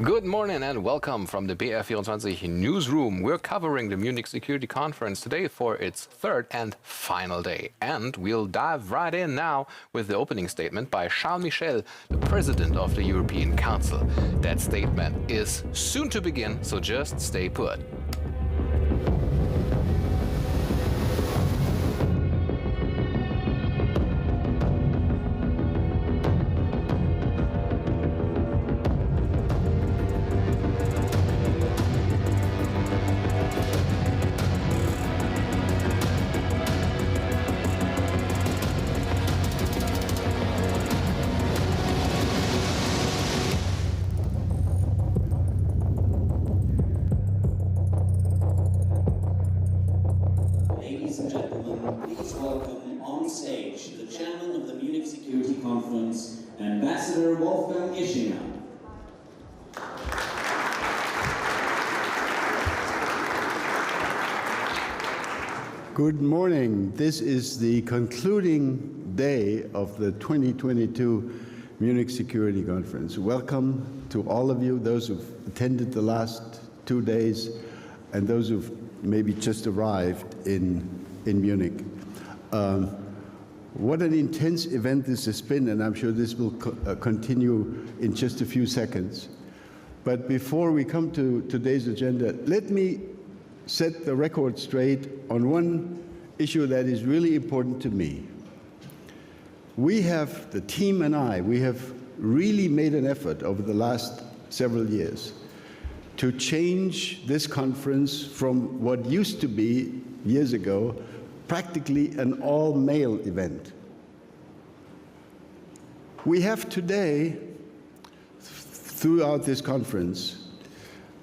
Good morning and welcome from the BR24 newsroom. We're covering the Munich Security Conference today for its third and final day. And we'll dive right in now with the opening statement by Charles Michel, the President of the European Council. That statement is soon to begin, so just stay put. Ladies and gentlemen, please welcome on stage the chairman of the Munich Security Conference, Ambassador Wolfgang Ischinger. Good morning. This is the concluding day of the 2022 Munich Security Conference. Welcome to all of you, those who've attended the last 2 days and those who've maybe just arrived in Munich. What an intense event this has been, and I'm sure this will continue in just a few seconds. But before we come to today's agenda, let me set the record straight on one issue that is really important to me. We have, the team and I, we have really made an effort over the last several years to change this conference from what used to be, years ago, practically an all-male event. We have today, throughout this conference,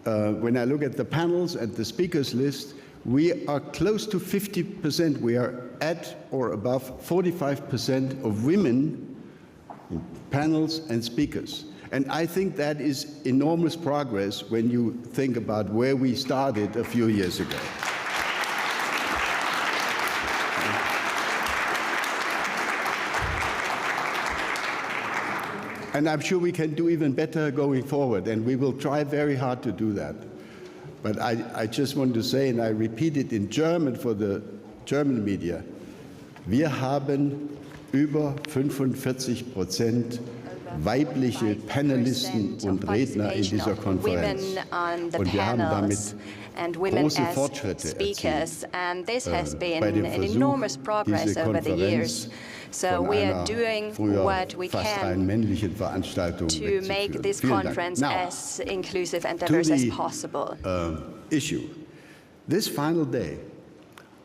when I look at the panels and the speakers list, we are close to 50%. We are at or above 45% of women in panels and speakers. And I think that is enormous progress when you think about where we started a few years ago. And I'm sure we can do even better going forward, and we will try very hard to do that. But I just want to say, and I repeat it in German for the German media, wir haben über 45% weibliche Panelisten und Redner in dieser Konferenz. Und wir haben damit große Fortschritte erzielt bei dem Versuch, diese Konferenz So we are doing what we can to make this conference as inclusive and diverse as possible. Issue. This final day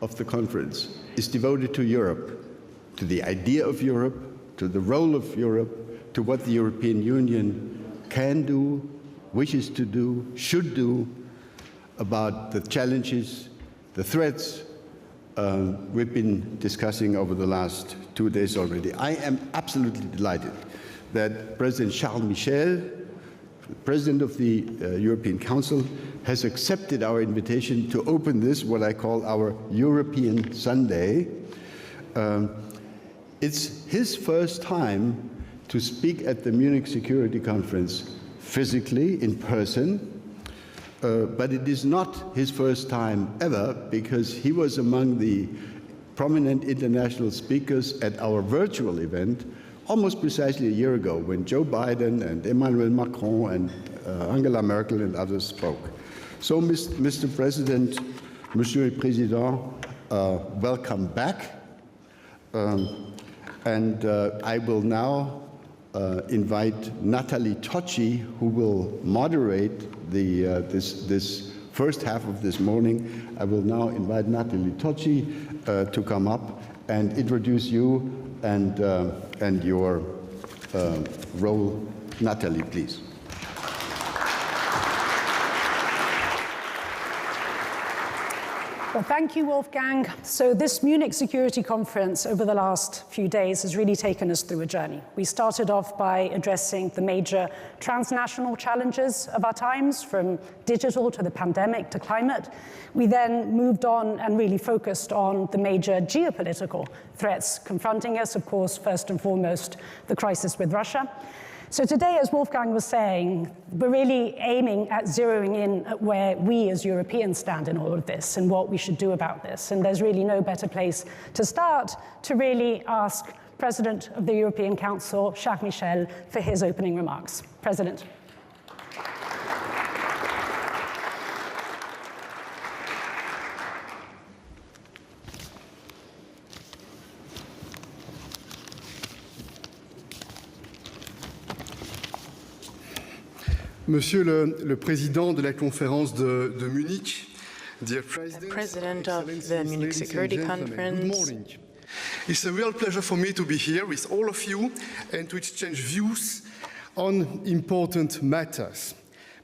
of the conference is devoted to Europe, to the idea of Europe, to the role of Europe, to what the European Union can do, wishes to do, should do about the challenges, the threats we've been discussing over the last 2 days already. I am absolutely delighted that President Charles Michel, President of the European Council, has accepted our invitation to open this, what I call our European Sunday. It's his first time to speak at the Munich Security Conference physically, in person, but it is not his first time ever, because he was among the prominent international speakers at our virtual event almost precisely a year ago, when Joe Biden and Emmanuel Macron and Angela Merkel and others spoke. So, Mr. President, Monsieur le Président, welcome back. I will now invite Natalie Tocci, who will moderate this first half of this morning. I will now invite Natalie Tocci to come up and introduce you and your role. Natalie, please. Well, thank you, Wolfgang. So this Munich Security Conference over the last few days has really taken us through a journey. We started off by addressing the major transnational challenges of our times, from digital to the pandemic to climate. We then moved on and really focused on the major geopolitical threats confronting us, of course, first and foremost, the crisis with Russia. So today, as Wolfgang was saying, we're really aiming at zeroing in at where we as Europeans stand in all of this and what we should do about this. And there's really no better place to start to really ask President of the European Council, Charles Michel, for his opening remarks. President. Monsieur le Président de la conférence de Munich, dear President of the Munich Security Conference, good morning. It's a real pleasure for me to be here with all of you and to exchange views on important matters.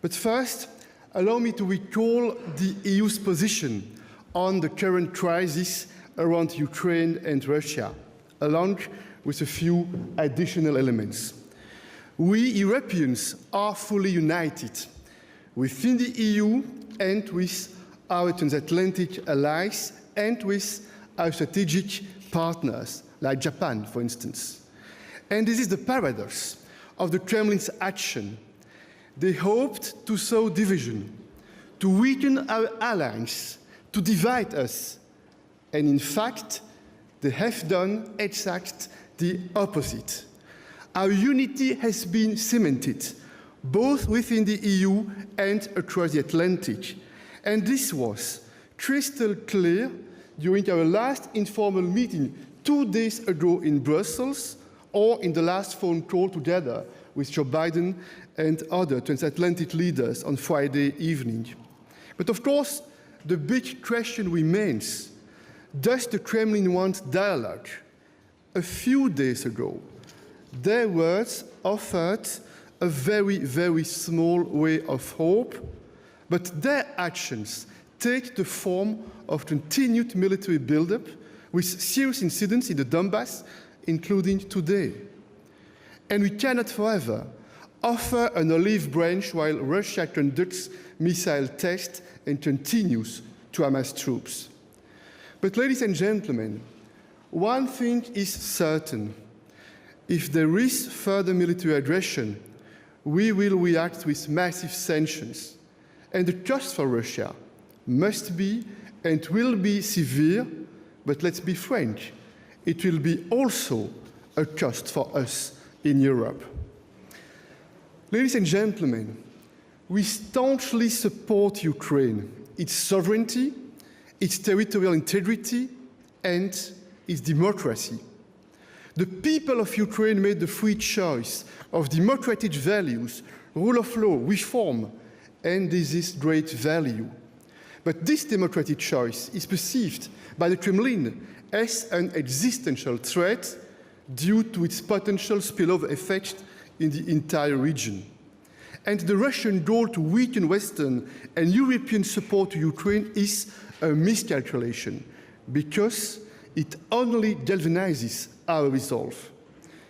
But first, allow me to recall the EU's position on the current crisis around Ukraine and Russia, along with a few additional elements. We Europeans are fully united within the EU and with our transatlantic allies and with our strategic partners, like Japan, for instance. And this is the paradox of the Kremlin's action. They hoped to sow division, to weaken our allies, to divide us. And in fact, they have done exactly the opposite. Our unity has been cemented, both within the EU and across the Atlantic. And this was crystal clear during our last informal meeting 2 days ago in Brussels, or in the last phone call together with Joe Biden and other transatlantic leaders on Friday evening. But of course, the big question remains, does the Kremlin want dialogue? A few days ago, their words offered a very, very small ray of hope, but their actions take the form of continued military buildup with serious incidents in the Donbass, including today. And we cannot forever offer an olive branch while Russia conducts missile tests and continues to amass troops. But ladies and gentlemen, one thing is certain. If there is further military aggression, we will react with massive sanctions. And the cost for Russia must be and will be severe, but let's be frank, it will be also a cost for us in Europe. Ladies and gentlemen, we staunchly support Ukraine, its sovereignty, its territorial integrity, and its democracy. The people of Ukraine made the free choice of democratic values, rule of law, reform, and this is great value. But this democratic choice is perceived by the Kremlin as an existential threat due to its potential spillover effect in the entire region. And the Russian goal to weaken Western and European support to Ukraine is a miscalculation because it only galvanizes our resolve.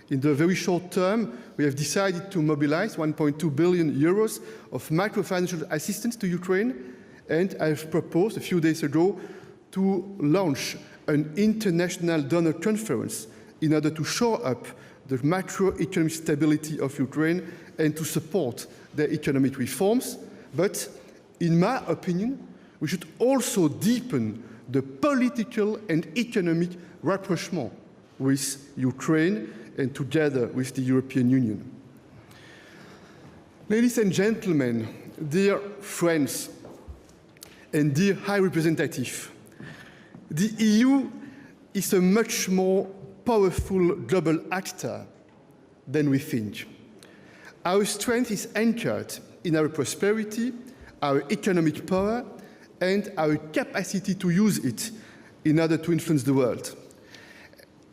In the very short term, we have decided to mobilize 1.2 billion euros of macro-financial assistance to Ukraine, and I've proposed a few days ago to launch an international donor conference in order to shore up the macroeconomic stability of Ukraine and to support their economic reforms. But in my opinion, we should also deepen the political and economic rapprochement with Ukraine and together with the European Union. Ladies and gentlemen, dear friends, and dear High Representative, the EU is a much more powerful global actor than we think. Our strength is anchored in our prosperity, our economic power, and our capacity to use it in order to influence the world.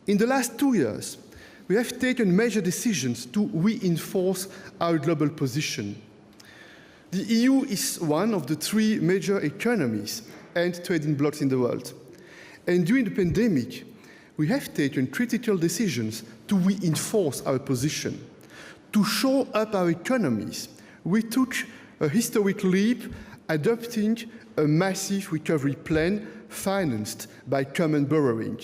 In the last 2 years, we have taken major decisions to reinforce our global position. The EU is one of the 3 major economies and trading blocs in the world. And during the pandemic, we have taken critical decisions to reinforce our position. To shore up our economies, we took a historic leap adopting a massive recovery plan financed by common borrowing.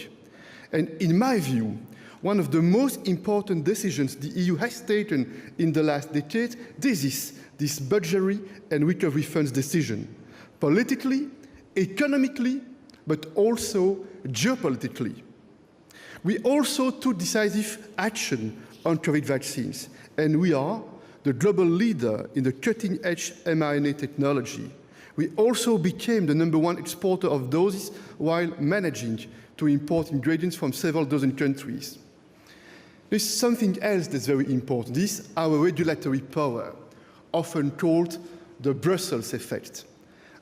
And in my view, one of the most important decisions the EU has taken in the last decade, this is this budgetary and recovery funds decision, politically, economically, but also geopolitically. We also took decisive action on COVID vaccines, and we are the global leader in the cutting-edge mRNA technology. We also became the #1 exporter of doses while managing to import ingredients from several dozen countries. There's something else that's very important. This is our regulatory power, often called the Brussels effect.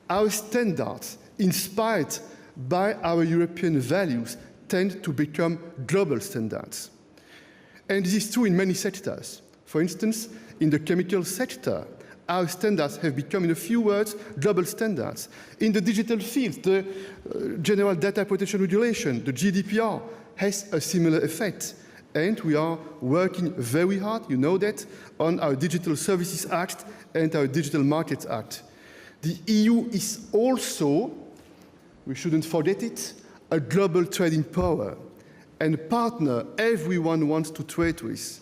Our standards, inspired by our European values, tend to become global standards. And this is true in many sectors. For instance, in the chemical sector, our standards have become, in a few words, global standards. In the digital field, the General Data Protection Regulation, the GDPR, has a similar effect. And we are working very hard, you know that, on our Digital Services Act and our Digital Markets Act. The EU is also, we shouldn't forget it, a global trading power and a partner everyone wants to trade with.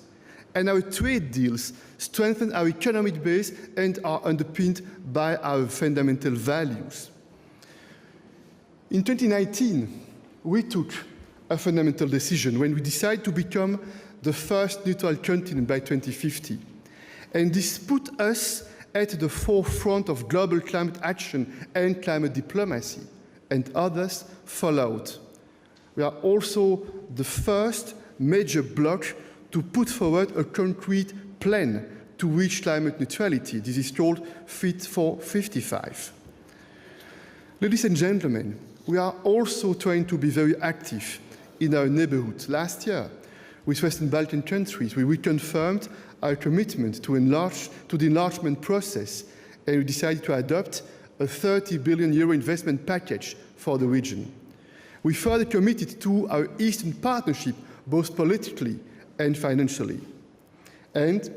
And our trade deals strengthen our economic base and are underpinned by our fundamental values. In 2019, we took a fundamental decision when we decided to become the first neutral continent by 2050. And this put us at the forefront of global climate action and climate diplomacy, and others followed. We are also the first major bloc to put forward a concrete plan to reach climate neutrality. This is called Fit for 55. Ladies and gentlemen, we are also trying to be very active in our neighborhood. Last year, with Western Balkan countries, we reconfirmed our commitment to the enlargement process, and we decided to adopt a €30 billion investment package for the region. We further committed to our Eastern Partnership, both politically and financially. And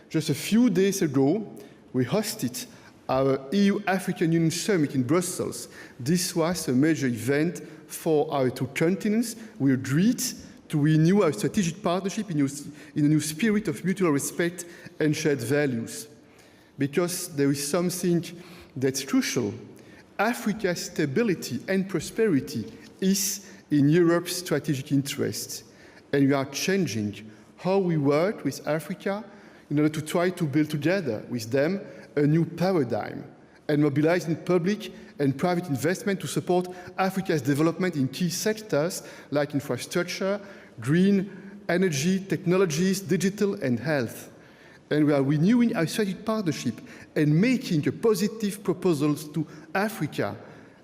just a few days ago, we hosted our EU-African Union Summit in Brussels. This was a major event for our two continents. We agreed to renew our strategic partnership in a new spirit of mutual respect and shared values. Because there is something that's crucial. Africa's stability and prosperity is in Europe's strategic interest. And we are changing how we work with Africa in order to try to build together with them a new paradigm and mobilizing public and private investment to support Africa's development in key sectors like infrastructure, green energy, technologies, digital, and health. And we are renewing our strategic partnership and making a positive proposals to Africa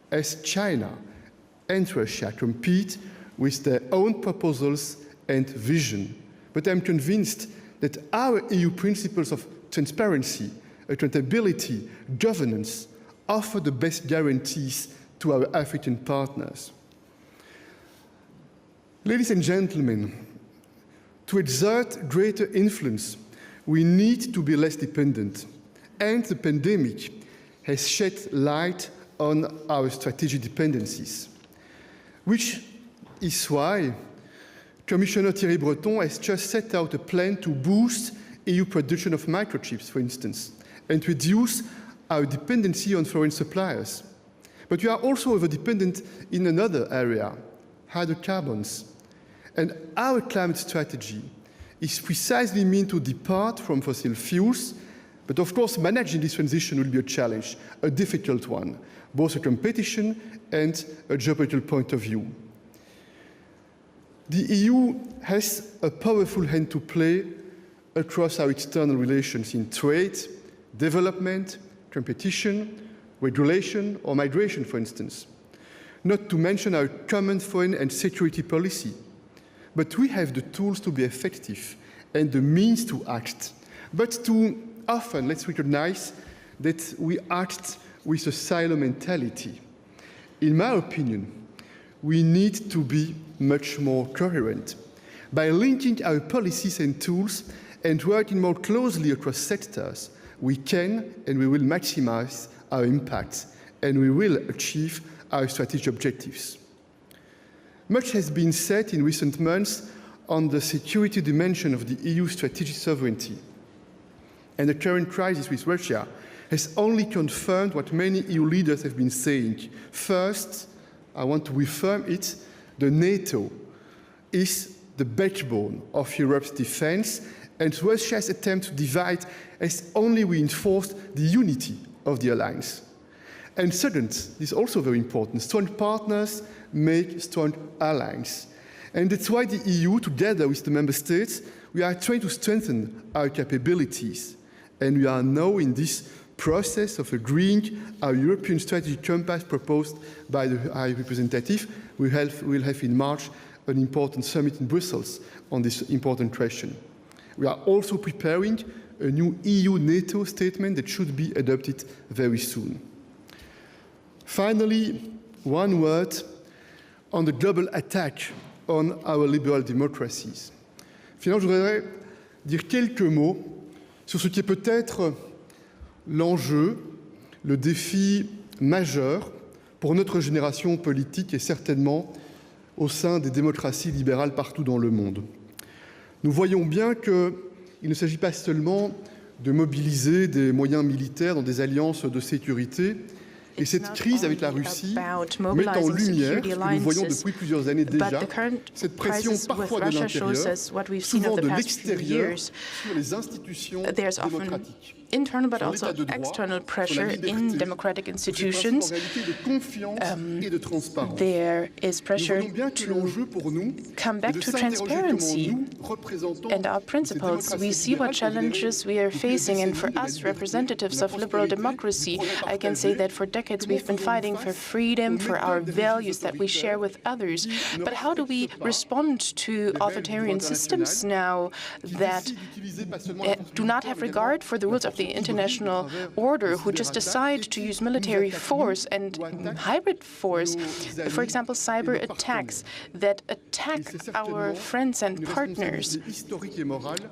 as China and Russia compete with their own proposals and vision. But I'm convinced that our EU principles of transparency, accountability, governance offer the best guarantees to our African partners. Ladies and gentlemen, to exert greater influence, we need to be less dependent, and the pandemic has shed light on our strategic dependencies, which is why Commissioner Thierry Breton has just set out a plan to boost EU production of microchips, for instance, and reduce our dependency on foreign suppliers. But we are also over-dependent in another area, hydrocarbons. And our climate strategy is precisely meant to depart from fossil fuels, but of course managing this transition will be a challenge, a difficult one, both a competition and a geopolitical point of view. The EU has a powerful hand to play across our external relations in trade, development, competition, regulation, or migration, for instance, not to mention our common foreign and security policy. But we have the tools to be effective and the means to act. But too often, let's recognize that we act with a silo mentality. In my opinion, we need to be much more coherent. By linking our policies and tools and working more closely across sectors, we can and we will maximize our impact, and we will achieve our strategic objectives. Much has been said in recent months on the security dimension of the EU strategic sovereignty. And the current crisis with Russia has only confirmed what many EU leaders have been saying. First, I want to reaffirm it, the NATO is the backbone of Europe's defense, and Russia's attempt to divide has only reinforced the unity of the alliance. And second, this is also very important, strong partners make strong allies. And that's why the EU, together with the member states, we are trying to strengthen our capabilities. And we are now in this process of agreeing our European strategy compass proposed by the High Representative. We'll have in March an important summit in Brussels on this important question. We are also preparing a new EU-NATO statement that should be adopted very soon. Finally, one word on the global attack on our liberal democracies. Finalement, je voudrais dire quelques mots sur ce qui est peut-être l'enjeu, le défi majeur pour notre génération politique et certainement au sein des démocraties libérales partout dans le monde. Nous voyons bien qu'il ne s'agit pas seulement de mobiliser des moyens militaires dans des alliances de sécurité. Et cette crise avec la Russie met en lumière, ce que nous voyons depuis plusieurs années déjà, cette pression parfois de l'intérieur, souvent de l'extérieur, sur les institutions démocratiques. Internal but also external pressure in democratic institutions. There is pressure to come back to transparency and our principles. We see what challenges we are facing, and for us, representatives of liberal democracy, I can say that for decades we've been fighting for freedom, for our values that we share with others. But how do we respond to authoritarian systems now that do not have regard for the rules of the international order, who just decide to use military force and hybrid force, for example, cyber attacks that attack our friends and partners?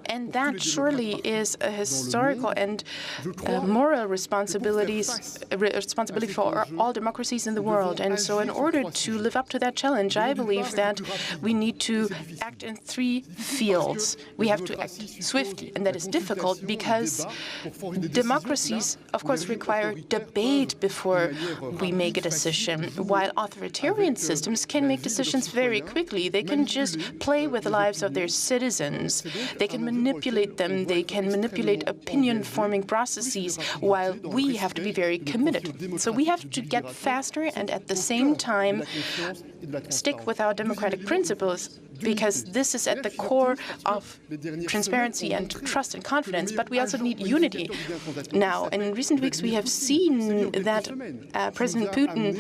And that surely is a historical and moral responsibility for all democracies in the world. And so in order to live up to that challenge, I believe that we need to act in three fields. We have to act swiftly, and that is difficult because democracies, of course, require debate before we make a decision, while authoritarian systems can make decisions very quickly. They can just play with the lives of their citizens. They can manipulate them. They can manipulate opinion-forming processes, while we have to be very committed. So we have to get faster and at the same time stick with our democratic principles, because this is at the core of transparency and trust and confidence. But we also need unity now. And in recent weeks, we have seen that President Putin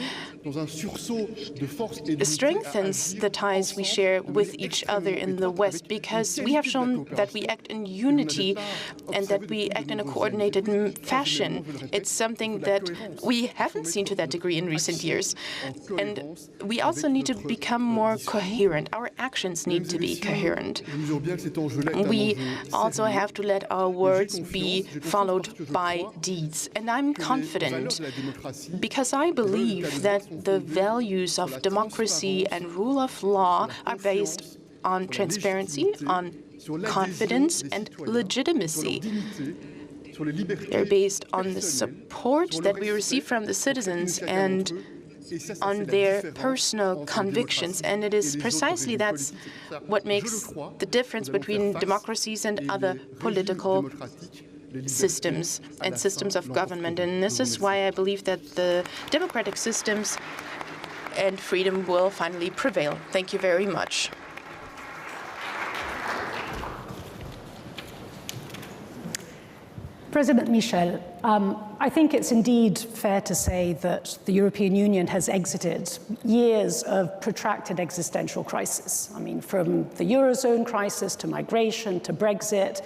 strengthens the ties we share with each other in the West, because we have shown that we act in unity and that we act in a coordinated fashion. It's something that we haven't seen to that degree in recent years. And we also need to become more coherent. Our actions need to be coherent. We also have to let our words be followed by deeds. And I'm confident because I believe that the values of democracy and rule of law are based on transparency, on confidence and legitimacy. They're based on the support that we receive from the citizens and on their personal convictions. And it is precisely that's what makes the difference between democracies and other political systems and systems of government. And this is why I believe that the democratic systems and freedom will finally prevail. Thank you very much. President Michel, I think it's indeed fair to say that the European Union has exited years of protracted existential crisis. I mean, from the Eurozone crisis to migration to Brexit,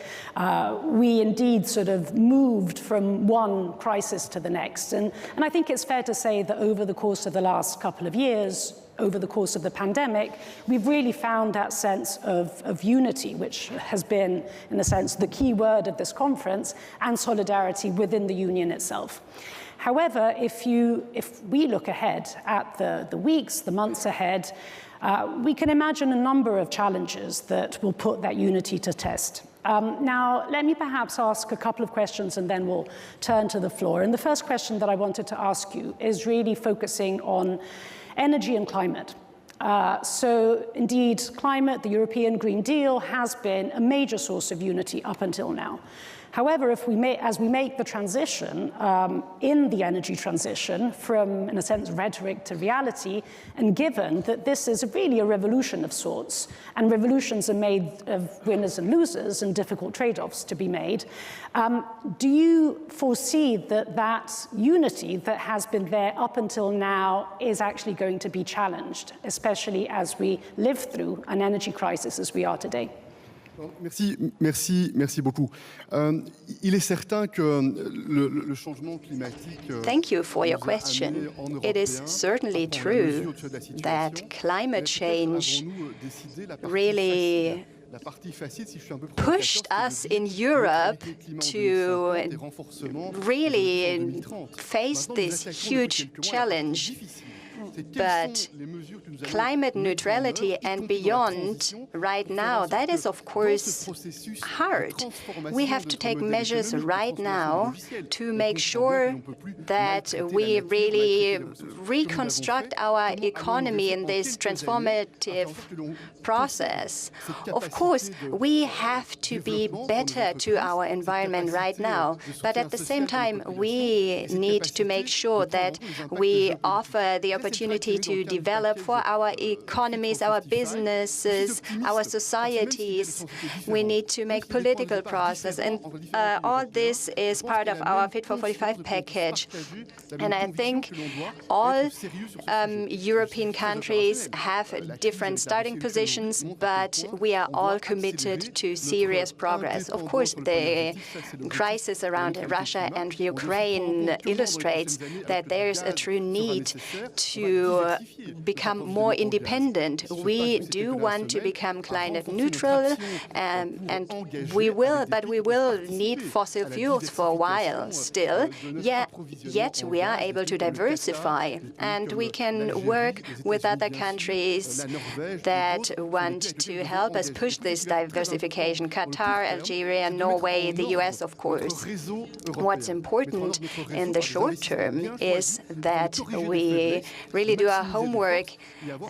we indeed sort of moved from one crisis to the next. And I think it's fair to say that over the course of the last couple of years, over the course of the pandemic, we've really found that sense of unity, which has been, in a sense, the key word of this conference, and solidarity within the Union itself. However, if we look ahead at the weeks, the months ahead, we can imagine a number of challenges that will put that unity to test. Now, let me perhaps ask a couple of questions and then we'll turn to the floor. And the first question that I wanted to ask you is really focusing on energy and climate. So indeed, climate, the European Green Deal, has been a major source of unity up until now. However, as we make the transition in the energy transition from, in a sense, rhetoric to reality, and given that this is really a revolution of sorts, and revolutions are made of winners and losers and difficult trade-offs to be made, do you foresee that that unity that has been there up until now is actually going to be challenged, especially as we live through an energy crisis as we are today? Merci beaucoup. Il est certain que le changement climatique. Thank you for your question. It is certainly true that climate change really pushed us in Europe to really face this huge challenge. But climate neutrality and beyond right now, that is, of course, hard. We have to take measures right now to make sure that we really reconstruct our economy in this transformative process. Of course, we have to be better to our environment right now, but at the same time, we need to make sure that we offer the opportunity to develop for our economies, our businesses, our societies. We need to make political process, and all this is part of our Fit for 45 package. And I think all European countries have different starting positions, but we are all committed to serious progress. Of course, the crisis around Russia and Ukraine illustrates that there's a true need to become more independent. We do want to become climate neutral, and we will need fossil fuels for a while still. Yet we are able to diversify, and we can work with other countries that want to help us push this diversification. Qatar, Algeria, Norway, the US, of course. What's important in the short term is that we really do our homework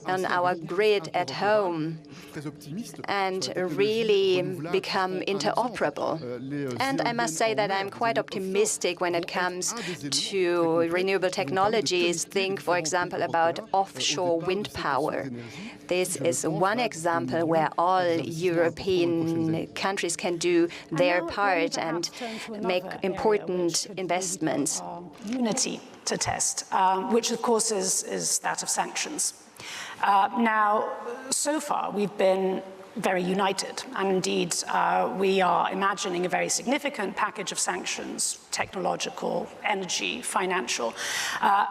on our grid at home and really become interoperable. And I must say that I'm quite optimistic when it comes to renewable technologies. Think, for example, about offshore wind power. This is one example where all European countries can do their part and make important investments. Unity to test, which of course is that of sanctions. Now, so far we've been very united, and indeed we are imagining a very significant package of sanctions, technological, energy, financial,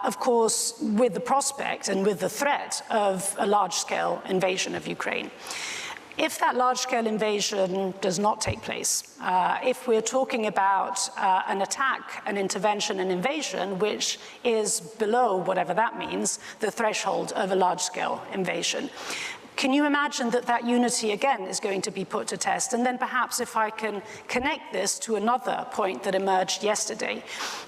of course with the prospect and with the threat of a large-scale invasion of Ukraine. If that large-scale invasion does not take place, if we're talking about an attack, an intervention, an invasion, which is below, whatever that means, the threshold of a large-scale invasion, can you imagine that that unity, again, is going to be put to test? And then perhaps if I can connect this to another point that emerged yesterday,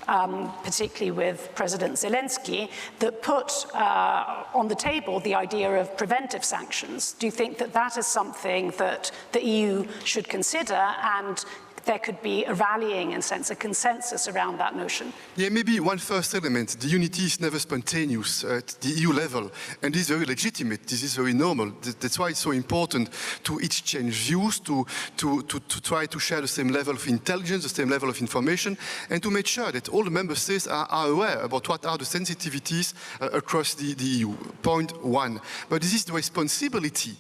particularly with President Zelensky, that put on the table the idea of preventive sanctions. Do you think that that is something that the EU should consider, and there could be a rallying and sense of consensus around that notion? Yeah, maybe one first element. The unity is never spontaneous at the EU level, and this is very legitimate. This is very normal. That's why it's so important to exchange views, to try to share the same level of intelligence, the same level of information, and to make sure that all the member states are aware about what are the sensitivities across the EU. Point one. But this is the responsibility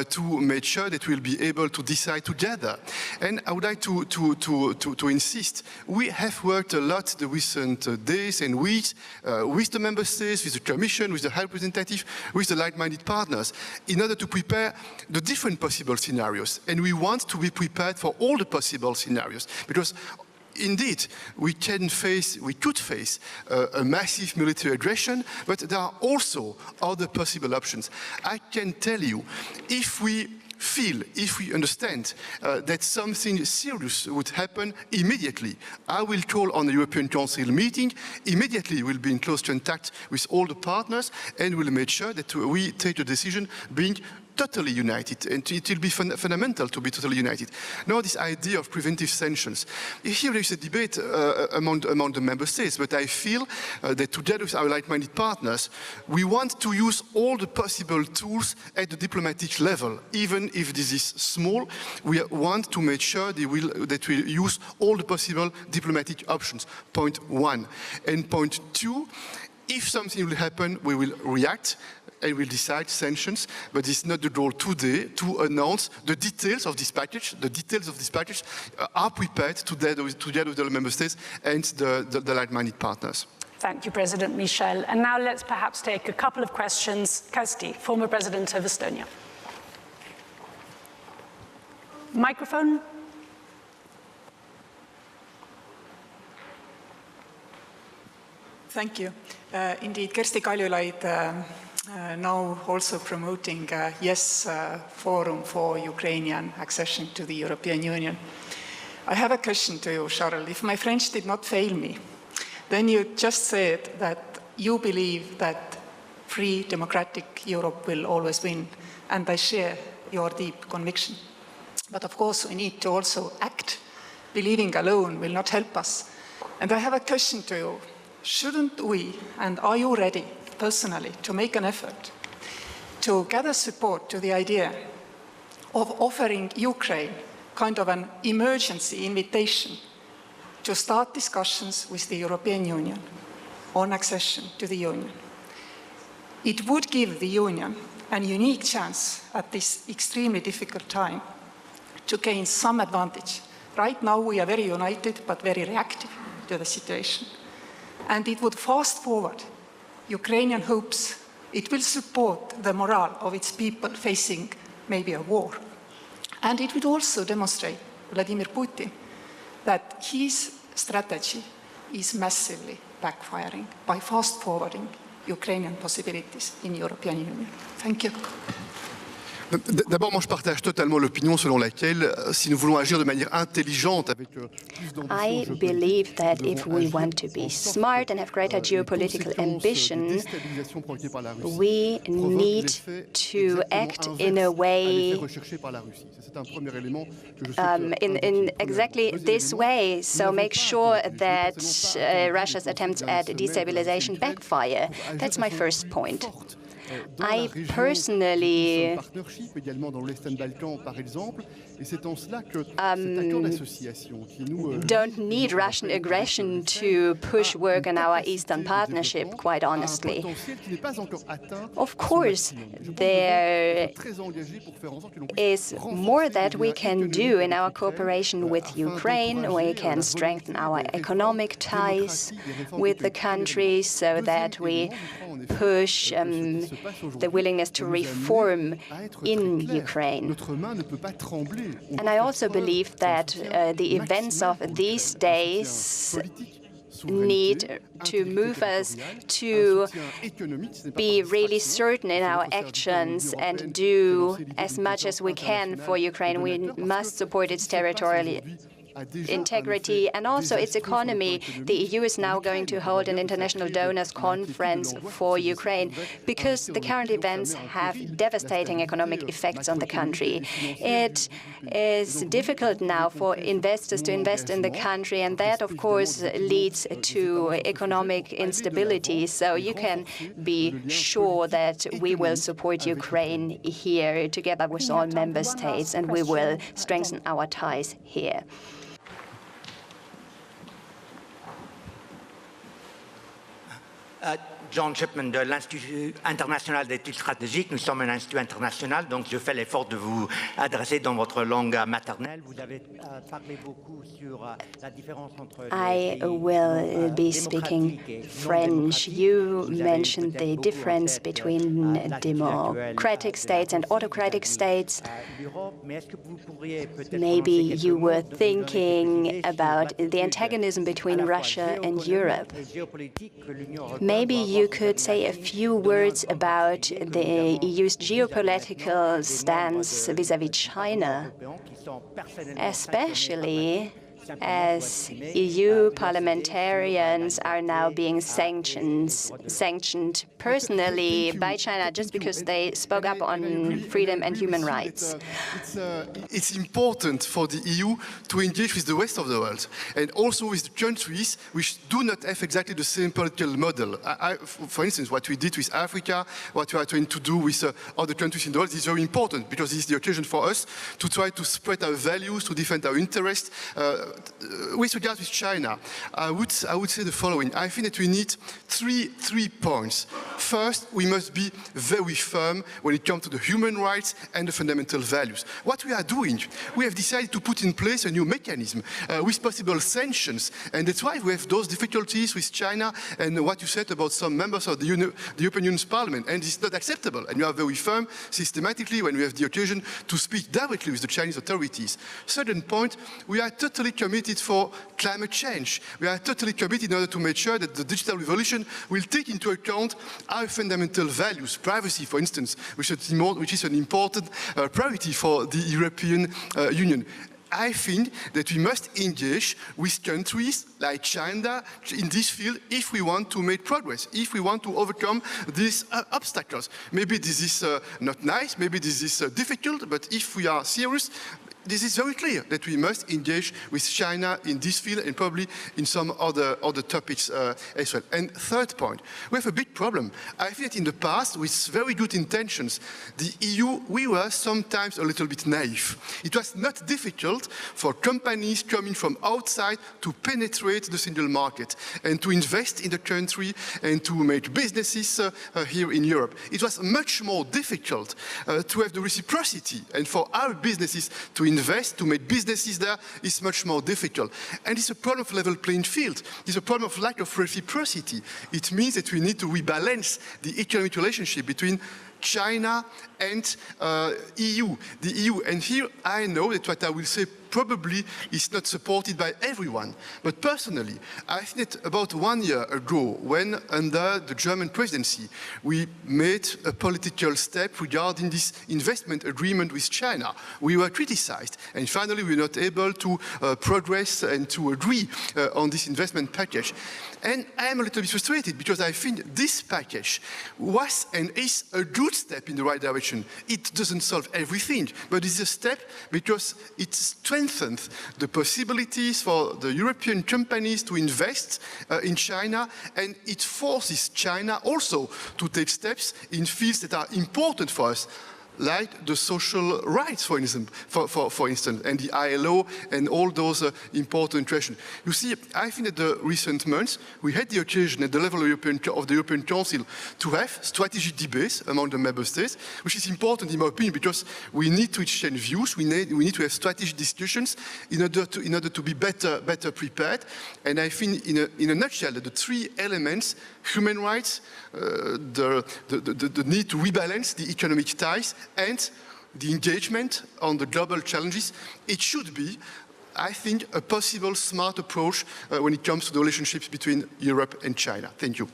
to make sure that we'll be able to decide together. And I would like to to insist. We have worked a lot the recent days and weeks with the member states, with the Commission, with the High Representative, with the like-minded partners, in order to prepare the different possible scenarios. And we want to be prepared for all the possible scenarios, because indeed, we could face a massive military aggression, but there are also other possible options. I can tell you, if we understand that something serious would happen immediately, I will call on the European Council meeting. Immediately, we'll be in close contact with all the partners, and we'll make sure that we take a decision being totally united, and it will be fundamental to be totally united. Now, this idea of preventive sanctions. Here is a debate among the member states, but I feel that together with our like-minded partners, we want to use all the possible tools at the diplomatic level. Even if this is small, we want to make sure that we use all the possible diplomatic options, point one. And point two, if something will happen, we will react and will decide sanctions, but it's not the goal today to announce the details of this package. The details of this package are prepared together with the member states and the like-minded partners. Thank you, President Michel. And now let's perhaps take a couple of questions. Kersti, former President of Estonia. Microphone. Thank you. Indeed, Kersti Kaljulaid, now also promoting Yes Forum for Ukrainian accession to the European Union. I have a question to you, Charles. If my French did not fail me, then you just said that you believe that free democratic Europe will always win, and I share your deep conviction. But of course, we need to also act. Believing alone will not help us. And I have a question to you. Shouldn't we, and are you ready personally to make an effort to gather support to the idea of offering Ukraine kind of an emergency invitation to start discussions with the European Union on accession to the Union? It would give the Union a unique chance at this extremely difficult time to gain some advantage. Right now we are very united but very reactive to the situation. And it would fast forward Ukrainian hopes. It will support the morale of its people facing maybe a war. And it would also demonstrate Vladimir Putin that his strategy is massively backfiring by fast forwarding Ukrainian possibilities in the European Union. Thank you. D'abord, moi, je partage totalement l'opinion selon laquelle, si nous voulons agir de manière intelligente, avec plus d'ambition, I believe that if we want to be smart and have greater geopolitical ambition, we need to act in a way, in exactly this way. So make sure that Russia's attempts at destabilization backfire. That's my first point. I personally don't need Russian aggression to push work on our Eastern Partnership, quite honestly. Of course, there is more that we can do in our cooperation with Ukraine. We can strengthen our economic ties with the country so that we push the willingness to reform in Ukraine. And I also believe that the events of these days need to move us to be really certain in our actions and do as much as we can for Ukraine. We must support its territorial integrity and also its economy. The EU is now going to hold an international donors conference for Ukraine because the current events have devastating economic effects on the country. It is difficult now for investors to invest in the country, and that, of course, leads to economic instability. So you can be sure that we will support Ukraine here together with all member states, and we will strengthen our ties here. John Chipman de l'Institut international d'études stratégiques. Nous sommes un institut international, donc je fais l'effort de vous adresser dans votre langue maternelle. Vous avez parlé beaucoup sur la différence entre I will be speaking French. You mentioned the difference between democratic states and autocratic states. Maybe you were thinking about the antagonism between Russia and Europe. Maybe you could say a few words about the EU's geopolitical stance vis-à-vis China, especially as EU parliamentarians are now being sanctioned personally by China just because they spoke up on freedom and human rights. It's important for the EU to engage with the rest of the world and also with the countries which do not have exactly the same political model. For instance, what we did with Africa, what we are trying to do with other countries in the world is very important because this is the occasion for us to try to spread our values, to defend our interests. With regard to China, I would say the following. I think that we need three points. First, we must be very firm when it comes to the human rights and the fundamental values. What we are doing, we have decided to put in place a new mechanism with possible sanctions, and that's why we have those difficulties with China and what you said about some members of the European Union's Parliament, and it's not acceptable. And we are very firm systematically when we have the occasion to speak directly with the Chinese authorities. Second point, we are totally committed for climate change. We are totally committed in order to make sure that the digital revolution will take into account our fundamental values, privacy, for instance, which is an important priority for the European Union. I think that we must engage with countries like China in this field if we want to make progress, if we want to overcome these obstacles. Maybe this is not nice, maybe this is difficult, but if we are serious, this is very clear that we must engage with China in this field and probably in some other topics as well. And third point, we have a big problem. I think that in the past, with very good intentions, the EU, we were sometimes a little bit naive. It was not difficult for companies coming from outside to penetrate the single market and to invest in the country and to make businesses here in Europe. It was much more difficult to have the reciprocity and for our businesses to invest, to make businesses there is much more difficult. And it's a problem of level playing field. It's a problem of lack of reciprocity. It means that we need to rebalance the economic relationship between China and EU, the EU. And here I know that what I will say probably is not supported by everyone. But personally, I think that about 1 year ago, when under the German presidency, we made a political step regarding this investment agreement with China, we were criticized. And finally, we were not able to progress and to agree on this investment package. And I am a little bit frustrated because I think this package was and is a good step in the right direction. It doesn't solve everything, but it's a step because it strengthens the possibilities for the European companies to invest in China, and it forces China also to take steps in fields that are important for us, like the social rights, for instance, and the ILO and all those important questions. You see, I think that the recent months, we had the occasion at the level of the European Council to have strategic debates among the member states, which is important in my opinion because we need to exchange views, we need to have strategic discussions in order to be better prepared. And I think in a nutshell, the three elements, human rights, the need to rebalance the economic ties, and the engagement on the global challenges, it should be, I think, a possible smart approach when it comes to the relationships between Europe and China. Thank you.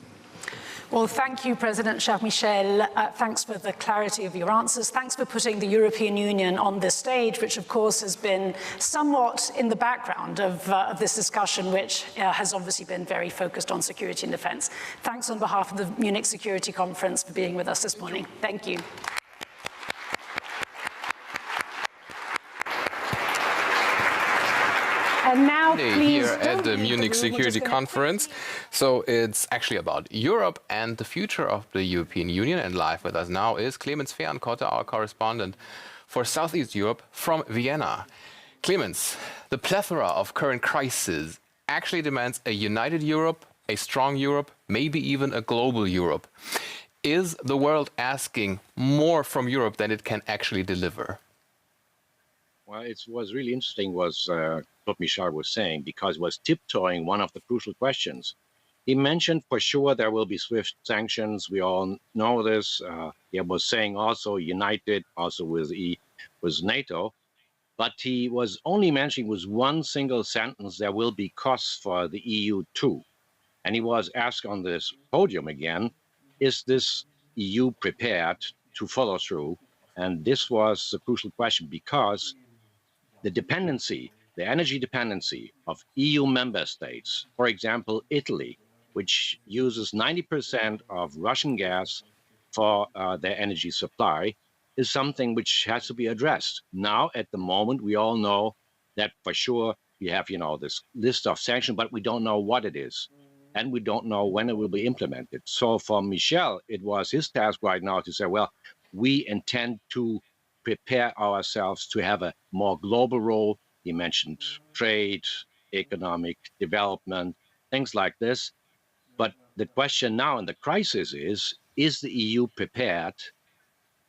Well, thank you, President Charles Michel. Thanks for the clarity of your answers. Thanks for putting the European Union on this stage, which, of course, has been somewhat in the background of this discussion, which has obviously been very focused on security and defense. Thanks on behalf of the Munich Security Conference for being with us this morning. Thank you. And now, please, here at the Munich Security Conference. So it's actually about Europe and the future of the European Union. And live with us now is Clemens Fehrenkotte, our correspondent for Southeast Europe from Vienna. Clemens, the plethora of current crises actually demands a united Europe a strong Europe, maybe even a global Europe. Is the world asking more from Europe than it can actually deliver? Well, it was really interesting what Michel was saying, because it was tiptoeing one of the crucial questions. He mentioned for sure there will be swift sanctions. We all know this. He was saying also united, also with NATO. But he was only mentioning with one single sentence, there will be costs for the EU too. And he was asked on this podium again, is this EU prepared to follow through? And this was the crucial question, because the dependency, the energy dependency of EU member states, for example, Italy, which uses 90% of Russian gas for their energy supply, is something which has to be addressed. Now, at the moment, we all know that for sure we have, this list of sanctions, but we don't know what it is. And we don't know when it will be implemented. So for Michel, it was his task right now to say, well, we intend to prepare ourselves to have a more global role. He mentioned trade, economic development, things like this. But the question now in the crisis is the EU prepared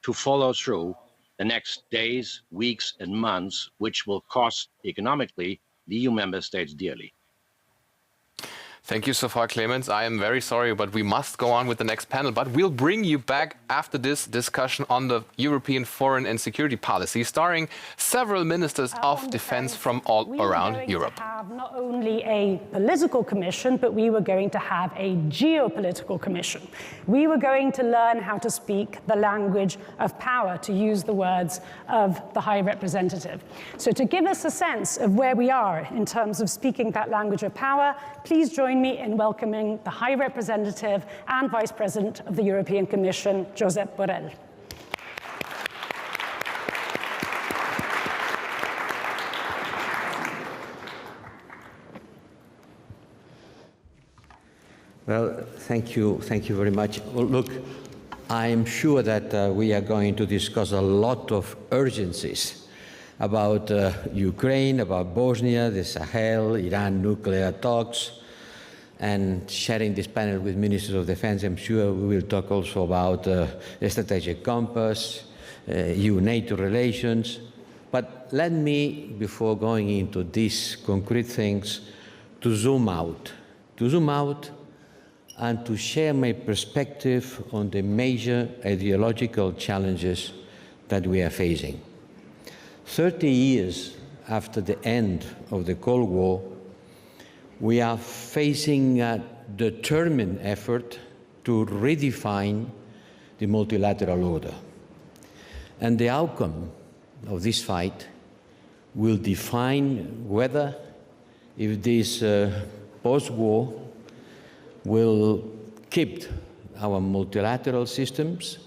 to follow through the next days, weeks, and months, which will cost economically the EU member states dearly? Thank you so far, Clemens. I am very sorry, but we must go on with the next panel. But we'll bring you back after this discussion on the European foreign and security policy, starring several ministers of defense from all around Europe. We were going to have not only a political commission, but we were going to have a geopolitical commission. We were going to learn how to speak the language of power, to use the words of the High Representative. So to give us a sense of where we are in terms of speaking that language of power, please join me in welcoming the High Representative and Vice President of the European Commission, Josep Borrell. Well, thank you very much. Well, look, I'm sure that we are going to discuss a lot of urgencies about Ukraine, about Bosnia, the Sahel, Iran nuclear talks, and sharing this panel with Ministers of Defense, I'm sure we will talk also about the strategic compass, EU-NATO relations. But let me, before going into these concrete things, to zoom out and to share my perspective on the major ideological challenges that we are facing. 30 years after the end of the Cold War, we are facing a determined effort to redefine the multilateral order. And the outcome of this fight will define whether, if this post-war will keep our multilateral systems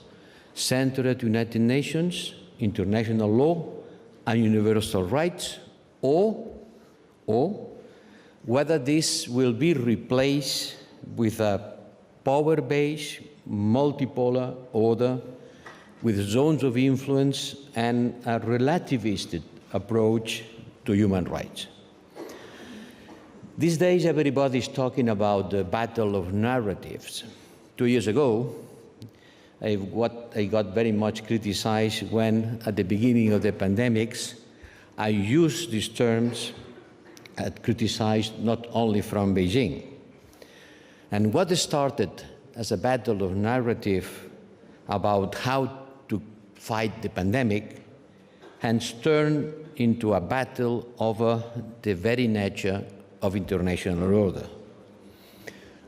centered at United Nations, international law, and universal rights, or whether this will be replaced with a power-based, multipolar order with zones of influence and a relativistic approach to human rights. These days, everybody is talking about the battle of narratives. 2 years ago, I got very much criticized when, at the beginning of the pandemics, I used these terms and criticized not only from Beijing. And what started as a battle of narrative about how to fight the pandemic has turned into a battle over the very nature of international order.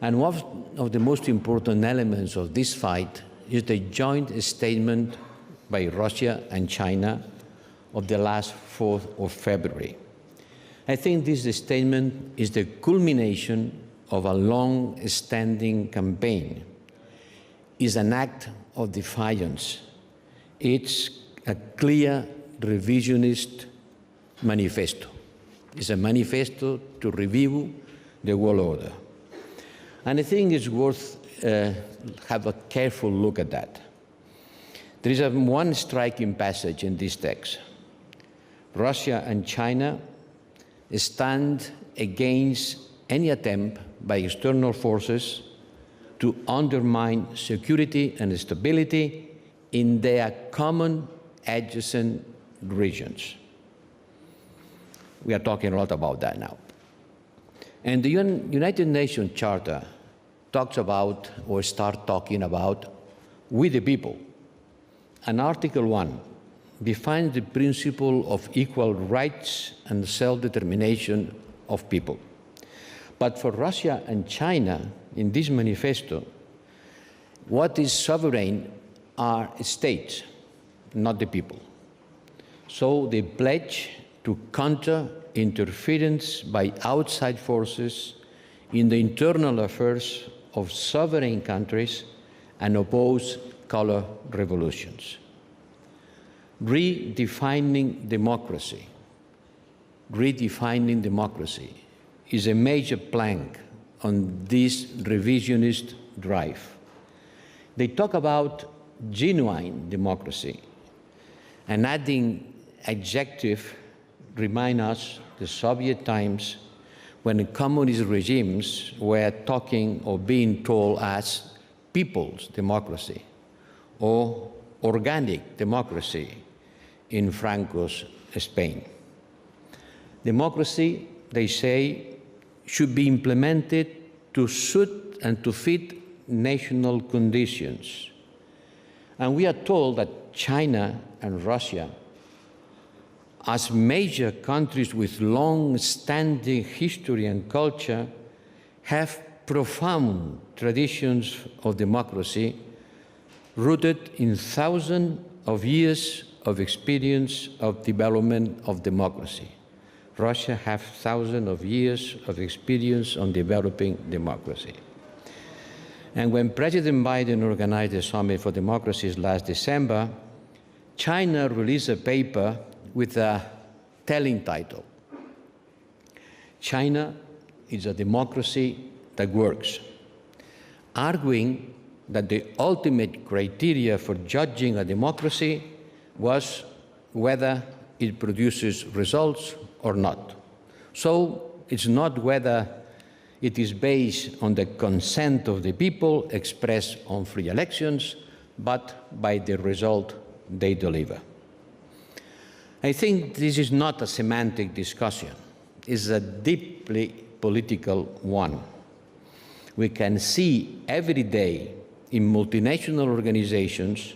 And one of the most important elements of this fight is the joint statement by Russia and China of the last 4th of February. I think this statement is the culmination of a long-standing campaign. It's an act of defiance. It's a clear revisionist manifesto. It's a manifesto to review the world order. And I think it's worth have a careful look at that. There is one striking passage in this text. Russia and China stand against any attempt by external forces to undermine security and stability in their common adjacent regions. We are talking a lot about that now. And the United Nations Charter talks about, or starts talking about, we the people. And Article 1 defines the principle of equal rights and self-determination of people. But for Russia and China, in this manifesto, what is sovereign are states, not the people. So they pledge to counter interference by outside forces in the internal affairs of sovereign countries and oppose color revolutions. Redefining democracy is a major plank on this revisionist drive. They talk about genuine democracy, and adding adjective remind us the Soviet times when communist regimes were talking or being told as people's democracy or organic democracy in Franco's Spain. Democracy, they say, should be implemented to suit and to fit national conditions. And we are told that China and Russia, as major countries with long-standing history and culture, have profound traditions of democracy rooted in thousands of years of experience of development of democracy. Russia has thousands of years of experience on developing democracy. And when President Biden organized the Summit for Democracies last December, China released a paper with a telling title. China is a democracy that works, arguing that the ultimate criteria for judging a democracy was whether it produces results or not. So it's not whether it is based on the consent of the people expressed on free elections, but by the result they deliver. I think this is not a semantic discussion. It's a deeply political one. We can see every day in multinational organizations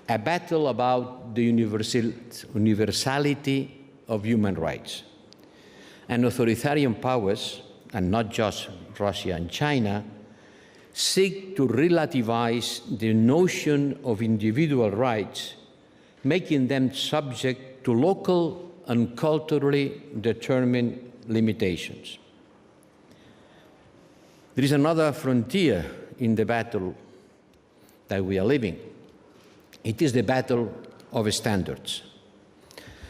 a battle about the universality of human rights. And authoritarian powers, and not just Russia and China, seek to relativize the notion of individual rights, making them subject to local and culturally determined limitations. There is another frontier in the battle that we are living. It is the battle of standards.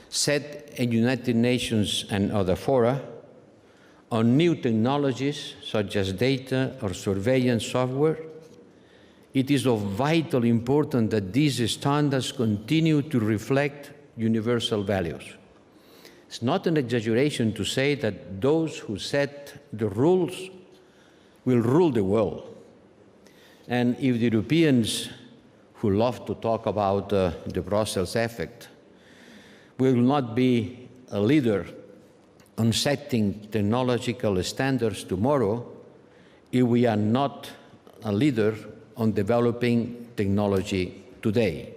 Set in United Nations and other fora on new technologies such as data or surveillance software, it is of vital importance that these standards continue to reflect universal values. It's not an exaggeration to say that those who set the rules will rule the world. And if the Europeans, who love to talk about the Brussels effect, will not be a leader on setting technological standards tomorrow if we are not a leader on developing technology today.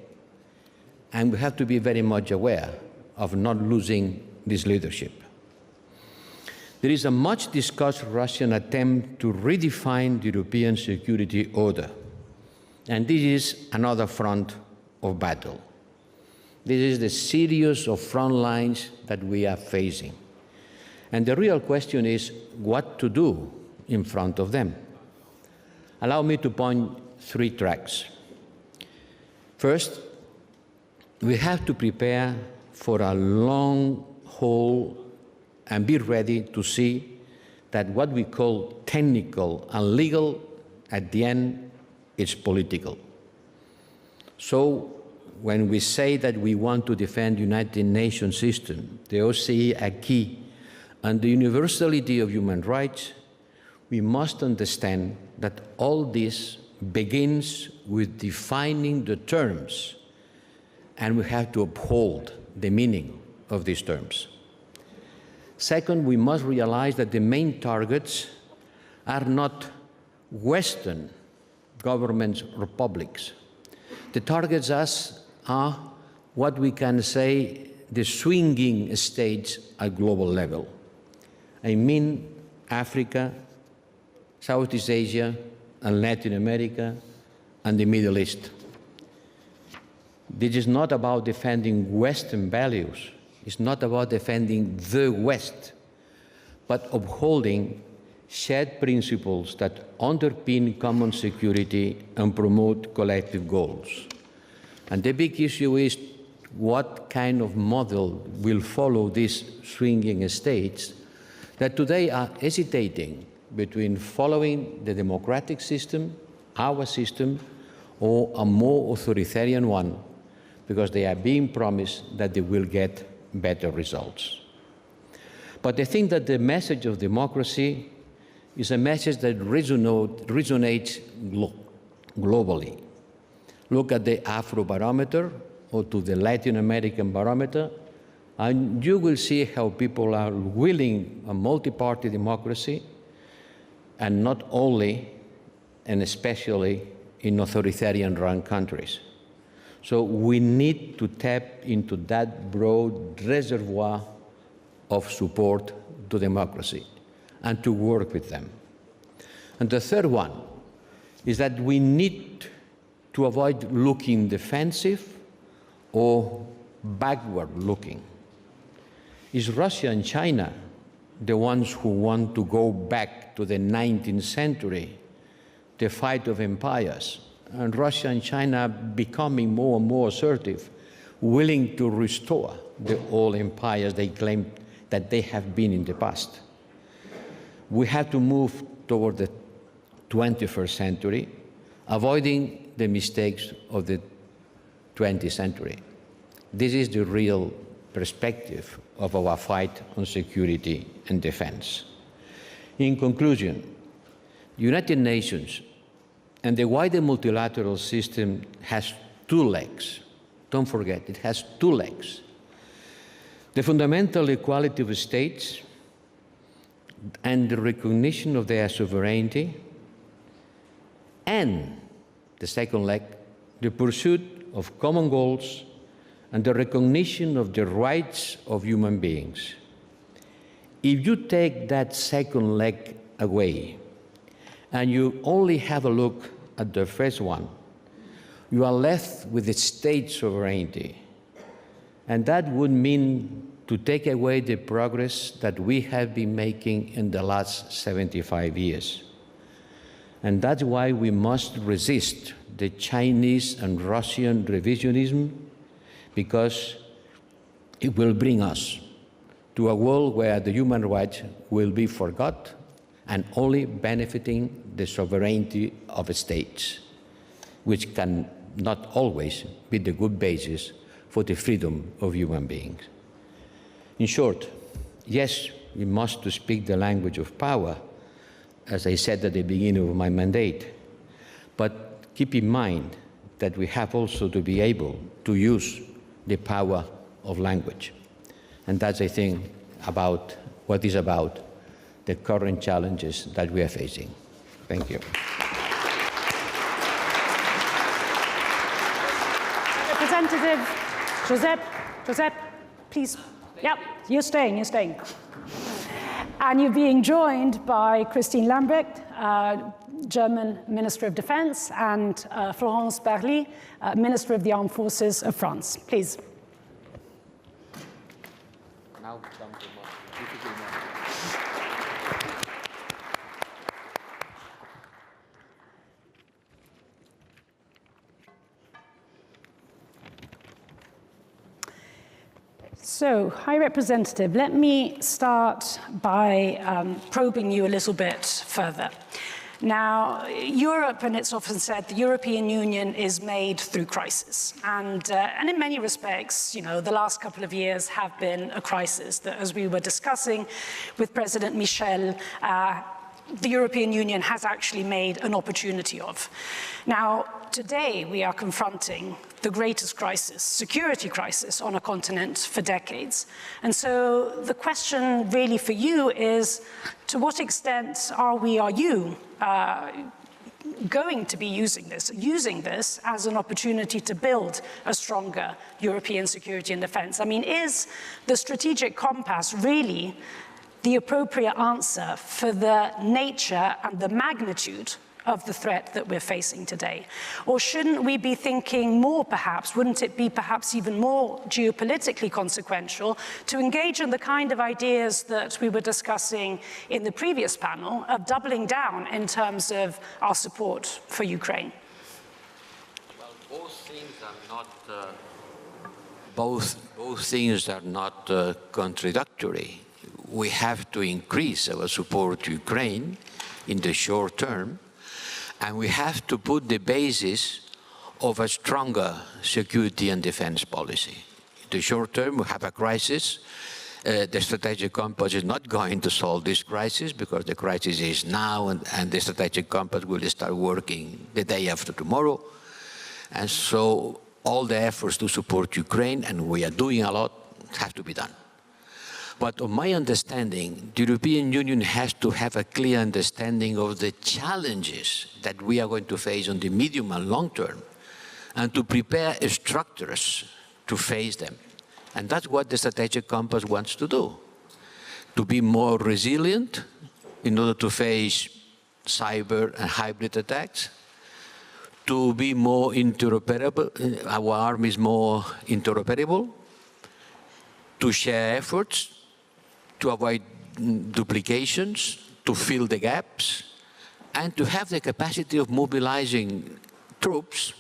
And we have to be very much aware of not losing this leadership. There is a much discussed Russian attempt to redefine the European security order. And this is another front of battle. This is the series of front lines that we are facing. And the real question is what to do in front of them. Allow me to point three tracks. First, we have to prepare for a long haul and be ready to see that what we call technical and legal, at the end, is political. So when we say that we want to defend the United Nations system, the OSCE acquis, and the universality of human rights, we must understand that all this begins with defining the terms, and we have to uphold the meaning of these terms. Second, we must realize that the main targets are not Western governments, republics. The targets are what we can say the swinging states at global level. I mean Africa, Southeast Asia, and Latin America, and the Middle East. This is not about defending Western values. It's not about defending the West, but upholding shared principles that underpin common security and promote collective goals. And the big issue is what kind of model will follow these swinging states that today are hesitating between following the democratic system, our system, or a more authoritarian one, because they are being promised that they will get better results. But I think that the message of democracy is a message that resonates globally. Look at the Afro-barometer or to the Latin American barometer, and you will see how people are willing a multi-party democracy, and not only and especially in authoritarian-run countries. So we need to tap into that broad reservoir of support to democracy and to work with them. And the third one is that we need to avoid looking defensive or backward-looking. Is Russia and China the ones who want to go back to the 19th century, the fight of empires, and Russia and China becoming more and more assertive, willing to restore the old empires they claim that they have been in the past? We have to move toward the 21st century, avoiding the mistakes of the 20th century. This is the real perspective of our fight on security and defense. In conclusion, the United Nations and the wider multilateral system has two legs. Don't forget, it has two legs. The fundamental equality of states and the recognition of their sovereignty, and the second leg, the pursuit of common goals and the recognition of the rights of human beings. If you take that second leg away and you only have a look at the first one, you are left with the state sovereignty. And that would mean to take away the progress that we have been making in the last 75 years. And that's why we must resist the Chinese and Russian revisionism, because it will bring us to a world where the human rights will be forgot and only benefiting the sovereignty of states, which can not always be the good basis for the freedom of human beings. In short, yes, we must speak the language of power, as I said at the beginning of my mandate, but keep in mind that we have also to be able to use the power of language. And that's, I think, about what is about the current challenges that we are facing. Thank you. Representative Josep, please. Yep, you're staying. And you're being joined by Christine Lambrecht, German Minister of Defense, and Florence Parly, Minister of the Armed Forces of France. Please. Now come to my difficult moment. So, High Representative, let me start by probing you a little bit further. Now, Europe, and it's often said, the European Union is made through crisis. And in many respects, you know, the last couple of years have been a crisis that, as we were discussing with President Michel, the European Union has actually made an opportunity of. Now, today we are confronting the greatest crisis, security crisis, on a continent for decades. And so the question really for you is, to what extent are you going to be using this as an opportunity to build a stronger European security and defense? I mean, is the strategic compass really the appropriate answer for the nature and the magnitude of the threat that we're facing today? Or shouldn't we be thinking more, perhaps, wouldn't it be perhaps even more geopolitically consequential to engage in the kind of ideas that we were discussing in the previous panel of doubling down in terms of our support for Ukraine? Well, both things are not contradictory. We have to increase our support to Ukraine in the short term, and we have to put the basis of a stronger security and defense policy. In the short term, we have a crisis. The strategic compass is not going to solve this crisis because the crisis is now, and the strategic compass will start working the day after tomorrow. And so all the efforts to support Ukraine, and we are doing a lot, have to be done. But on my understanding, the European Union has to have a clear understanding of the challenges that we are going to face on the medium and long term, and to prepare structures to face them. And that's what the strategic compass wants to do, to be more resilient in order to face cyber and hybrid attacks, to be more interoperable, our army is more interoperable, to share efforts, to avoid duplications, to fill the gaps, and to have the capacity of mobilizing troops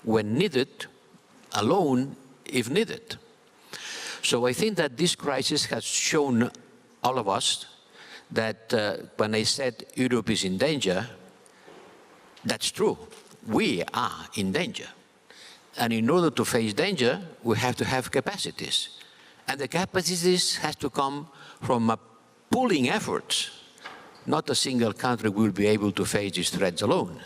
when needed, alone if needed. So I think that this crisis has shown all of us that when I said Europe is in danger, that's true. We are in danger. And in order to face danger, we have to have capacities. And the capacities has to come from a pooling effort. Not a single country will be able to face these threats alone.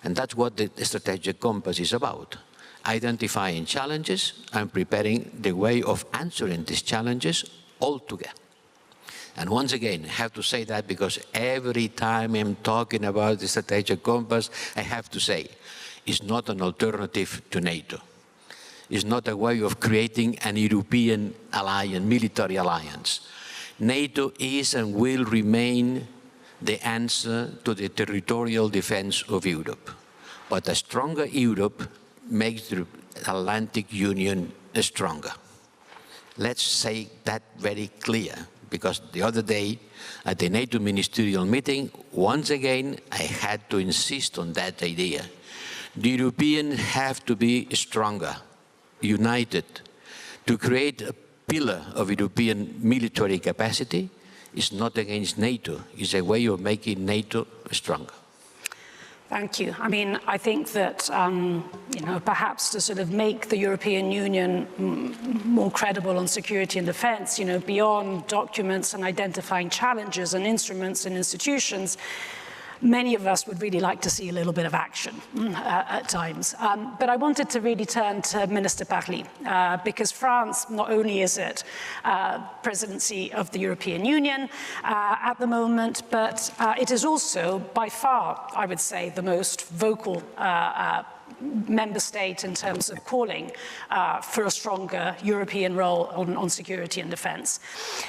And that's what the strategic compass is about. Identifying challenges and preparing the way of answering these challenges all together. And once again, I have to say that because every time I'm talking about the strategic compass, I have to say, it's not an alternative to NATO. It's not a way of creating an European alliance, military alliance. NATO is and will remain the answer to the territorial defense of Europe. But a stronger Europe makes the Atlantic Union stronger. Let's say that very clear, because the other day at the NATO ministerial meeting, once again, I had to insist on that idea. The Europeans have to be stronger, united, to create a pillar of European military capacity. Is not against NATO, it's a way of making NATO stronger. Thank you. I mean, I think that, perhaps to sort of make the European Union more credible on security and defense, beyond documents and identifying challenges and instruments and institutions, many of us would really like to see a little bit of action at times. But I wanted to really turn to Minister Burrell, because France, not only is it presidency of the European Union at the moment, but it is also by far, I would say, the most vocal member state in terms of calling for a stronger European role on security and defense.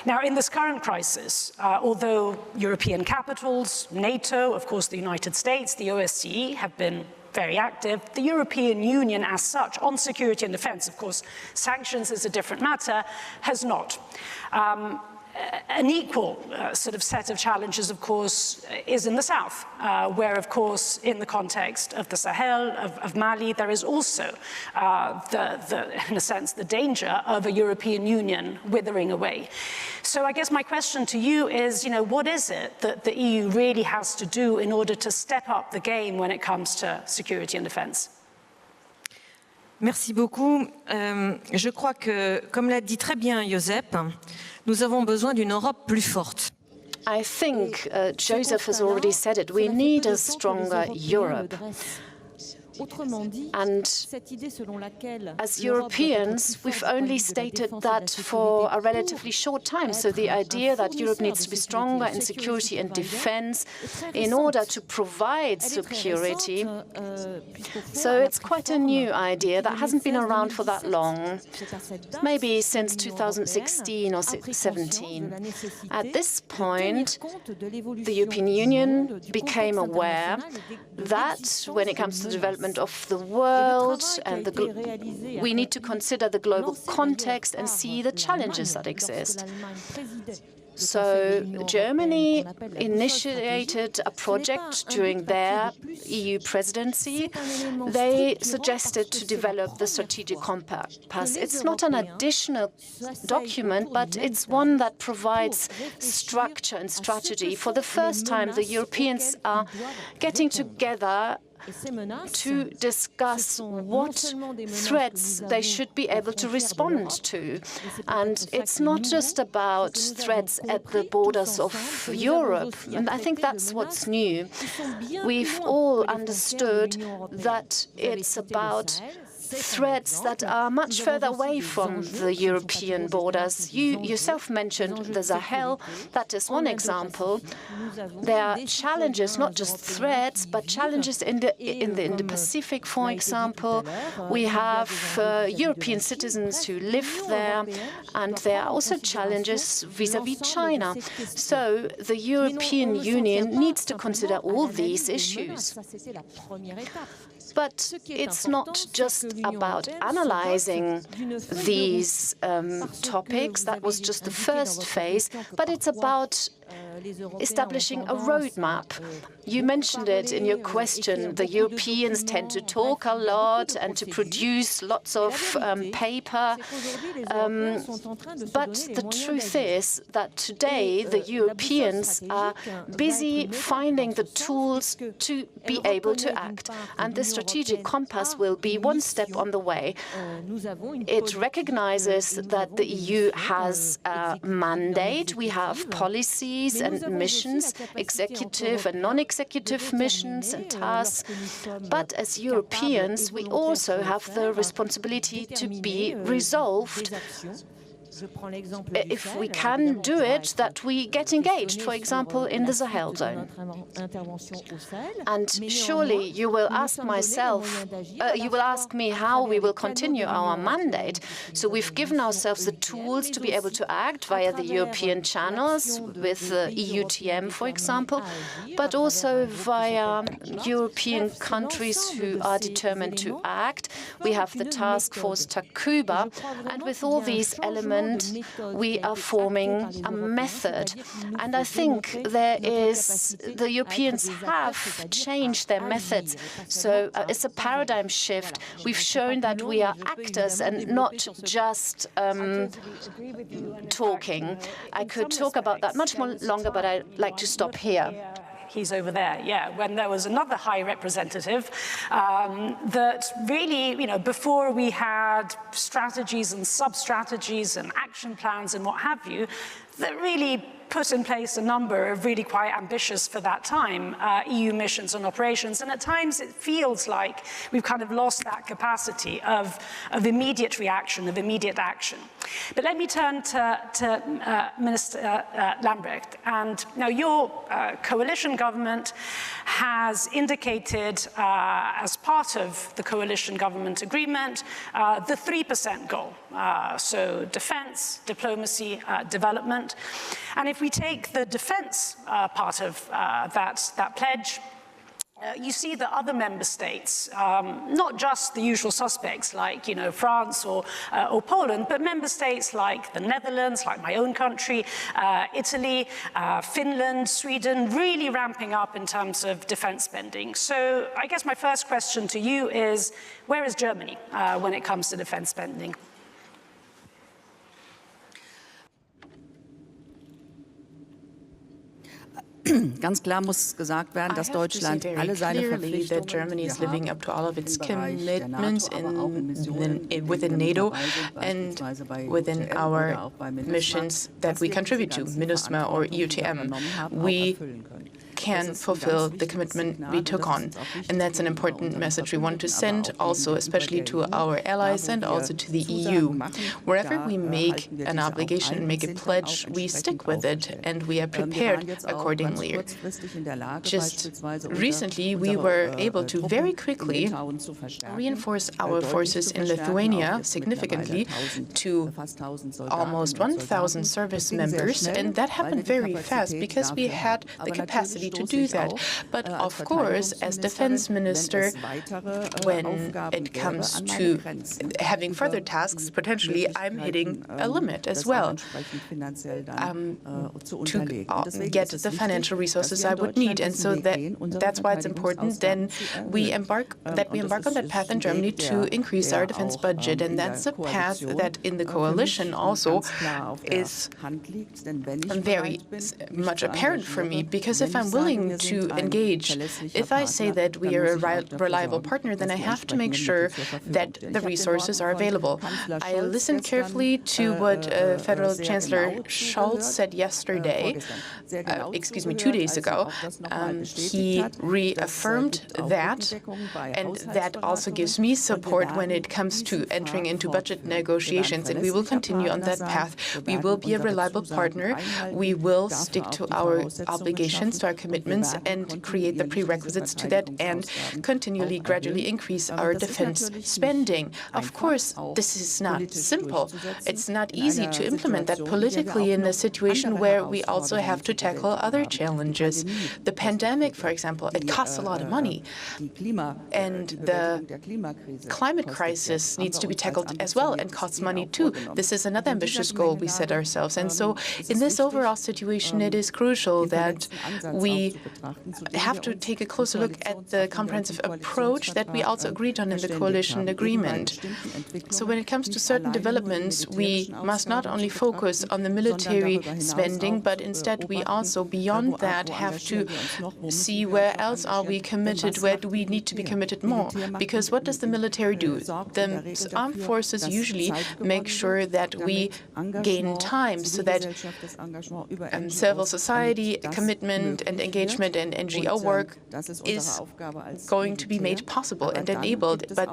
Now, in this current crisis, although European capitals, NATO, of course the United States, the OSCE have been very active, the European Union as such on security and defense, of course sanctions is a different matter, has not. An equal sort of set of challenges, of course, is in the south, where, of course, in the context of the Sahel, of Mali, there is also, in a sense, the danger of a European Union withering away. So I guess my question to you is, what is it that the EU really has to do in order to step up the game when it comes to security and defense? Merci beaucoup. Je crois que, comme l'a dit très bien Josep, nous avons besoin d'une Europe plus forte. I think Joseph has already said it. We need a stronger Europe. And as Europeans, we've only stated that for a relatively short time. So the idea that Europe needs to be stronger in security and defense in order to provide security. So it's quite a new idea that hasn't been around for that long, maybe since 2016 or 17. At this point, the European Union became aware that when it comes to the development of the world, and we need to consider the global context and see the challenges that exist. So Germany initiated a project during their EU presidency. They suggested to develop the strategic compass. It's not an additional document, but it's one that provides structure and strategy. For the first time, the Europeans are getting together to discuss what threats they should be able to respond to. And it's not just about threats at the borders of Europe. And I think that's what's new. We've all understood that it's about threats that are much further away from the European borders. You yourself mentioned the Sahel. That is one example. There are challenges, not just threats, but challenges in the Indo-Pacific, for example. We have European citizens who live there, and there are also challenges vis-à-vis China. So the European Union needs to consider all these issues. But it's not just about analyzing these topics. That was just the first phase. But it's about establishing a roadmap. You mentioned it in your question. The Europeans tend to talk a lot and to produce lots of paper. But the truth is that today the Europeans are busy finding the tools to be able to act. And the strategic compass will be one step on the way. It recognizes that the EU has a mandate. We have policies and missions, executive and non-executive missions and tasks. But as Europeans, we also have the responsibility to be resolved. If we can do it, that we get engaged, for example, in the Sahel zone. And surely you will ask me how we will continue our mandate. So we've given ourselves the tools to be able to act via the European channels with the EUTM, for example, but also via European countries who are determined to act. We have the task force Takuba, and with all these elements, we are forming a method. And I think the Europeans have changed their methods. So it's a paradigm shift. We've shown that we are actors and not just talking. I could talk about that much more longer, but I'd like to stop here. He's over there, yeah, when there was another high representative that really, before we had strategies and sub-strategies and action plans and what have you, that really put in place a number of really quite ambitious for that time EU missions and operations. And at times it feels like we've kind of lost that capacity of immediate reaction, of immediate action. But let me turn to Minister Lambrecht. And now your coalition government has indicated as part of the coalition government agreement the 3% goal. So defense, diplomacy, development. And if we take the defense part of that pledge, you see that other member states, not just the usual suspects like France or Poland, but member states like the Netherlands, like my own country, Italy, Finland, Sweden, really ramping up in terms of defense spending. So I guess my first question to you is, where is Germany when it comes to defense spending? Ganz klar muss gesagt werden, dass Deutschland alle seine clearly that Germany is living up to all of its commitments within NATO and within our missions that we contribute to, MINUSMA or EUTM. We can fulfill the commitment we took on. And that's an important message we want to send also, especially to our allies and also to the EU. Wherever we make an obligation, make a pledge, we stick with it and we are prepared accordingly. Just recently, we were able to very quickly reinforce our forces in Lithuania significantly to almost 1,000 service members, and that happened very fast because we had the capacity to do that. But of course, as defense minister, when it comes to having further tasks, potentially I'm hitting a limit as well to get the financial resources I would need. And so that's why it's important then we embark on that path in Germany to increase our defense budget. And that's a path that in the coalition also is very much apparent for me, because if I'm willing to engage, if I say that we are a reliable partner, then I have to make sure that the resources are available. I listened carefully to what Federal Chancellor Scholz said yesterday, 2 days ago. He reaffirmed that, and that also gives me support when it comes to entering into budget negotiations, and we will continue on that path. We will be a reliable partner. We will stick to our obligations, to our commitments, and create the prerequisites to that, and continually, gradually increase our defense spending. Of course, this is not simple. It's not easy to implement that politically in a situation where we also have to tackle other challenges. The pandemic, for example, it costs a lot of money, and the climate crisis needs to be tackled as well and costs money too. This is another ambitious goal we set ourselves. And so in this overall situation, it is crucial that we have to take a closer look at the comprehensive approach that we also agreed on in the coalition agreement. So when it comes to certain developments, we must not only focus on the military spending, but instead we also, beyond that, have to see where else are we committed, where do we need to be committed more. Because what does the military do? The armed forces usually make sure that we gain time so that civil society commitment and engagement and NGO work is going to be made possible and enabled. But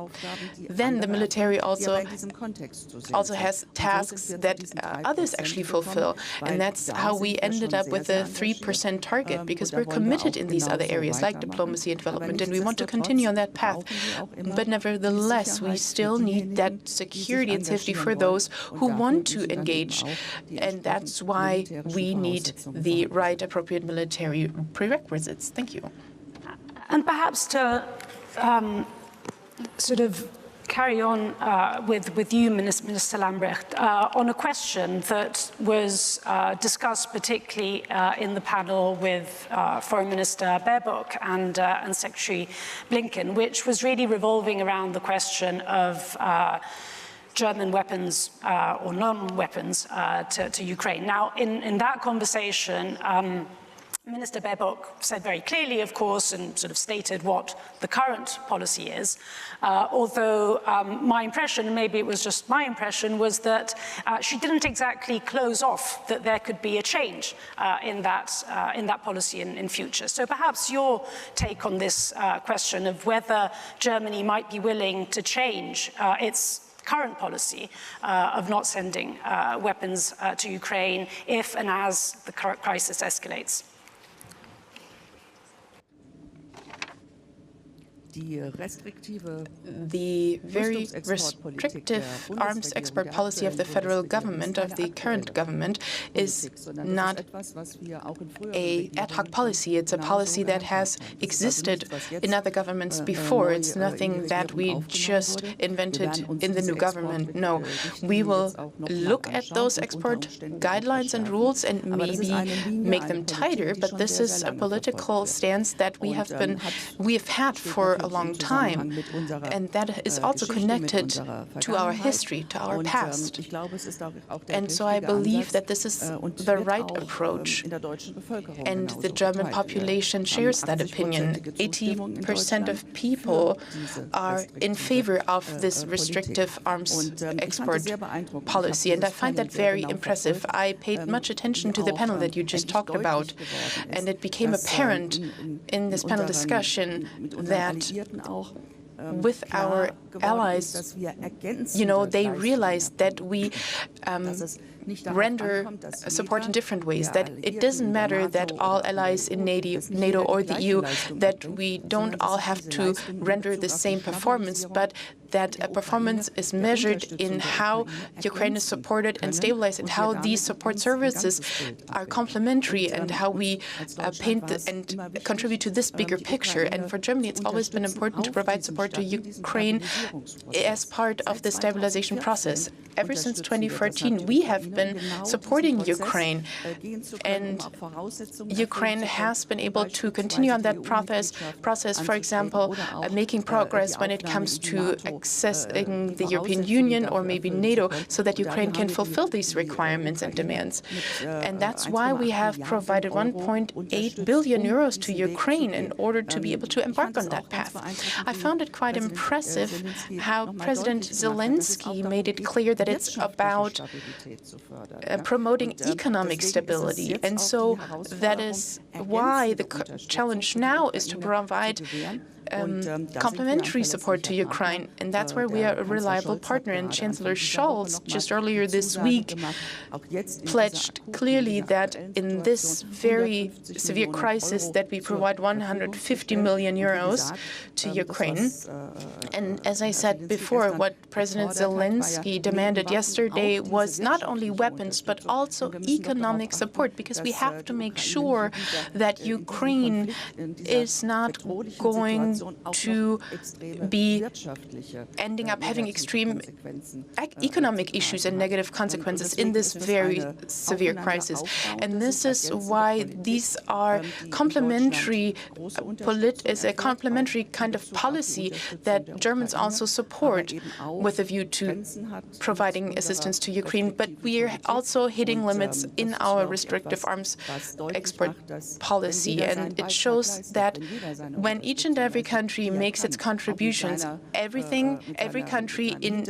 then the military also has tasks that others actually fulfill. And that's how we ended up with the 3% target, because we're committed in these other areas like diplomacy and development, and we want to continue on that path. But nevertheless, we still need that security and safety for those who want to engage. And that's why we need the right appropriate military prerequisites. Thank you. And perhaps to sort of carry on with you, Minister Lambrecht, on a question that was discussed particularly in the panel with Foreign Minister Baerbock and Secretary Blinken, which was really revolving around the question of German weapons or non-weapons to Ukraine. Now, in that conversation, Minister Baerbock said very clearly, of course, and sort of stated what the current policy is, although my impression, and maybe it was just my impression, was that she didn't exactly close off that there could be a change in that policy in future. So perhaps your take on this question of whether Germany might be willing to change its current policy of not sending weapons to Ukraine if and as the current crisis escalates. The very restrictive arms export policy of the federal government, of the current government, is not an ad hoc policy. It's a policy that has existed in other governments before. It's nothing that we just invented in the new government. No, we will look at those export guidelines and rules and maybe make them tighter, but this is a political stance that we have had for a long time, and that is also connected to our history, to our past. And so I believe that this is the right approach, and the German population shares that opinion. 80% of people are in favor of this restrictive arms export policy, and I find that very impressive. I paid much attention to the panel that you just talked about, and it became apparent in this panel discussion that with our allies, they realized that we render support in different ways, that it doesn't matter that all allies in NATO or the EU, that we don't all have to render the same performance, but that a performance is measured in how Ukraine is supported and stabilized, and how these support services are complementary, and how we paint and contribute to this bigger picture. And for Germany, it's always been important to provide support to Ukraine as part of the stabilization process. Ever since 2014, we have been supporting Ukraine, and Ukraine has been able to continue on that process, for example, making progress when it comes to accessing the European Union or maybe NATO, so that Ukraine can fulfill these requirements and demands. And that's why we have provided 1.8 billion euros to Ukraine in order to be able to embark on that path. I found it quite impressive how President Zelensky made it clear that it's about promoting economic stability. And so that is why the challenge now is to provide complementary support to Ukraine, and that's where we are a reliable partner. And Chancellor Scholz just earlier this week pledged clearly that in this very severe crisis that we provide 150 million euros to Ukraine. And as I said before, what President Zelensky demanded yesterday was not only weapons, but also economic support, because we have to make sure that Ukraine is not going to be ending up having extreme economic issues and negative consequences in this very severe crisis. And this is why these are complementary, is a complementary kind of policy that Germans also support with a view to providing assistance to Ukraine. But we are also hitting limits in our restrictive arms export policy. And it shows that when each and every country makes its contributions, every country in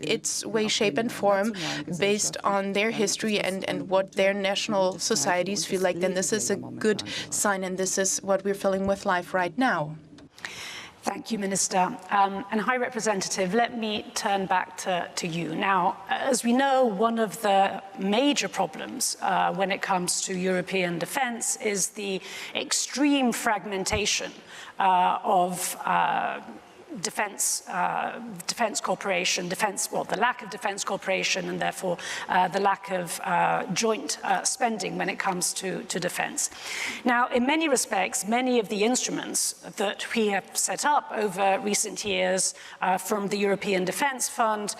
its way, shape, and form, based on their history and what their national societies feel like, then this is a good sign, and this is what we're feeling with life right now. Thank you, Minister. And High Representative, let me turn back to you. Now, as we know, one of the major problems when it comes to European defense is the extreme fragmentation of defense cooperation, the lack of defense cooperation, and therefore the lack of joint spending when it comes to defense. Now, in many respects, many of the instruments that we have set up over recent years, from the European Defence Fund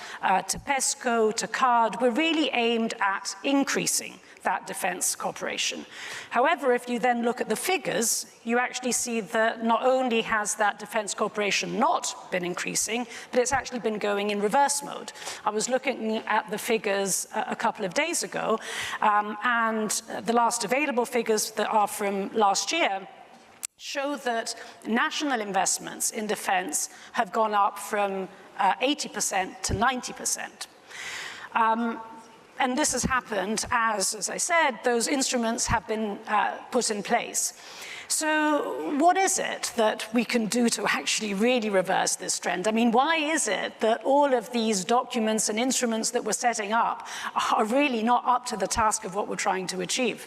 to PESCO to CARD, were really aimed at increasing that defense cooperation. However, if you then look at the figures, you actually see that not only has that defense cooperation not been increasing, but it's actually been going in reverse mode. I was looking at the figures a couple of days ago, and the last available figures that are from last year show that national investments in defense have gone up from 80% to 90%. And this has happened as I said, those instruments have been put in place. So what is it that we can do to actually really reverse this trend? I mean, why is it that all of these documents and instruments that we're setting up are really not up to the task of what we're trying to achieve?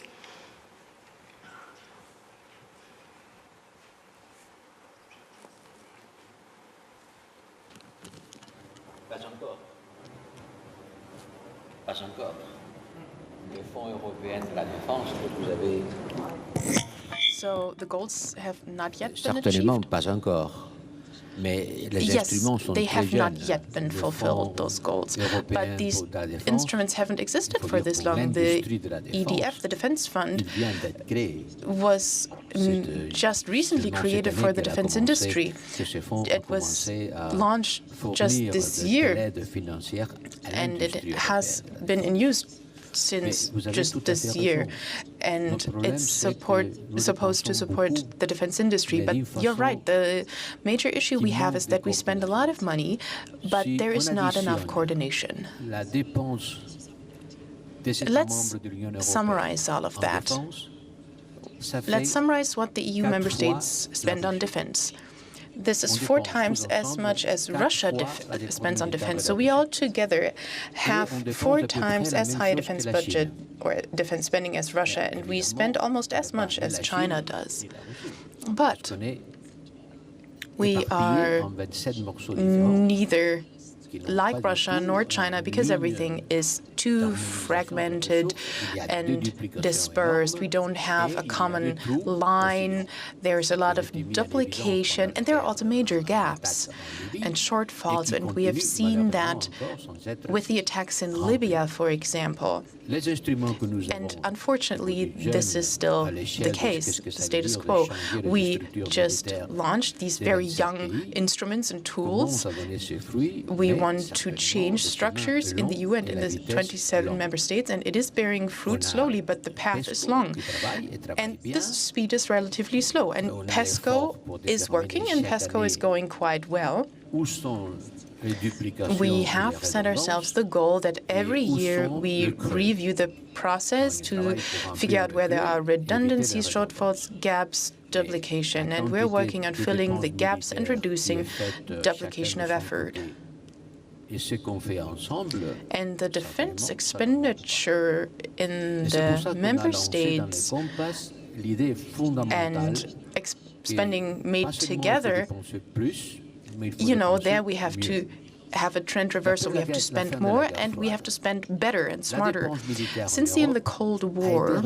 Pas encore. Les fonds européens de la défense que vous avez. So the goals have not yet been Certainement achieved. pas encore. Yes, they have not yet been fulfilled, those goals, but these instruments haven't existed for this long. The EDF, the Defense Fund, was just recently created for the defense industry. It was launched just this year, and it has been in use since just this year, and it's supposed to support the defense industry. But you're right, the major issue we have is that we spend a lot of money, but there is not enough coordination. Let's summarize all of that. Let's summarize what the EU member states spend on defense. This is 4 times as much as Russia spends on defense. So we all together have 4 times as high a defense budget or defense spending as Russia, and we spend almost as much as China does. But we are neither like Russia nor China because everything is too fragmented and dispersed. We don't have a common line. There's a lot of duplication, and there are also major gaps and shortfalls. And we have seen that with the attacks in Libya, for example. And unfortunately, this is still the case, the status quo. We just launched these very young instruments and tools. We want to change structures in the EU and in the 27 member states, and it is bearing fruit slowly, but the path is long. And this speed is relatively slow. And PESCO is working, and PESCO is going quite well. We have set ourselves the goal that every year we review the process to figure out where there are redundancies, shortfalls, gaps, duplication, and we're working on filling the gaps and reducing duplication of effort. And the defense expenditure in the member states and spending made together, you know, there we have to have a trend reversal. We have to spend more, and we have to spend better and smarter. Since the end of the Cold War,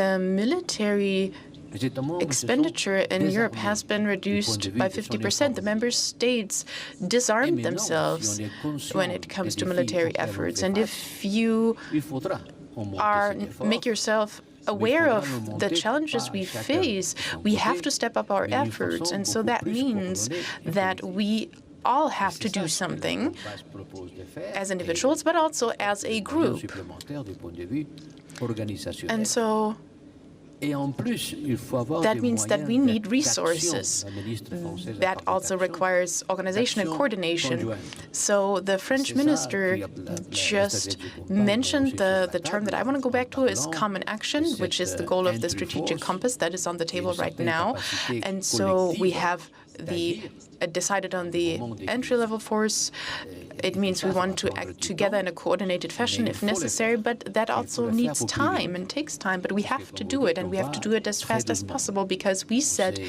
the military expenditure in Europe has been reduced by 50%. The member states disarmed themselves when it comes to military efforts. And if you make yourself aware of the challenges we face, we have to step up our efforts. And so that means that we all have to do something as individuals, but also as a group. And so that means that we need resources. That also requires organization and coordination. So the French minister just mentioned the term that I want to go back to is common action, which is the goal of the strategic compass that is on the table right now. And so we have decided on the entry-level force. It means we want to act together in a coordinated fashion if necessary, but that also needs time and takes time. But we have to do it, and we have to do it as fast as possible because we said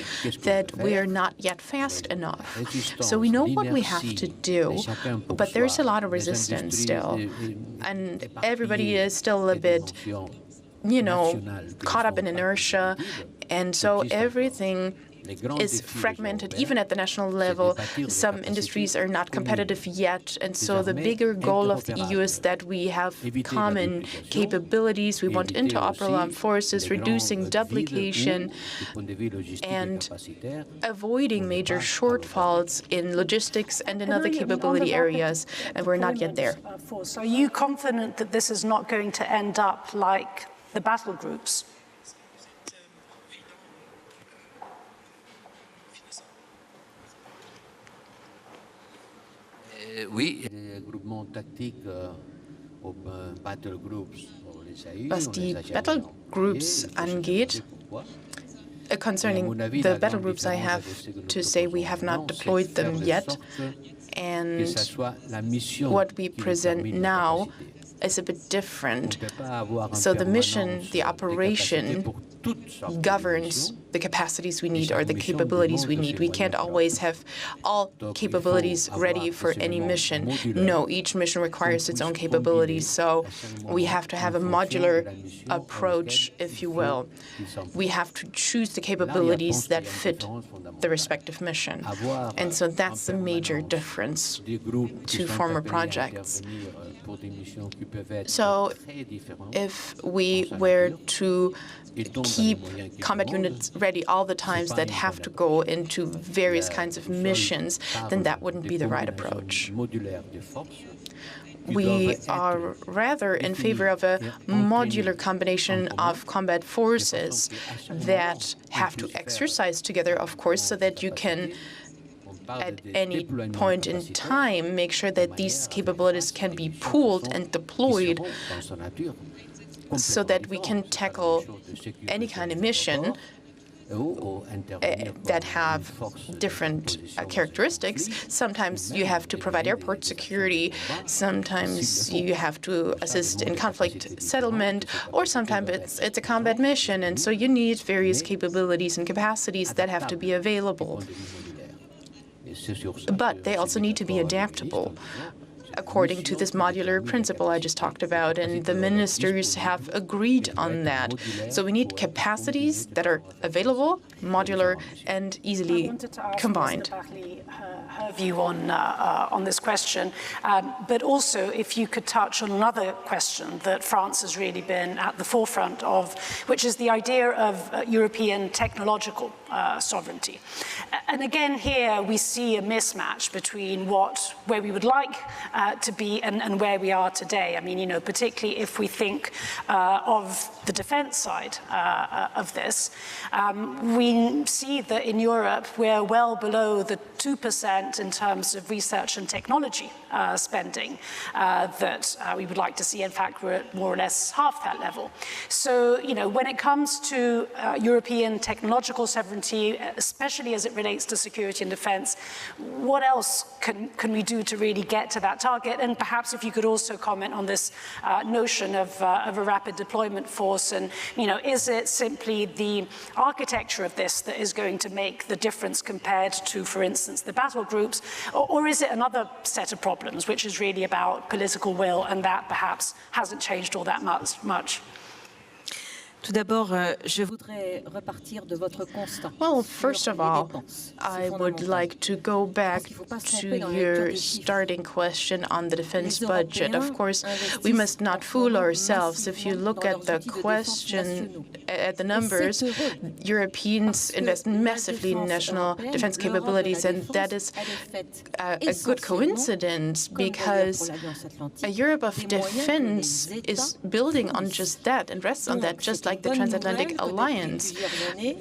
that we are not yet fast enough. So we know what we have to do, but there's a lot of resistance still. And everybody is still a bit, you know, caught up in inertia. And so everything is fragmented, even at the national level. Some industries are not competitive yet, and so the bigger goal of the EU is that we have common capabilities. We want interoperable armed forces, reducing duplication, and avoiding major shortfalls in logistics and in other capability areas, and we're not yet there. Are you confident that this is not going to end up like the battle groups? Was die Battlegroups angeht, concerning the battlegroups, I have to say we have not deployed them yet, and what we present now is a bit different. So the mission, the operation, governs the capacities we need or the capabilities we need. We can't always have all capabilities ready for any mission. No, each mission requires its own capabilities, so we have to have a modular approach, if you will. We have to choose the capabilities that fit the respective mission. And so that's the major difference to former projects. So if we were to keep combat units ready all the times that have to go into various kinds of missions, then that wouldn't be the right approach. We are rather in favor of a modular combination of combat forces that have to exercise together, of course, so that you can at any point in time make sure that these capabilities can be pooled and deployed so that we can tackle any kind of mission that have different characteristics. Sometimes you have to provide airport security, sometimes you have to assist in conflict settlement, or sometimes it's a combat mission, and so you need various capabilities and capacities that have to be available. But they also need to be adaptable according to this modular principle I just talked about, and the ministers have agreed on that. So we need capacities that are available, modular, and easily combined. Her view on this question, but also if you could touch on another question that France has really been at the forefront of, which is the idea of European technological sovereignty. And again, here we see a mismatch between where we would like to be and where we are today. I mean, you know, particularly if we think of the defense side of this, we see that in Europe we're well below the 2% in terms of research and technology spending that we would like to see. In fact, we're at more or less half that level. So, you know, when it comes to European technological sovereignty, especially as it relates to security and defense, what else can we do to really get to that target? And perhaps if you could also comment on this notion of a rapid deployment force, and, you know, is it simply the architecture of this that is going to make the difference compared to, for instance, the battle groups, or is it another set of problems, which is really about political will, and that perhaps hasn't changed all that much? Well, first of all, I would like to go back to your starting question on the defense budget. Of course, we must not fool ourselves. If you look at the question, at the numbers, Europeans invest massively in national defense capabilities, and that is a good coincidence, because a Europe of defense is building on just that and rests on that, just like the transatlantic alliance.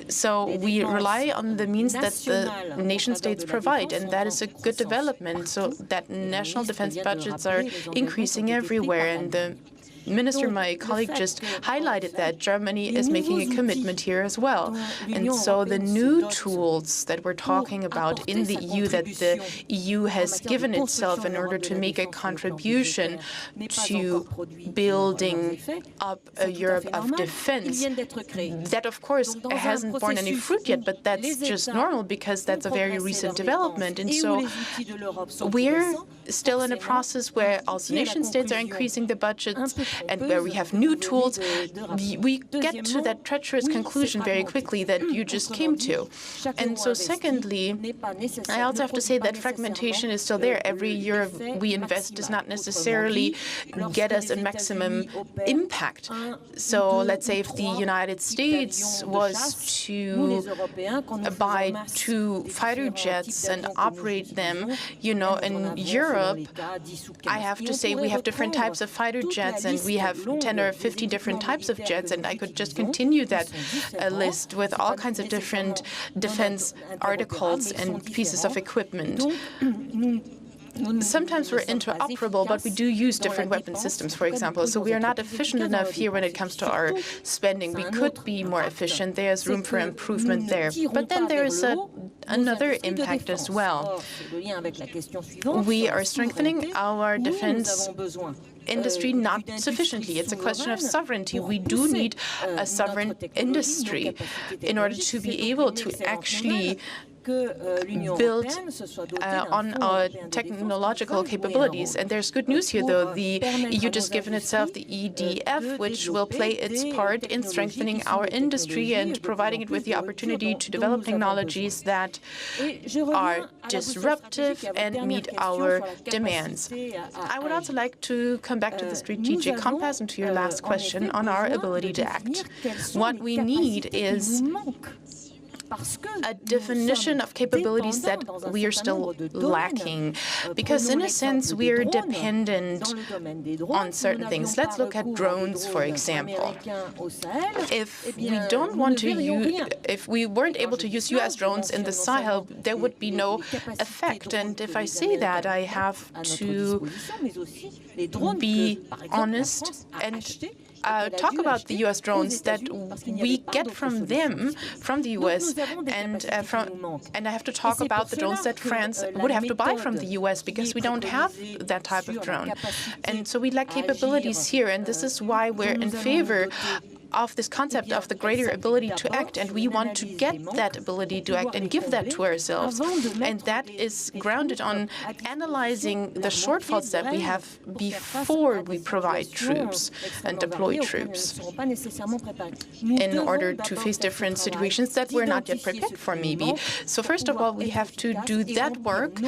So we rely on the means that the nation states provide, and that is a good development, so that national defense budgets are increasing everywhere. And the Minister, my colleague, just highlighted that Germany is making a commitment here as well. And so the new tools that we're talking about in the EU, that the EU has given itself in order to make a contribution to building up a Europe of defense, that of course hasn't borne any fruit yet, but that's just normal because that's a very recent development. And so we're still in a process where also nation states are increasing the budgets, and where we have new tools. We get to that treacherous conclusion very quickly that you just came to. And so secondly, I also have to say that fragmentation is still there. Every euro we invest does not necessarily get us a maximum impact. So let's say if the United States was to buy 2 fighter jets and operate them, you know, in Europe, I have to say we have different types of fighter jets, and we have 10 or 15 different types of jets, and I could just continue that list with all kinds of different defense articles and pieces of equipment. Sometimes we're interoperable, but we do use different weapon systems, for example. So we are not efficient enough here when it comes to our spending. We could be more efficient. There's room for improvement there. But then there is another impact as well. We are strengthening our defense industry not sufficiently. It's a question of sovereignty. We do need a sovereign industry in order to be able to actually build on our technological capabilities. And there's good news here, though. The EU just given itself the EDF, which will play its part in strengthening our industry and providing it with the opportunity to develop technologies that are disruptive and meet our demands. I would also like to come back to the strategic compass and to your last question on our ability to act. What we need is a definition of capabilities that we are still lacking, because in a sense we are dependent on certain things. Let's look at drones, for example. If we weren't able to use US drones in the Sahel, there would be no effect. And if I say that, I have to be honest and talk about the U.S. drones that we get from them, from the U.S., and I have to talk about the drones that France would have to buy from the U.S. because we don't have that type of drone. And so we lack capabilities here, and this is why we're in favor of this concept of the greater ability to act, and we want to get that ability to act and give that to ourselves. And that is grounded on analyzing the shortfalls that we have before we provide troops and deploy troops in order to face different situations that we're not yet prepared for, maybe. So first of all, we have to do that work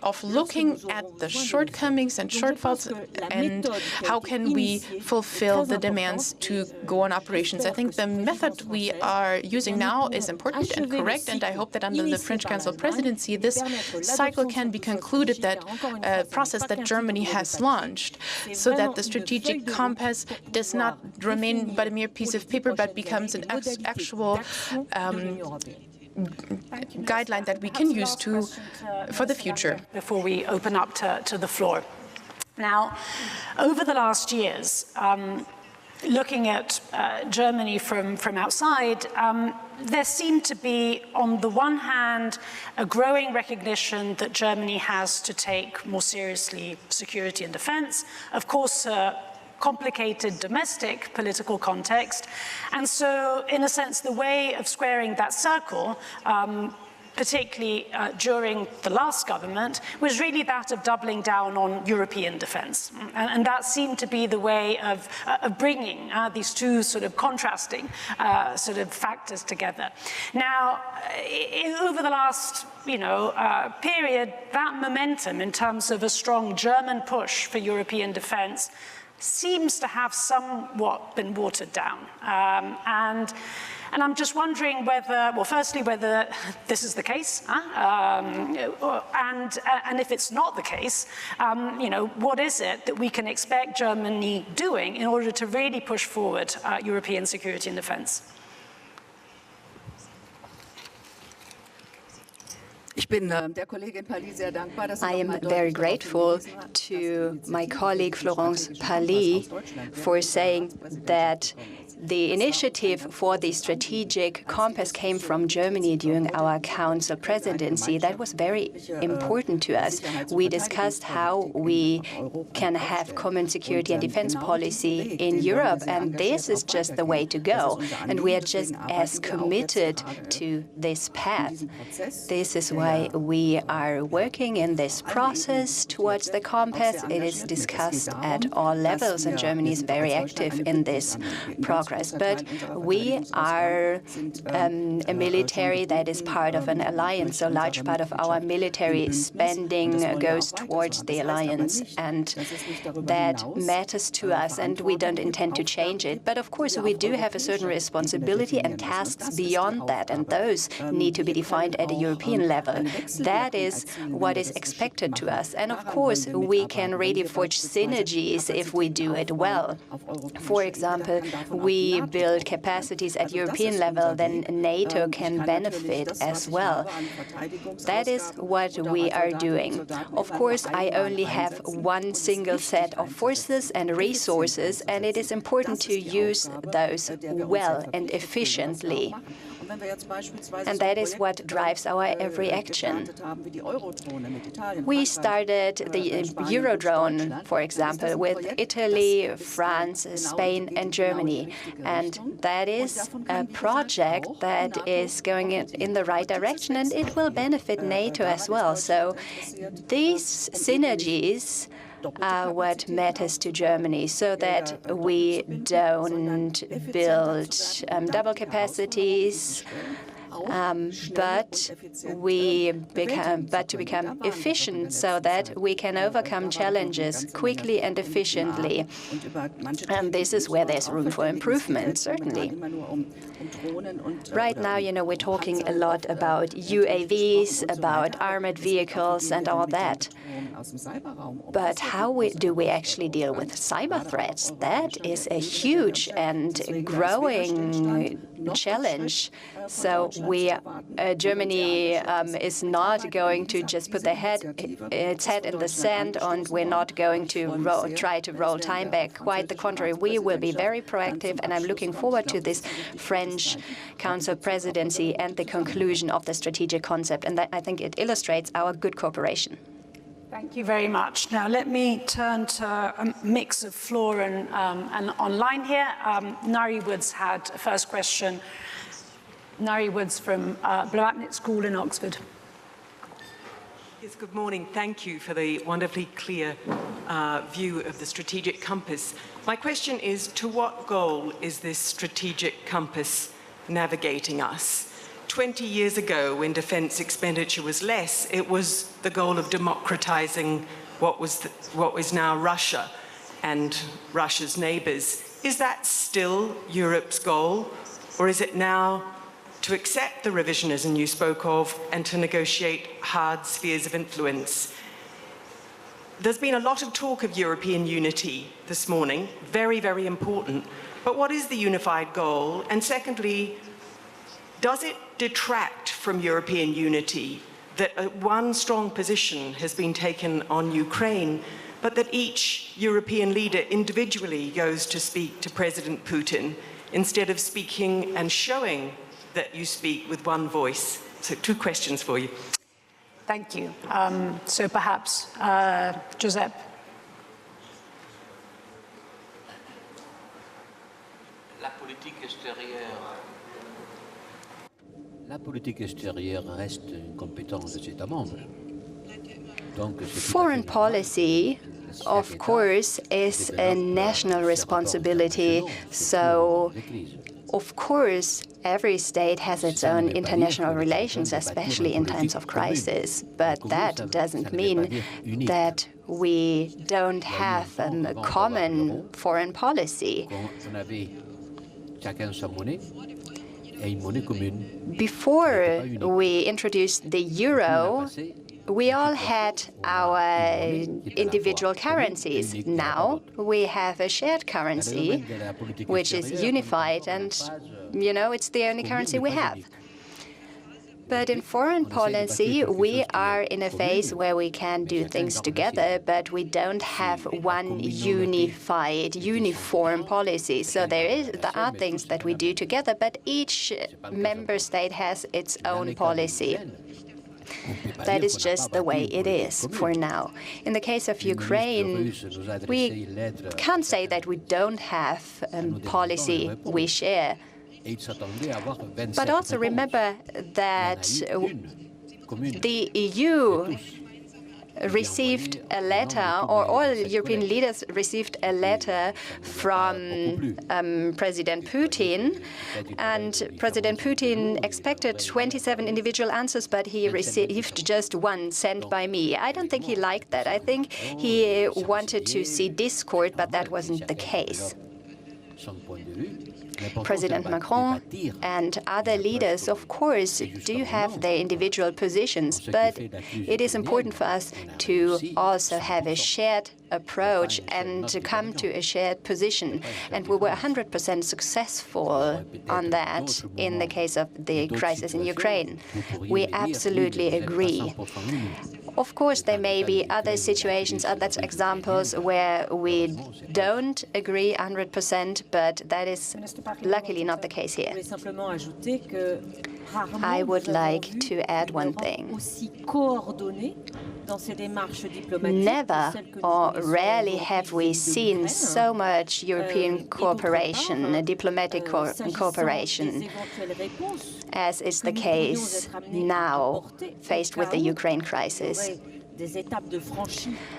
of looking at the shortcomings and shortfalls and how can we fulfill the demands to go on operations. I think the method we are using now is important and correct, and I hope that under the French Council presidency, this cycle can be concluded, that process that Germany has launched, so that the strategic compass does not remain but a mere piece of paper, but becomes an actual guideline that we can use for the future. Before we open up to the floor. Now, over the last years, looking at Germany from outside, there seemed to be, on the one hand, a growing recognition that Germany has to take more seriously security and defense. Of course, a complicated domestic political context. And so, in a sense, the way of squaring that circle, particularly during the last government, was really that of doubling down on European defense. And that seemed to be the way of bringing these two sort of contrasting sort of factors together. Now, over the last period, that momentum in terms of a strong German push for European defense seems to have somewhat been watered down. And I'm just wondering whether, well, firstly, whether this is the case, and if it's not the case, what is it that we can expect Germany doing in order to really push forward European security and defense? I am very grateful to my colleague Florence Parly for saying that the initiative for the strategic compass came from Germany during our council presidency. That was very important to us. We discussed how we can have common security and defense policy in Europe, and this is just the way to go. And we are just as committed to this path. This is why we are working in this process towards the compass. It is discussed at all levels, and Germany is very active in this progress. But we are a military that is part of an alliance. So a large part of our military spending goes towards the alliance, and that matters to us, and we don't intend to change it. But of course, we do have a certain responsibility and tasks beyond that, and those need to be defined at a European level. That is what is expected to us. And of course, we can really forge synergies if we do it well. For example, we build capacities at European level, then NATO can benefit as well. That is what we are doing. Of course, I only have one single set of forces and resources, and it is important to use those well and efficiently. And that is what drives our every action. We started the Eurodrone, for example, with Italy, France, Spain, and Germany. And that is a project that is going in the right direction, and it will benefit NATO as well. So these synergies are what matters to Germany, so that we don't build double capacities, but to become efficient, so that we can overcome challenges quickly and efficiently. And this is where there's room for improvement, certainly. Right now, we're talking a lot about UAVs, about armored vehicles and all that. But how do we actually deal with cyber threats? That is a huge and growing challenge. So Germany is not going to just put its head in the sand, and we're not going to try to roll time back. Quite the contrary, we will be very proactive, and I'm looking forward to this French Council presidency and the conclusion of the strategic concept. And I think it illustrates our good cooperation. Thank you very much. Now, let me turn to a mix of floor and online here. Nari Woods had a first question. Nari Woods from Blavatnik School in Oxford. Yes, good morning. Thank you for the wonderfully clear view of the strategic compass. My question is, to what goal is this strategic compass navigating us? 20 years ago, when defense expenditure was less, it was the goal of democratizing what is now Russia and Russia's neighbors. Is that still Europe's goal, or is it now to accept the revisionism you spoke of and to negotiate hard spheres of influence? There's been a lot of talk of European unity this morning, very, very important. But what is the unified goal? And secondly, does it detract from European unity that one strong position has been taken on Ukraine, but that each European leader individually goes to speak to President Putin instead of speaking and showing that you speak with one voice? So 2 questions for you. Thank you. So perhaps Giuseppe. La politique extérieure reste une compétence des États membres. Foreign policy, of course, is a national responsibility. So, of course, every state has its own international relations, especially in times of crisis. But that doesn't mean that we don't have a common foreign policy. Before we introduced the euro, we all had our individual currencies. Now we have a shared currency, which is unified, and, it's the only currency we have. But in foreign policy, we are in a phase where we can do things together, but we don't have one uniform policy. So there are things that we do together, but each member state has its own policy. That is just the way it is for now. In the case of Ukraine, we can't say that we don't have a policy we share. But also remember that the EU received a letter, or all European leaders received a letter from President Putin, and President Putin expected 27 individual answers, but he received just one sent by me. I don't think he liked that. I think he wanted to see discord, but that wasn't the case. President Macron and other leaders, of course, do have their individual positions, but it is important for us to also have a shared approach and to come to a shared position. And we were 100% successful on that in the case of the crisis in Ukraine. We absolutely agree. Of course, there may be other situations, other examples where we don't agree 100%, but that is luckily not the case here. I would like to add one thing. Never or rarely have we seen so much European cooperation, diplomatic cooperation, as is the case now, faced with the Ukraine crisis.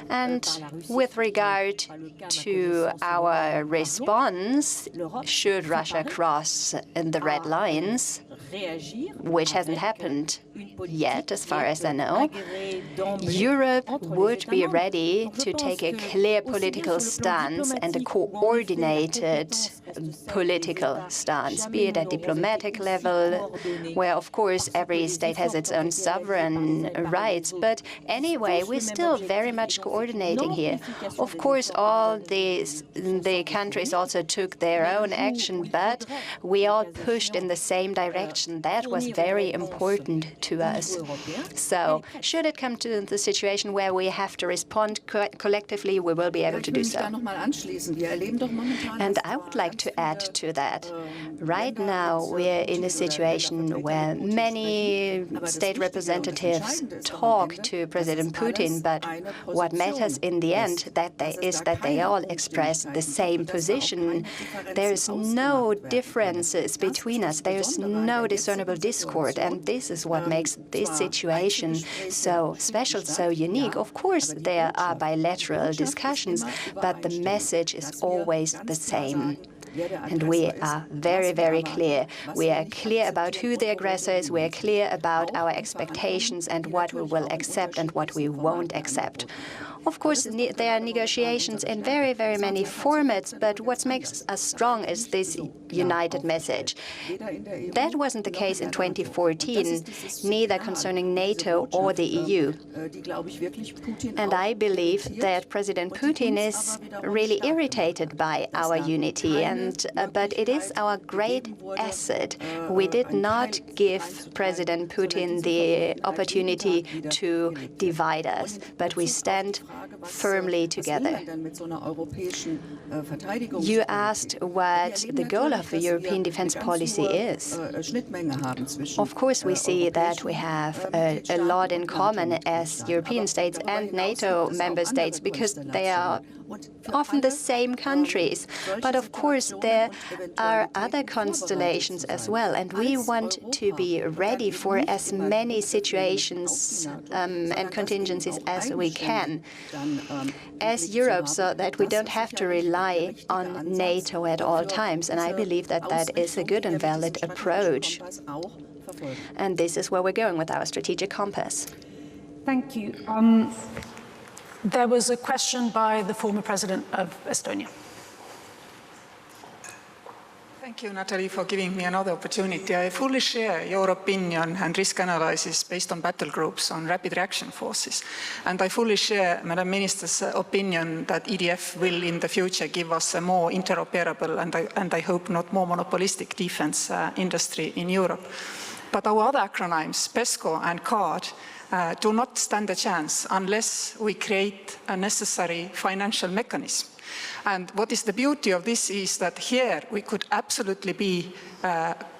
And with regard to our response, should Russia cross the red lines, which hasn't happened yet, as far as I know, Europe would be ready to take a clear political stance and a coordinated political stance, be it at diplomatic level, where, of course, every state has its own sovereign rights. But anyway, we're still very much coordinating here. Of course, all the countries also took their own action, but we all pushed in the same direction. That was very important to us. So, should it come to the situation where we have to respond collectively, we will be able to do so. And I would like to add to that. Right now, we're in a situation where many state representatives talk to President Putin, but what matters in the end is that they all express the same position. There's no differences between us. There's no discernible discord, and this is what makes this situation so special, so unique. Of course, there are bilateral discussions, but the message is always the same. And we are very, very clear. We are clear about who the aggressor is. We are clear about our expectations and what we will accept and what we won't accept. Of course, there are negotiations in very, very many formats, but what makes us strong is this united message. That wasn't the case in 2014, neither concerning NATO or the EU. And I believe that President Putin is really irritated by our unity, but it is our great asset. We did not give President Putin the opportunity to divide us, but we stand firmly together. You asked what the goal of the European defense policy is. Of course, we see that we have a lot in common as European states and NATO member states because they are often the same countries. But of course, there are other constellations as well, and we want to be ready for as many situations and contingencies as we can as Europe, so that we don't have to rely on NATO at all times. And I believe that that is a good and valid approach. And this is where we're going with our strategic compass. Thank you. There was a question by the former president of Estonia. Thank you, Natalie, for giving me another opportunity. I fully share your opinion and risk analysis based on battle groups, on rapid reaction forces. And I fully share Madam Minister's opinion that EDF will in the future give us a more interoperable and I hope not more monopolistic defense industry in Europe. But our other acronyms, PESCO and CARD, do not stand a chance unless we create a necessary financial mechanism. And what is the beauty of this is that here we could absolutely be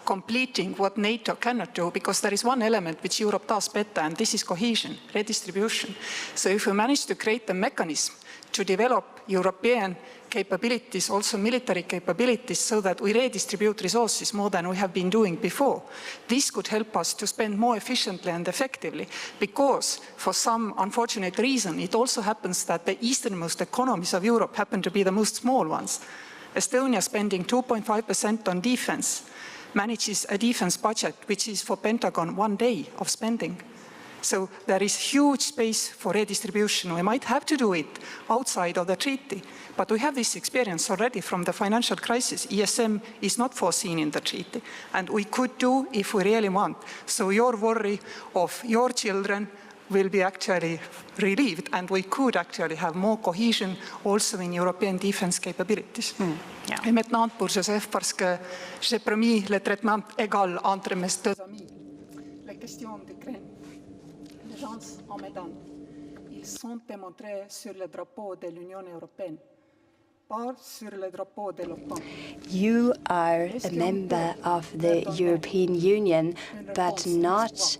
completing what NATO cannot do, because there is one element which Europe does better, and this is cohesion, redistribution. So if we manage to create a mechanism to develop European capabilities, also military capabilities, so that we redistribute resources more than we have been doing before. This could help us to spend more efficiently and effectively, because for some unfortunate reason, it also happens that the easternmost economies of Europe happen to be the most small ones. Estonia spending 2.5% on defense manages a defense budget, which is for Pentagon 1 day of spending. So there is huge space for redistribution. We might have to do it outside of the treaty, but we have this experience already from the financial crisis. ESM is not foreseen in the treaty, and we could do if we really want. So your worry of your children will be actually relieved, and we could actually have more cohesion also in European defense capabilities. Et maintenant, pour Joseph, parce que j'ai promis le traitement égal entre mes deux amis. La question d'Ukraine. Les gens en Médan. sont démontrés sur le drapeau de l'Union européenne, pas sur le drapeau de l'OTAN. You are a member of the European Union, but not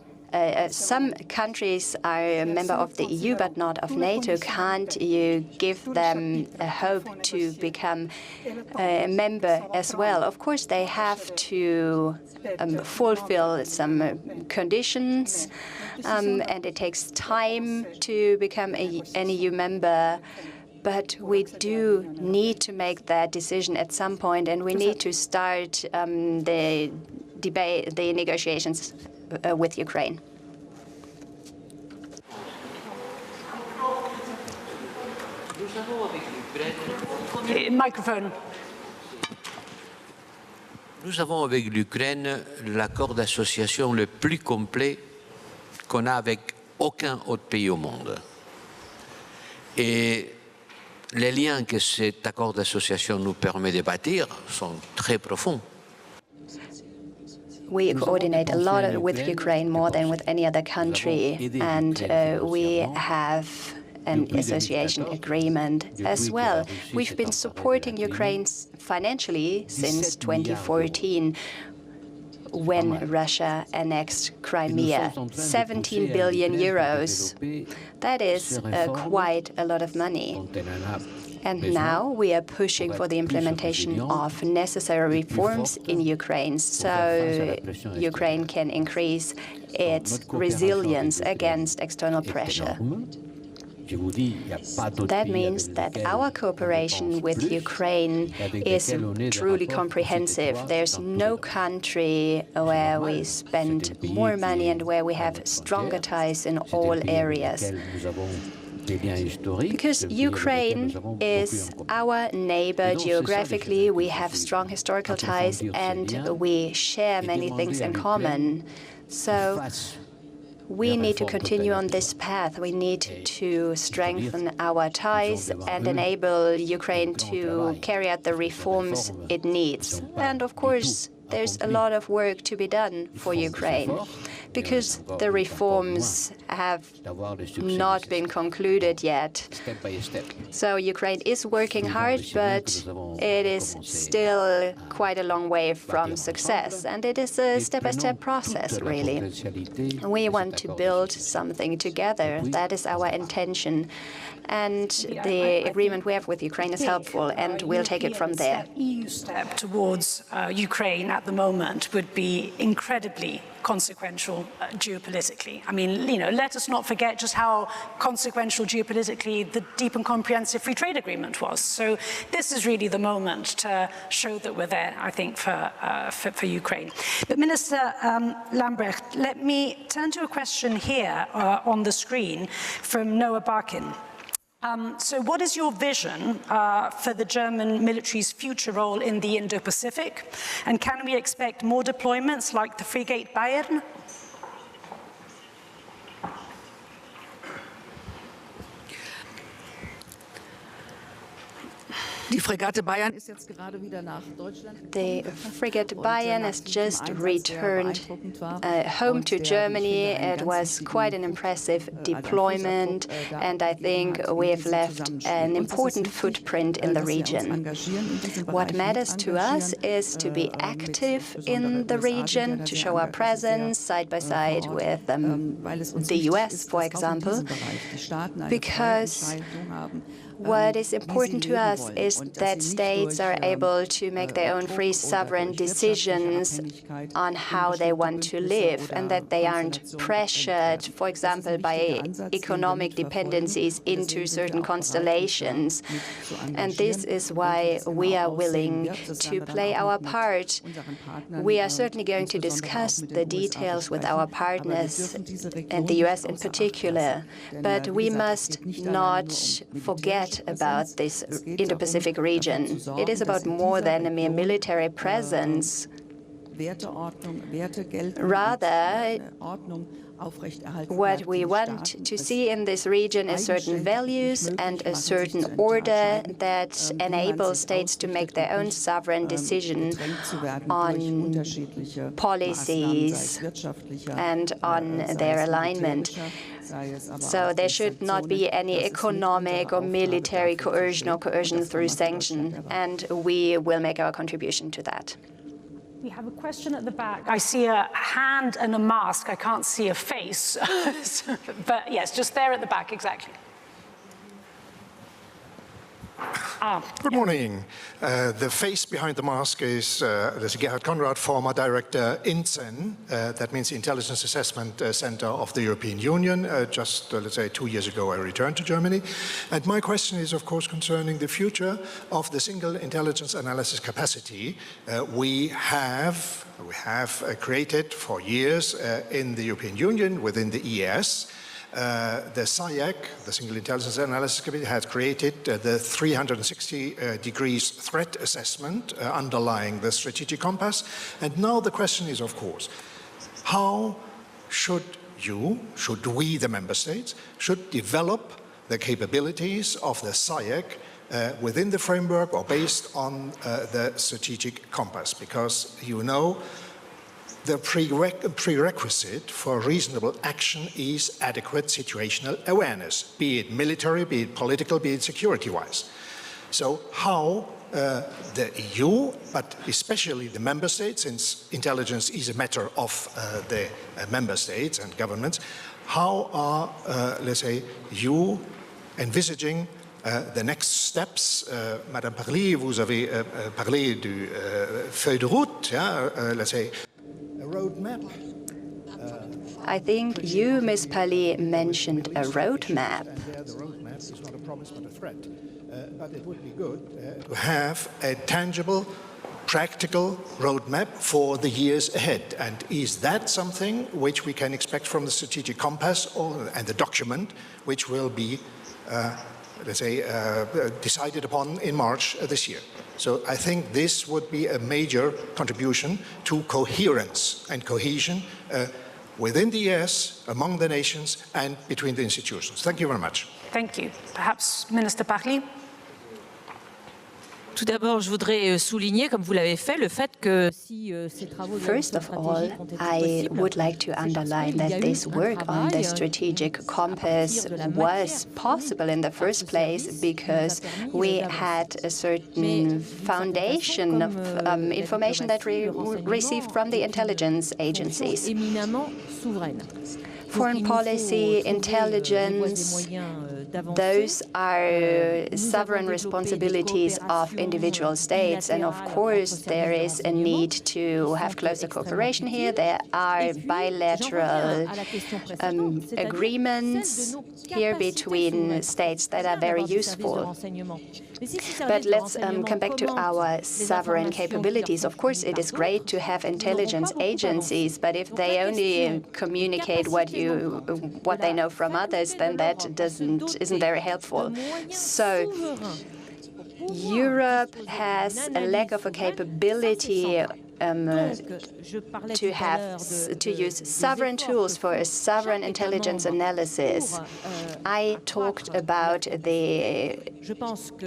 some countries are a member of the EU but not of NATO. Can't you give them a hope to become a member as well? Of course, they have to fulfill some conditions, and it takes time to become an EU member. But we do need to make that decision at some point, and we need to start the debate, the negotiations with Ukraine. Microphone. Nous avons avec l'Ukraine l'accord d'association le plus complet qu'on a avec aucun autre pays au monde. Et les liens que cet accord d'association nous permet de bâtir sont très profonds. We coordinate a lot with Ukraine, more than with any other country, and we have an association agreement as well. We've been supporting Ukraine financially since 2014, when Russia annexed Crimea. 17 billion euros. That is quite a lot of money. And now we are pushing for the implementation of necessary reforms in Ukraine so Ukraine can increase its resilience against external pressure. That means that our cooperation with Ukraine is truly comprehensive. There's no country where we spend more money and where we have stronger ties in all areas. Because Ukraine is our neighbor geographically, we have strong historical ties, and we share many things in common. So we need to continue on this path. We need to strengthen our ties and enable Ukraine to carry out the reforms it needs. And of course, there's a lot of work to be done for Ukraine, because the reforms have not been concluded yet. So Ukraine is working hard, but it is still quite a long way from success. And it is a step-by-step process, really. We want to build something together. That is our intention. And the agreement we have with Ukraine is helpful, and we'll take it from there. EU step towards Ukraine at the moment would be incredibly consequential geopolitically. I mean, let us not forget just how consequential geopolitically the deep and comprehensive free trade agreement was. So this is really the moment to show that we're there, I think, for Ukraine. But Minister Lambrecht, let me turn to a question here on the screen from Noah Barkin. So what is your vision for the German military's future role in the Indo-Pacific? And can we expect more deployments like the frigate Bayern? Die Fregatte Bayern ist jetzt gerade wieder nach Deutschland. The frigate Bayern has just returned home to Germany. It was quite an impressive deployment, and I think we have left an important footprint in the region. What matters to us is to be active in the region, to show our presence side by side with the US, for example, because what is important to us is that states are able to make their own free, sovereign decisions on how they want to live, and that they aren't pressured, for example, by economic dependencies into certain constellations. And this is why we are willing to play our part. We are certainly going to discuss the details with our partners, and the US in particular, but we must not forget about this Indo-Pacific region. It is about more than a mere military presence. Rather, what we want to see in this region is certain values and a certain order that enables states to make their own sovereign decision on policies and on their alignment. So there should not be any economic or military coercion through sanction, and we will make our contribution to that. We have a question at the back. I see a hand and a mask. I can't see a face. But yes, just there at the back, exactly. Good morning. The face behind the mask is Gerhard Konrad, former director INCEN, that means the Intelligence Assessment Center of the European Union. Just, let's say, 2 years ago, I returned to Germany. And my question is, of course, concerning the future of the single intelligence analysis capacity we have created for years in the European Union within the EAS. The SIAC, the Single Intelligence Analysis Committee, has created the 360 degrees threat assessment underlying the strategic compass. And now the question is, of course, how should we, the member states, should develop the capabilities of the SIAC within the framework or based on the strategic compass? Because you know, the prerequisite for reasonable action is adequate situational awareness, be it military, be it political, be it security-wise. So how the EU, but especially the member states, since intelligence is a matter of the member states and governments, how are, let's say, you envisaging the next steps? Madame Parly, vous avez parlé du feuille de route, let's say, a roadmap. I think you, Ms. Parly, mentioned a roadmap. The roadmap is not a promise but a threat. But it would be good to have a tangible, practical roadmap for the years ahead. And is that something which we can expect from the strategic compass and the document which will be, let's say, decided upon in March this year? So I think this would be a major contribution to coherence and cohesion within the ES, among the nations, and between the institutions. Thank you very much. Thank you. Perhaps Minister Parly? Tout d'abord, je voudrais souligner, comme vous l'avez fait, le fait que si ces travaux First of all, I would like to underline that this work on the strategic compass was possible in the first place because we had a certain foundation of information that we received from the intelligence agencies. Foreign policy, intelligence, those are sovereign responsibilities of individual states. And of course, there is a need to have closer cooperation here. There are bilateral agreements here between states that are very useful. But let's come back to our sovereign capabilities. Of course, it is great to have intelligence agencies, but if they only communicate what they know from others, then that isn't very helpful. So Europe has a lack of a capability to use sovereign tools for a sovereign intelligence analysis. I talked about the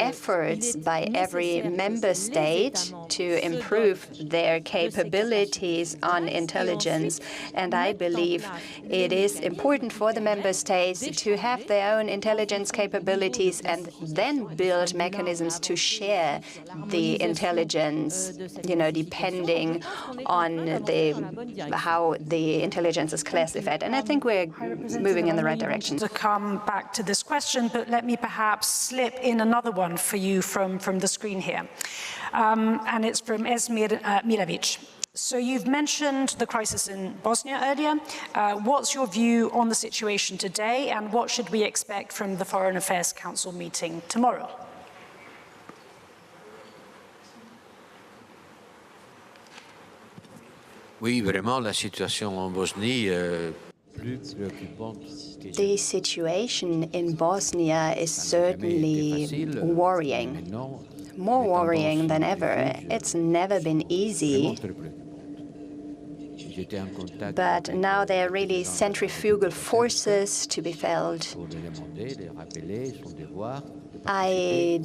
efforts by every member state to improve their capabilities on intelligence, and I believe it is important for the member states to have their own intelligence capabilities and then build mechanisms to share the intelligence, depending on how the intelligence is classified. And I think we're moving in the right direction. To come back to this question, but let me perhaps slip in another one for you from the screen here. And it's from Esmir Milovic. So you've mentioned the crisis in Bosnia earlier. What's your view on the situation today, and what should we expect from the Foreign Affairs Council meeting tomorrow? Oui, vraiment, la situation en Bosnie The situation in Bosnia is certainly worrying, more worrying than ever. It's never been easy But now there are really centrifugal forces to be felt. I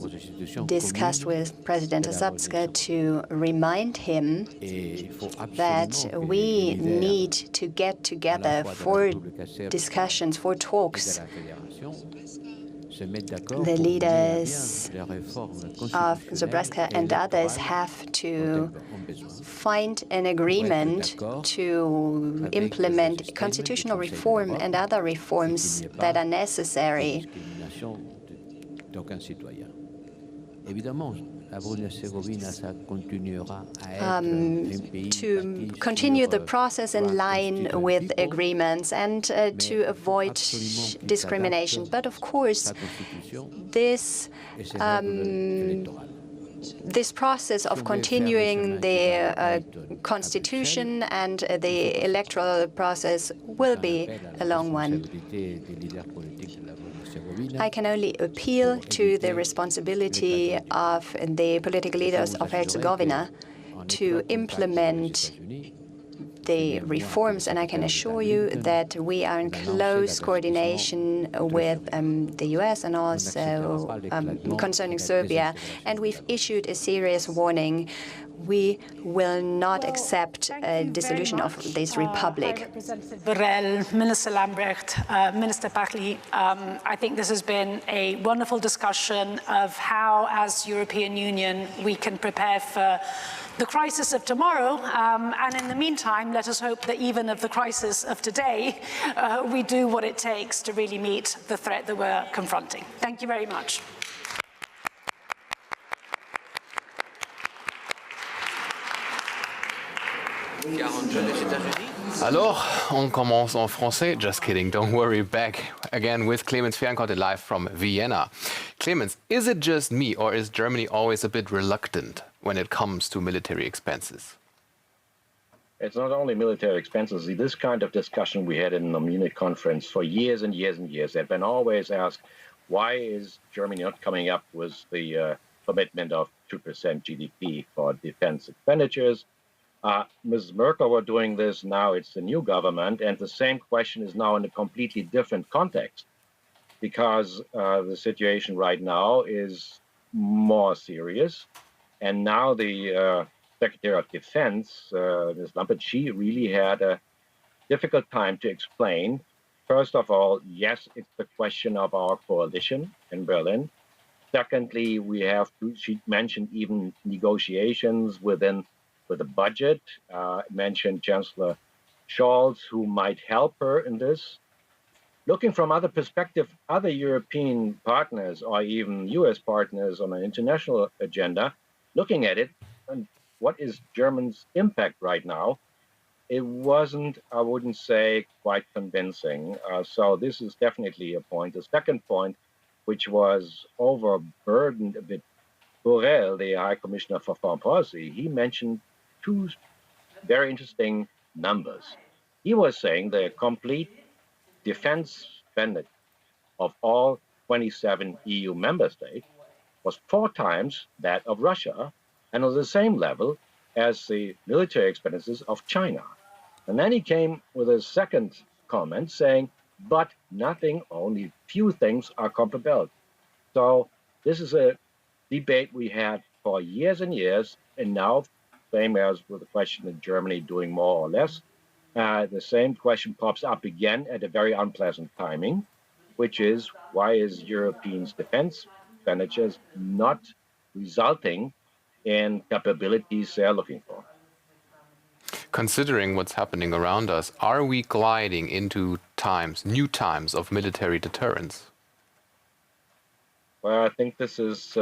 discussed with President Asabska to remind him that we need to get together for discussions, for talks. The leaders of Zabrska and others have to find an agreement to implement constitutional reform and other reforms that are necessary. To continue the process in line with agreements and to avoid discrimination. But of course, this process of continuing the constitution and the electoral process will be a long one. I can only appeal to the responsibility of the political leaders of Herzegovina to implement the reforms, and I can assure you that we are in close coordination with the US and also concerning Serbia, and we've issued a serious warning. We will not accept a dissolution of this republic. Representative Burrell, Minister Lambrecht, Minister Pachli, I think this has been a wonderful discussion of how, as European Union, we can prepare for the crisis of tomorrow. And in the meantime, let us hope that even of the crisis of today, we do what it takes to really meet the threat that we're confronting. Thank you very much. Alors, on commence en français. Just kidding, don't worry. Back again with Clemens Fernkotte live from Vienna. Clemens, is it just me or is Germany always a bit reluctant when it comes to military expenses? It's not only military expenses. This kind of discussion we had in the Munich conference for years and years and years. They've been always asked, why is Germany not coming up with the commitment of 2% GDP for defense expenditures? Ms. Merkel were doing this, now it's the new government, and the same question is now in a completely different context, because the situation right now is more serious, and now the Secretary of Defense, Ms. Lampert, she really had a difficult time to explain. First of all, yes, it's the question of our coalition in Berlin. Secondly, we have to, she mentioned even negotiations with the budget, mentioned Chancellor Scholz, who might help her in this. Looking from other perspective, other European partners or even US partners on an international agenda, looking at it, and what is Germany's impact right now, it wasn't, I wouldn't say, quite convincing. So this is definitely a point. The second point, which was overburdened a bit, Burrell, the High Commissioner for Foreign Policy, he mentioned two very interesting numbers. He was saying the complete defense spending of all 27 EU member states was 4 times that of Russia and on the same level as the military expenses of China. And then he came with a second comment saying, but nothing, only few things are comparable. So this is a debate we had for years and years, and now, same as with the question in Germany doing more or less, the same question pops up again at a very unpleasant timing, which is, why is Europeans' defense expenditures not resulting in capabilities they're looking for? Considering what's happening around us, are we gliding into new times of military deterrence? Well, I think this is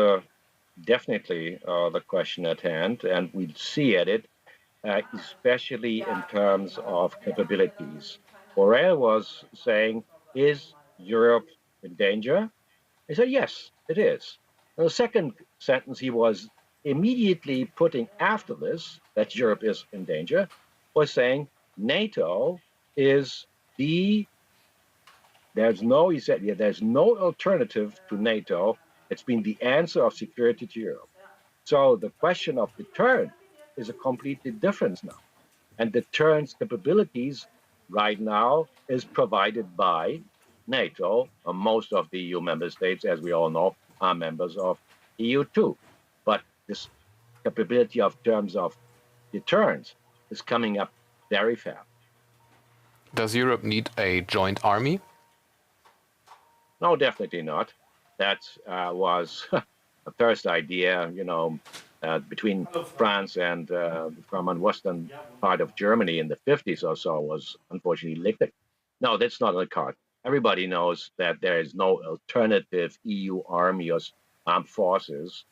definitely the question at hand, and we see at it, especially in terms of capabilities. Borrell was saying, is Europe in danger? He said, yes, it is. And the second sentence he was immediately putting after this, that Europe is in danger, was saying NATO is he said, yeah, there's no alternative to NATO. It's been the answer of security to Europe. So the question of deterrent is a completely different now. And deterrence capabilities right now is provided by NATO. Most of the EU member states, as we all know, are members of EU too. But this capability of terms of deterrence is coming up very fast. Does Europe need a joint army? No, definitely not. That was the first idea, between France and the common western part of Germany in the 50s or so was unfortunately lifted. No, that's not on the card. Everybody knows that there is no alternative EU army or armed forces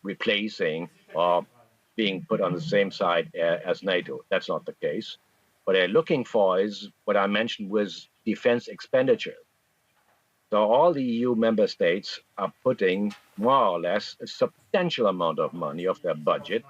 replacing or being put on the same side as NATO. That's not the case. What they're looking for is what I mentioned was defense expenditure. So all the EU member states are putting more or less a substantial amount of money of their budget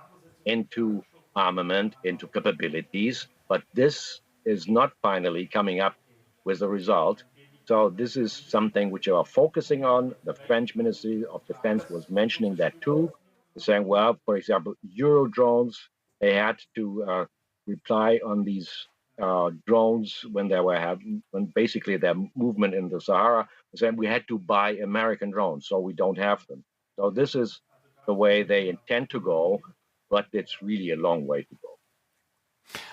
into armament, into capabilities, but this is not finally coming up with a result. So this is something which we are focusing on. The French Ministry of Defense was mentioning that too, saying, well, for example, Euro drones, they had to reply on these drones when they were when basically their movement in the Sahara, saying we had to buy American drones, so we don't have them. So this is the way they intend to go, but it's really a long way to go.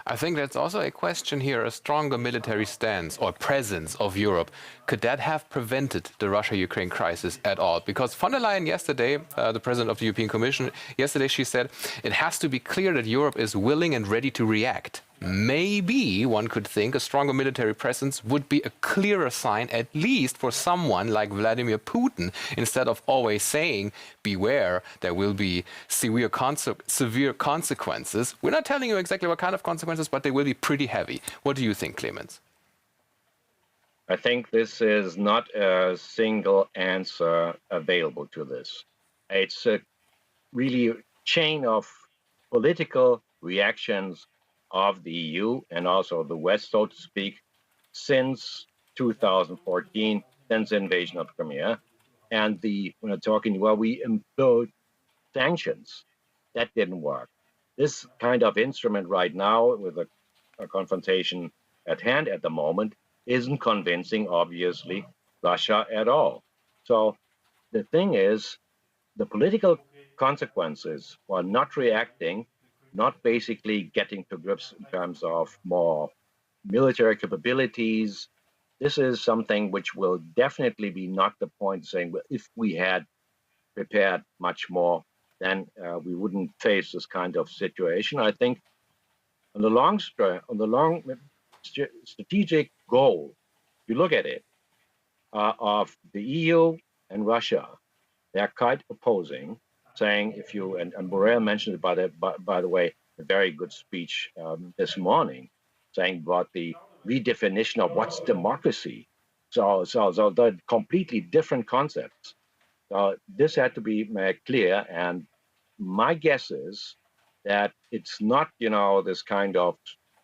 I think that's also a question here, a stronger military stance or presence of Europe. Could that have prevented the Russia-Ukraine crisis at all? Because von der Leyen yesterday, the president of the European Commission, yesterday she said, it has to be clear that Europe is willing and ready to react. Maybe one could think a stronger military presence would be a clearer sign, at least for someone like Vladimir Putin, instead of always saying, beware, there will be severe consequences. We're not telling you exactly what kind of consequences, but they will be pretty heavy. What do you think, Clemens? I think this is not a single answer available to this. It's a really chain of political reactions of the EU and also the West, so to speak, since 2014, since the invasion of Crimea. And when I'm talking, well, we employed sanctions. That didn't work. This kind of instrument right now, with a confrontation at hand at the moment, isn't convincing, obviously, Russia at all. So the thing is, the political consequences for not reacting, not basically getting to grips in terms of more military capabilities. This is something which will definitely be not the point saying, well, if we had prepared much more, then we wouldn't face this kind of situation. I think on the long strategic goal, if you look at it, of the EU and Russia, they're quite opposing, saying if you, and Burrell mentioned it, by the way, a very good speech this morning, saying about the redefinition of what's democracy. So they're completely different concepts. So this had to be made clear, and my guess is that it's not, this kind of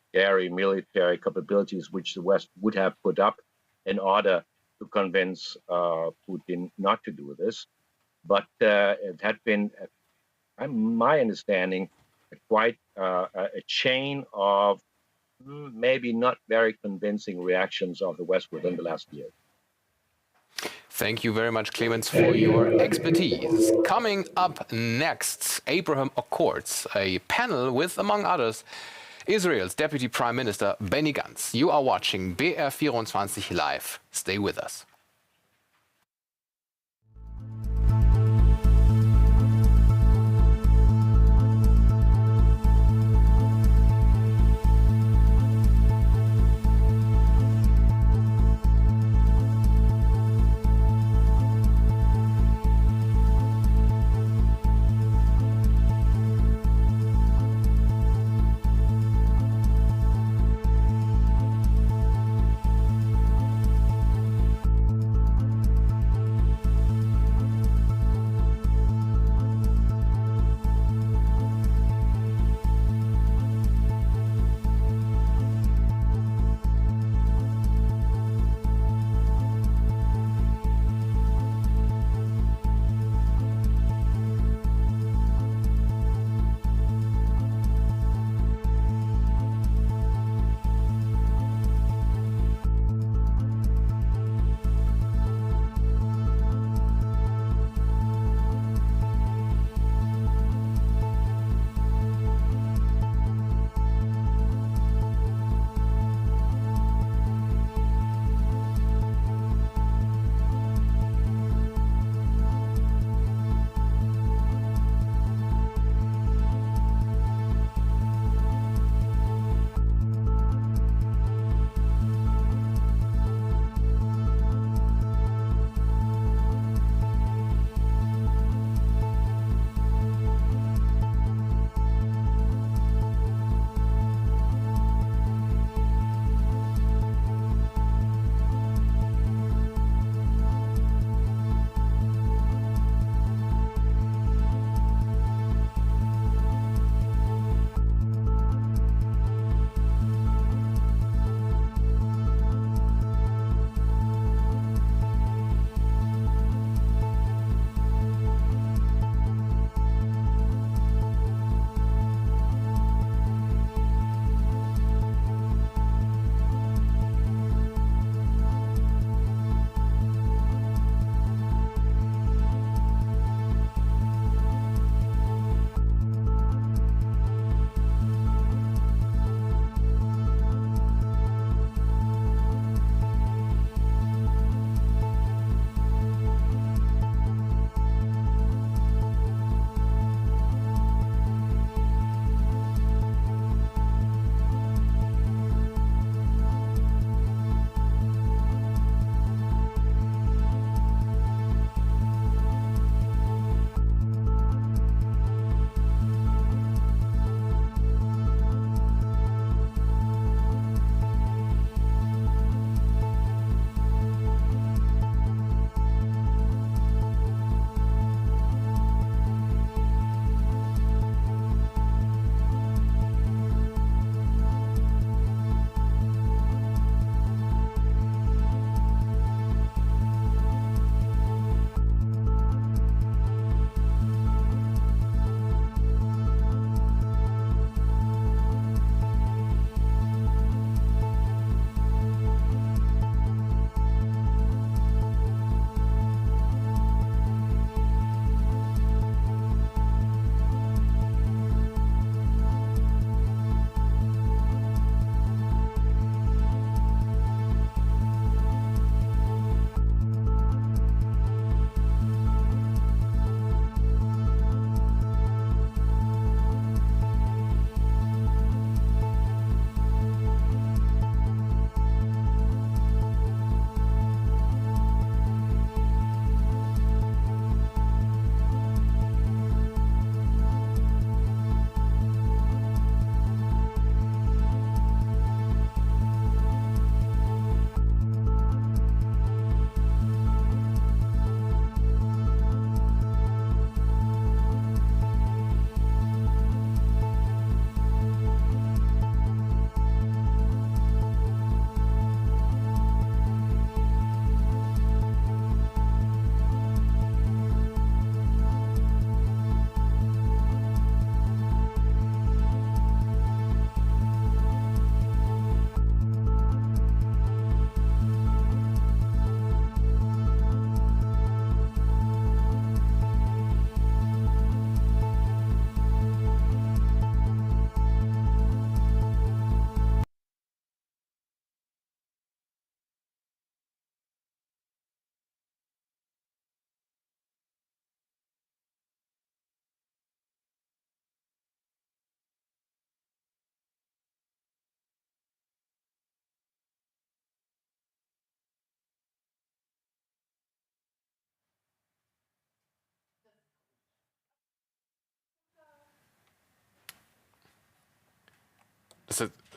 scary military capabilities which the West would have put up in order to convince Putin not to do this. But it had been, my understanding, quite a chain of maybe not very convincing reactions of the West within the last year. Thank you very much, Clemens, for your expertise. Coming up next, Abraham Accords, a panel with, among others, Israel's Deputy Prime Minister Benny Gantz. You are watching BR24 Live. Stay with us.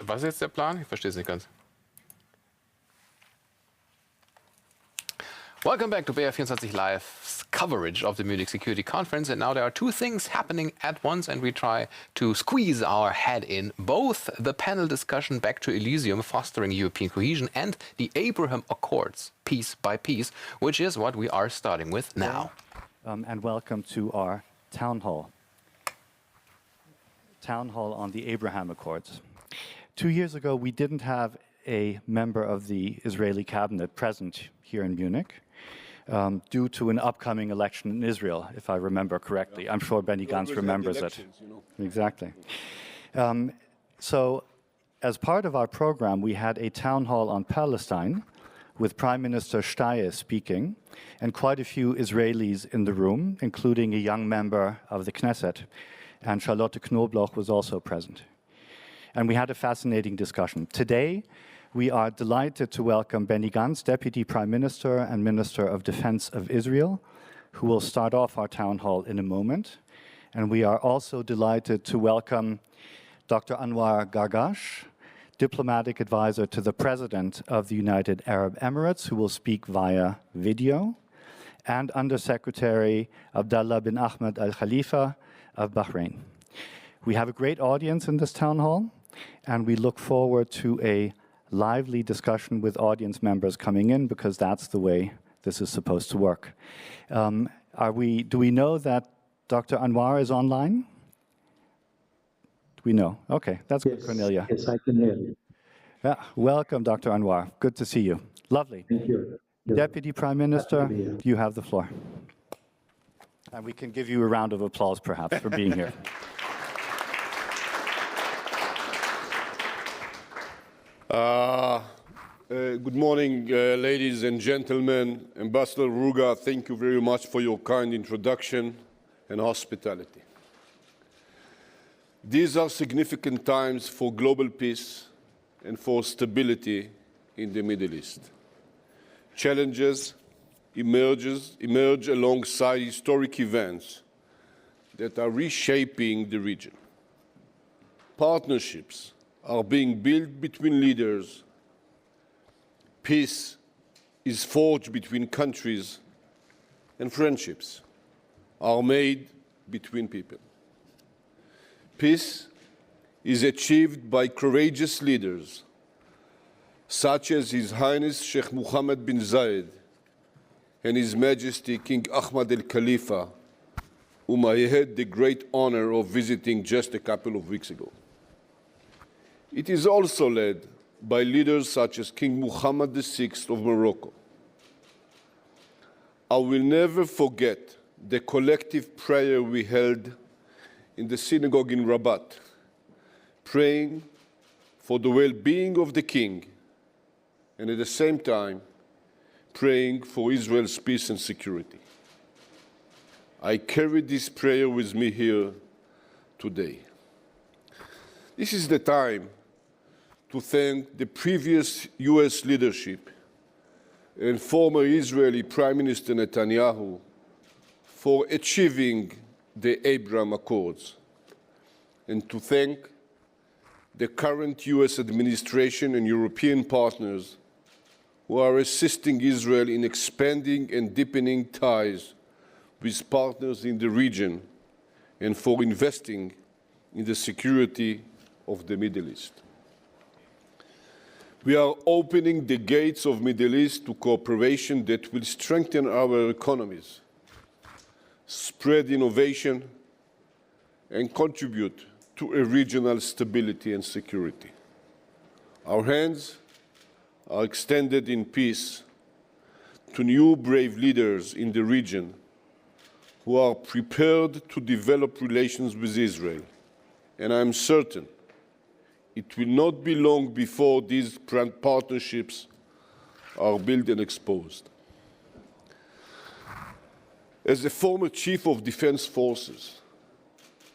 Was ist jetzt der Plan? Ich verstehe es nicht ganz. Welcome back to BR24 Live's coverage of the Munich Security Conference. And now there are two things happening at once, and we try to squeeze our head in. Both the panel discussion Back to Elysium, Fostering European Cohesion, and the Abraham Accords, Piece by Piece, which is what we are starting with now. And welcome to our town hall. Town hall on the Abraham Accords. 2 years ago, we didn't have a member of the Israeli cabinet present here in Munich due to an upcoming election in Israel, if I remember correctly. Yeah. I'm sure Benny Gantz remembers it. You know. Exactly. So as part of our program, we had a town hall on Palestine with Prime Minister Steyer speaking and quite a few Israelis in the room, including a young member of the Knesset. And Charlotte Knobloch was also present. And we had a fascinating discussion. Today, we are delighted to welcome Benny Gantz, Deputy Prime Minister and Minister of Defense of Israel, who will start off our town hall in a moment. And we are also delighted to welcome Dr. Anwar Gargash, Diplomatic Advisor to the President of the United Arab Emirates, who will speak via video, and Undersecretary Abdallah bin Ahmed Al Khalifa of Bahrain. We have a great audience in this town hall, and we look forward to a lively discussion with audience members coming in, because that's the way this is supposed to work. Do we know that Dr. Anwar is online? Do we know? Okay, that's good, Cornelia. Yes, I can hear you. Yeah, welcome, Dr. Anwar. Good to see you. Lovely. Thank you. Deputy Prime Minister, you have the floor. And we can give you a round of applause, perhaps, for being here. Good morning, ladies and gentlemen. Ambassador Ruga, thank you very much for your kind introduction and hospitality. These are significant times for global peace and for stability in the Middle East. Challenges emerge alongside historic events that are reshaping the region. Partnerships are being built between leaders. Peace is forged between countries, and friendships are made between people. Peace is achieved by courageous leaders, such as His Highness Sheikh Mohammed bin Zayed and His Majesty King Ahmad Al Khalifa, whom I had the great honor of visiting just a couple of weeks ago. It is also led by leaders such as King Mohammed VI of Morocco. I will never forget the collective prayer we held in the synagogue in Rabat, praying for the well-being of the king, and at the same time, praying for Israel's peace and security. I carry this prayer with me here today. This is the time to thank the previous US leadership and former Israeli Prime Minister Netanyahu for achieving the Abraham Accords, and to thank the current US administration and European partners who are assisting Israel in expanding and deepening ties with partners in the region and for investing in the security of the Middle East. We are opening the gates of the Middle East to cooperation that will strengthen our economies, spread innovation, and contribute to a regional stability and security. Our hands are extended in peace to new brave leaders in the region who are prepared to develop relations with Israel, and I am certain it will not be long before these partnerships are built and exposed. As the former Chief of Defense Forces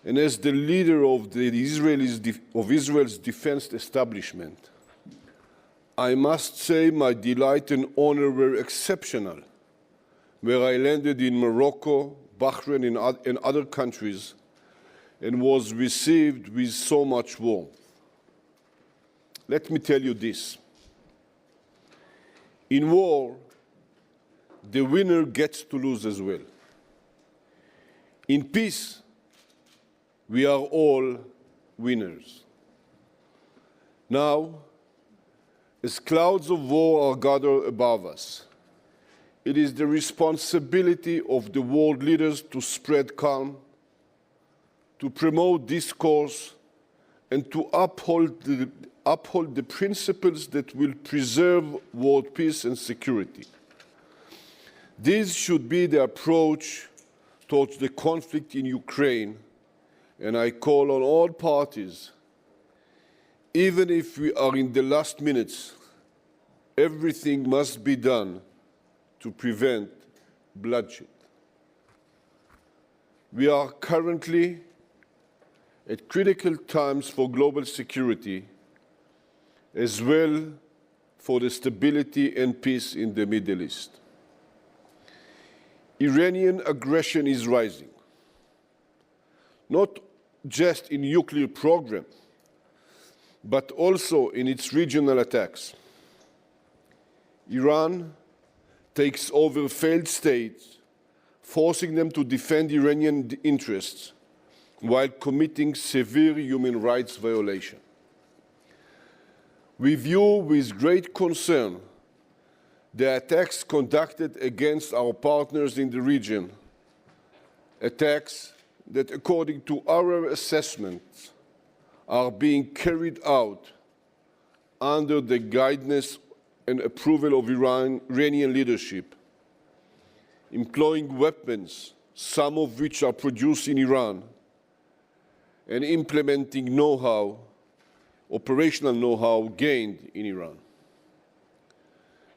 and as the leader of Israel's defense establishment, I must say my delight and honor were exceptional where I landed in Morocco, Bahrain, and other countries and was received with so much warmth. let me tell you this. In war, the winner gets to lose as well. In peace, we are all winners. Now, as clouds of war are gathered above us, it is the responsibility of the world leaders to spread calm, to promote discourse, and to uphold the principles that will preserve world peace and security. This should be the approach towards the conflict in Ukraine, and I call on all parties, even if we are in the last minutes, everything must be done to prevent bloodshed. We are currently at critical times for global security, as well for the stability and peace in the Middle East. Iranian aggression is rising, not just in nuclear program, but also in its regional attacks. Iran takes over failed states, forcing them to defend Iranian interests while committing severe human rights violations. We view with great concern the attacks conducted against our partners in the region, attacks that, according to our assessments, are being carried out under the guidance and approval of Iranian leadership, employing weapons, some of which are produced in Iran, and implementing know-how, operational know-how gained in Iran.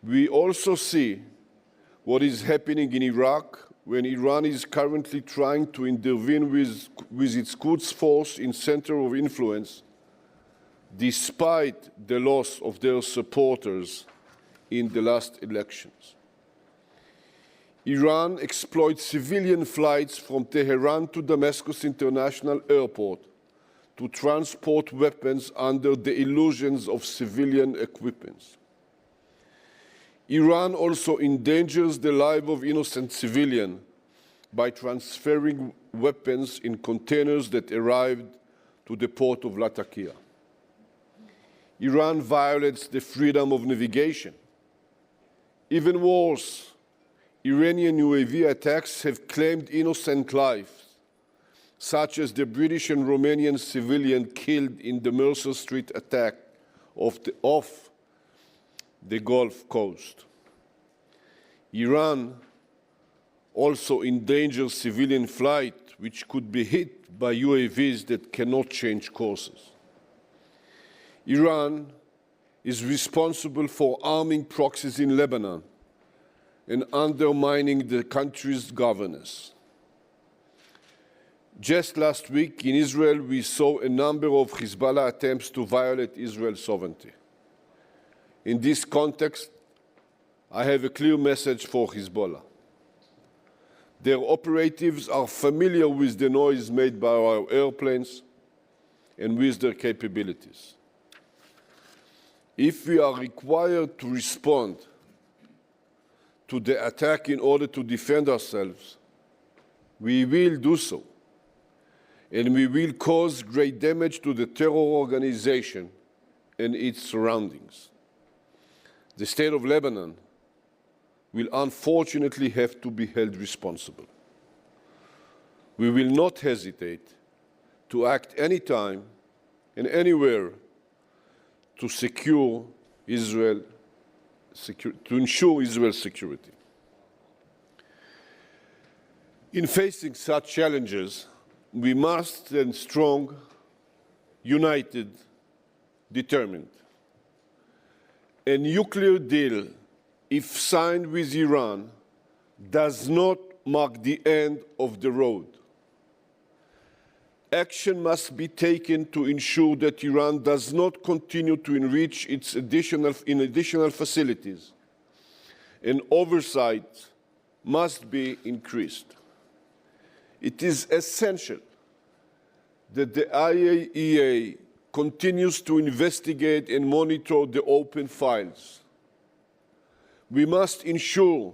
We also see what is happening in Iraq when Iran is currently trying to intervene with its Quds force in center of influence, despite the loss of their supporters in the last elections. Iran exploits civilian flights from Tehran to Damascus International Airport to transport weapons under the illusions of civilian equipment. Iran also endangers the life of innocent civilians by transferring weapons in containers that arrived to the port of Latakia. Iran violates the freedom of navigation. Even worse, Iranian UAV attacks have claimed innocent lives, such as the British and Romanian civilian killed in the Mercer Street attack off the Gulf Coast. Iran also endangers civilian flight, which could be hit by UAVs that cannot change courses. Iran is responsible for arming proxies in Lebanon and undermining the country's governance. Just last week in Israel, we saw a number of Hezbollah attempts to violate Israel's sovereignty. In this context, I have a clear message for Hezbollah. Their operatives are familiar with the noise made by our airplanes and with their capabilities. If we are required to respond to the attack in order to defend ourselves, we will do so, and we will cause great damage to the terror organization and its surroundings. The state of Lebanon will unfortunately have to be held responsible. We will not hesitate to act anytime and anywhere to secure Israel, to ensure Israel's security. In facing such challenges, we must stand strong, united, determined. A nuclear deal, if signed with Iran, does not mark the end of the road. Action must be taken to ensure that Iran does not continue to enrich its additional facilities, and oversight must be increased. It is essential that the IAEA continues to investigate and monitor the open files. We must ensure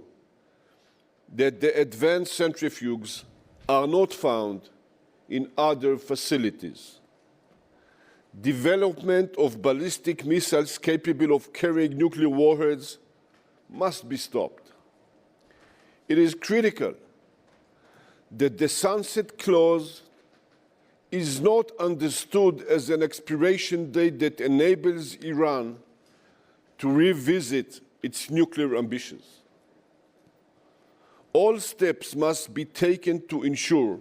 that the advanced centrifuges are not found in other facilities. Development of ballistic missiles capable of carrying nuclear warheads must be stopped. It is critical that the sunset clause is not understood as an expiration date that enables Iran to revisit its nuclear ambitions. All steps must be taken to ensure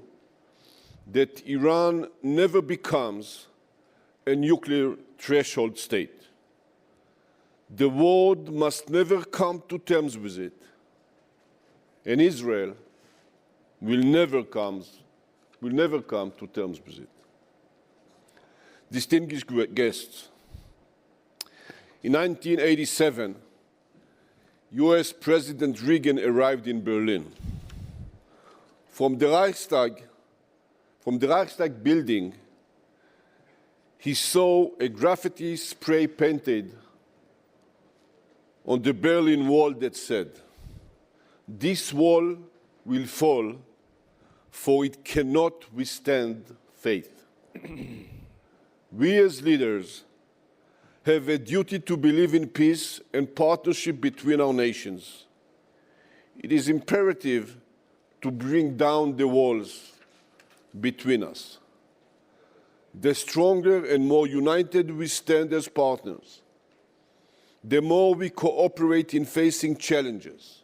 that Iran never becomes a nuclear threshold state. The world must never come to terms with it, and Israel will never come to terms with it. Distinguished guests, in 1987, US President Reagan arrived in Berlin. From the Reichstag building, he saw a graffiti spray painted on the Berlin Wall that said, "This wall will fall, for it cannot withstand faith." We as leaders have a duty to believe in peace and partnership between our nations. It is imperative to bring down the walls between us. The stronger and more united we stand as partners, the more we cooperate in facing challenges,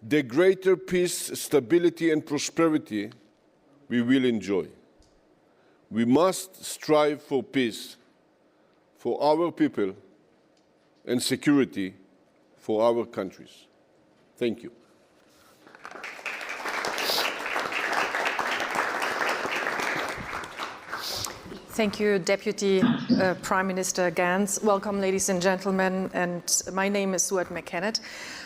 the greater peace, stability, and prosperity we will enjoy. We must strive for peace for our people and security for our countries. Thank you. Thank you, Deputy Prime Minister Gantz. Welcome, ladies and gentlemen. And my name is Suat McKennett.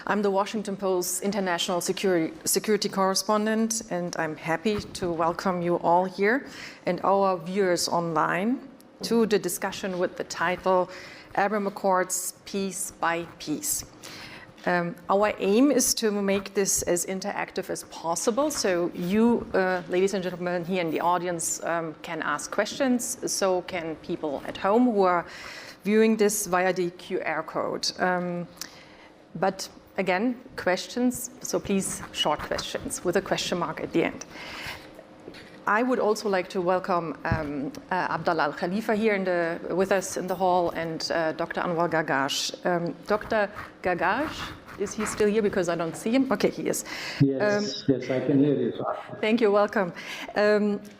I'm the Washington Post international security correspondent, and I'm happy to welcome you all here and our viewers online to the discussion with the title Abraham Accords, Piece by Piece. Our aim is to make this as interactive as possible, so you, ladies and gentlemen, here in the audience can ask questions, so can people at home who are viewing this via the QR code. But again, questions, so please, short questions with a question mark at the end. I would also like to welcome Abdallah Al-Khalifa here with us in the hall, and Dr. Anwar Gargash. Dr. Gargash, is he still here? Because I don't see him. Okay, he is. Yes, yes, I can hear you. Thank you, welcome.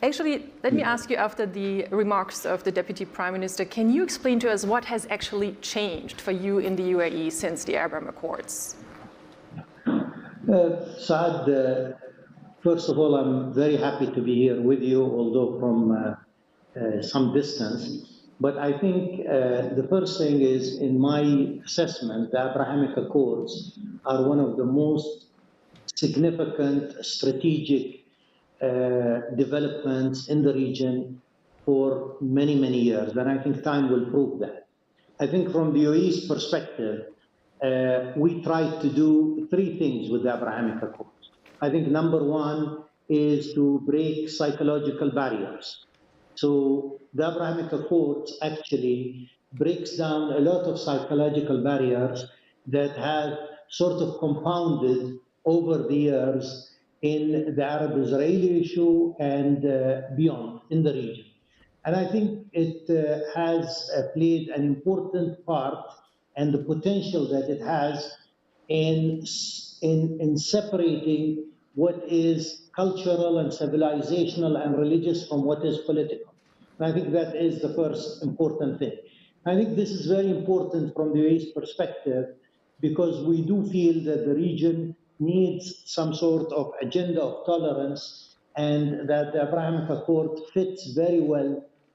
Actually, let me ask you, after the remarks of the Deputy Prime Minister, can you explain to us what has actually changed for you in the UAE since the Abraham Accords? Saad, first of all, I'm very happy to be here with you, although from some distance. But I think the first thing is, in my assessment, the Abrahamic Accords are one of the most significant strategic developments in the region for many, many years. And I think time will prove that. I think from the UAE's perspective, we tried to do three things with the Abrahamic Accords. I think number one is to break psychological barriers. So the Abrahamic Accords actually breaks down a lot of psychological barriers that have sort of compounded over the years in the Arab-Israeli issue and beyond in the region. And I think it has played an important part, and the potential that it has in separating what is cultural and civilizational and religious from what is political. And I think that is the first important thing. I think this is very important from the UAE's perspective, because we do feel that the region needs some sort of agenda of tolerance, and that the Abrahamic Accord fits very well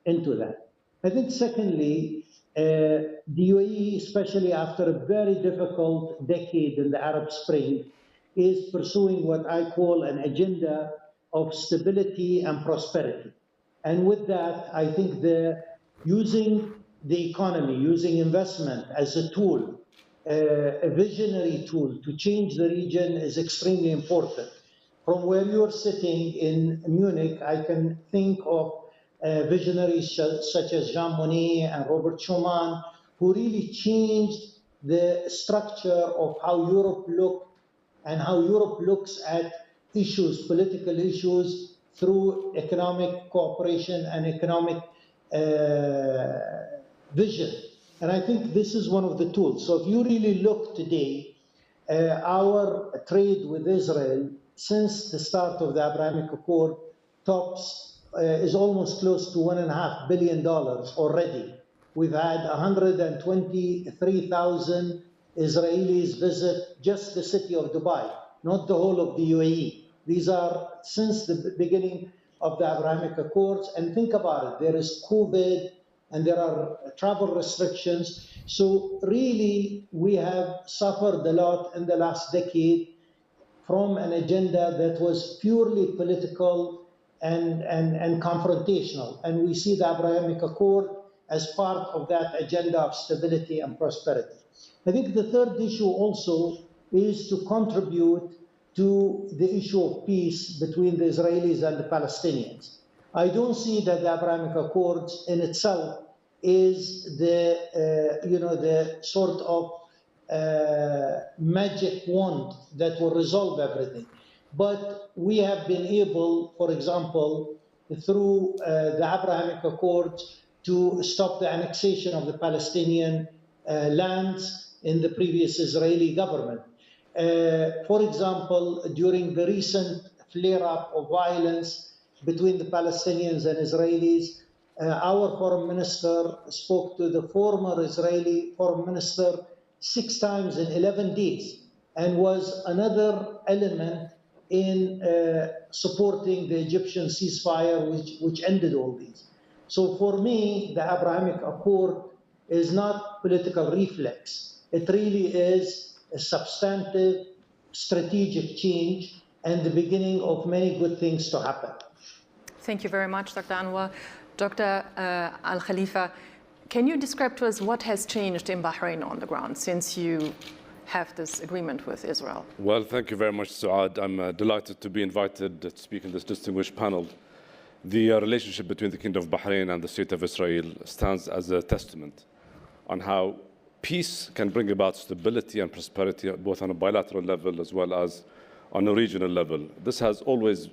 into that. I think secondly, the UAE, especially after a very difficult decade in the Arab Spring, is pursuing what I call an agenda of stability and prosperity. And with that, I think the using the economy, using investment as a tool, a visionary tool to change the region is extremely important. From where you're sitting in Munich, I can think of visionaries such as Jean Monnet and Robert Schuman, who really changed the structure of how Europe looked and how Europe looks at issues, political issues, through economic cooperation and economic vision. And I think this is one of the tools. So if you really look today, our trade with Israel since the start of the Abrahamic Accord is almost close to $1.5 billion already. We've had 123,000 Israelis visit just the city of Dubai, not the whole of the UAE. These are since the beginning of the Abrahamic Accords. And think about it, there is COVID and there are travel restrictions. So really, we have suffered a lot in the last decade from an agenda that was purely political and confrontational. And we see the Abrahamic Accord as part of that agenda of stability and prosperity. I think the third issue also is to contribute to the issue of peace between the Israelis and the Palestinians. I don't see that the Abrahamic Accords in itself is the sort of magic wand that will resolve everything. But we have been able, for example, through the Abrahamic Accords, to stop the annexation of the Palestinian lands in the previous Israeli government. For example, during the recent flare-up of violence between the Palestinians and Israelis, our foreign minister spoke to the former Israeli foreign minister 6 times in 11 days, and was another element in supporting the Egyptian ceasefire, which ended all these. So for me, the Abrahamic Accord is not political reflex. It really is a substantive, strategic change and the beginning of many good things to happen. Thank you very much, Dr. Anwar. Dr. Al-Khalifa, can you describe to us what has changed in Bahrain on the ground since you have this agreement with Israel? Well, thank you very much, Suad. I'm delighted to be invited to speak in this distinguished panel. The relationship between the Kingdom of Bahrain and the State of Israel stands as a testament on how peace can bring about stability and prosperity, both on a bilateral level as well as on a regional level. This has always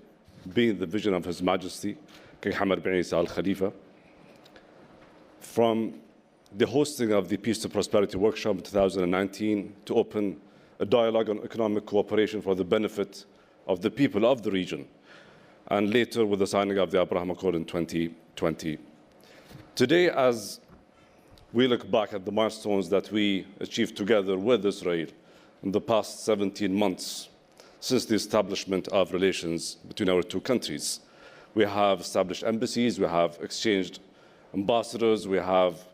been the vision of His Majesty, King Hamad bin Isa Al Khalifa. From the hosting of the Peace to Prosperity Workshop in 2019 to open a dialogue on economic cooperation for the benefit of the people of the region, and later with the signing of the Abraham Accord in 2020. Today, as we look back at the milestones that we achieved together with Israel in the past 17 months since the establishment of relations between our two countries, we have established embassies, we have exchanged ambassadors, we have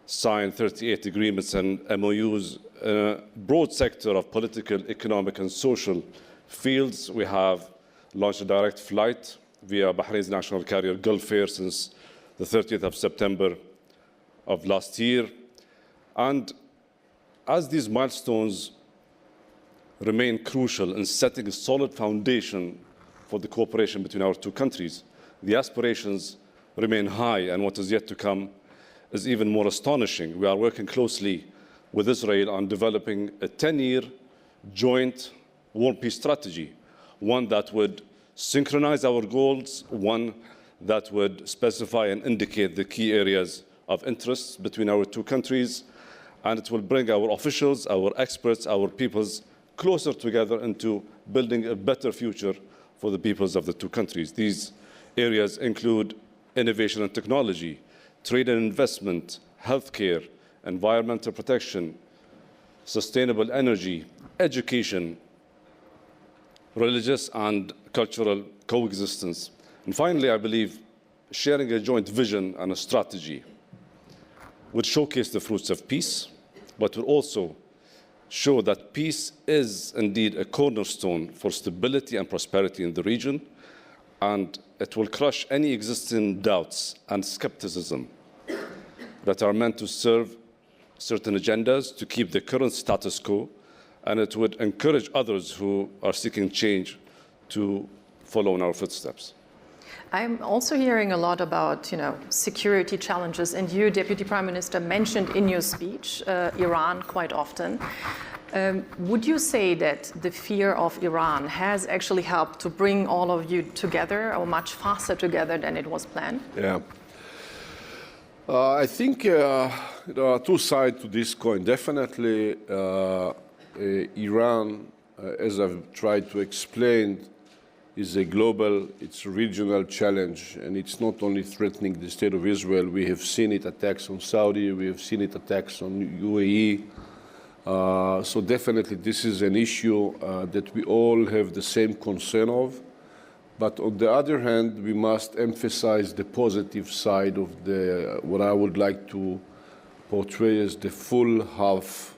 signed 38 agreements and MOUs in a broad sector of political, economic, and social fields. We have launched a direct flight via Bahrain's national carrier Gulf Air since the 30th of September of last year. And as these milestones remain crucial in setting a solid foundation for the cooperation between our two countries, the aspirations remain high, and what is yet to come is even more astonishing. We are working closely with Israel on developing a 10-year joint war and peace strategy, one that would synchronize our goals, one that would specify and indicate the key areas of interest between our two countries, and it will bring our officials, our experts, our peoples closer together into building a better future for the peoples of the two countries. These areas include innovation and technology, trade and investment, healthcare, environmental protection, sustainable energy, education, religious and cultural coexistence. And finally, I believe sharing a joint vision and a strategy would showcase the fruits of peace, but will also show that peace is indeed a cornerstone for stability and prosperity in the region, and it will crush any existing doubts and skepticism that are meant to serve certain agendas to keep the current status quo, and it would encourage others who are seeking change to follow in our footsteps. I'm also hearing a lot about, security challenges, and you, Deputy Prime Minister, mentioned in your speech Iran quite often. Would you say that the fear of Iran has actually helped to bring all of you together, or much faster together than it was planned? Yeah. I think there are two sides to this coin. Definitely, Iran, as I've tried to explain, is a global, it's a regional challenge, and it's not only threatening the state of Israel. We have seen it attacks on Saudi, we have seen it attacks on UAE. So definitely this is an issue that we all have the same concern of. But on the other hand, we must emphasize the positive side of what I would like to portray as the full half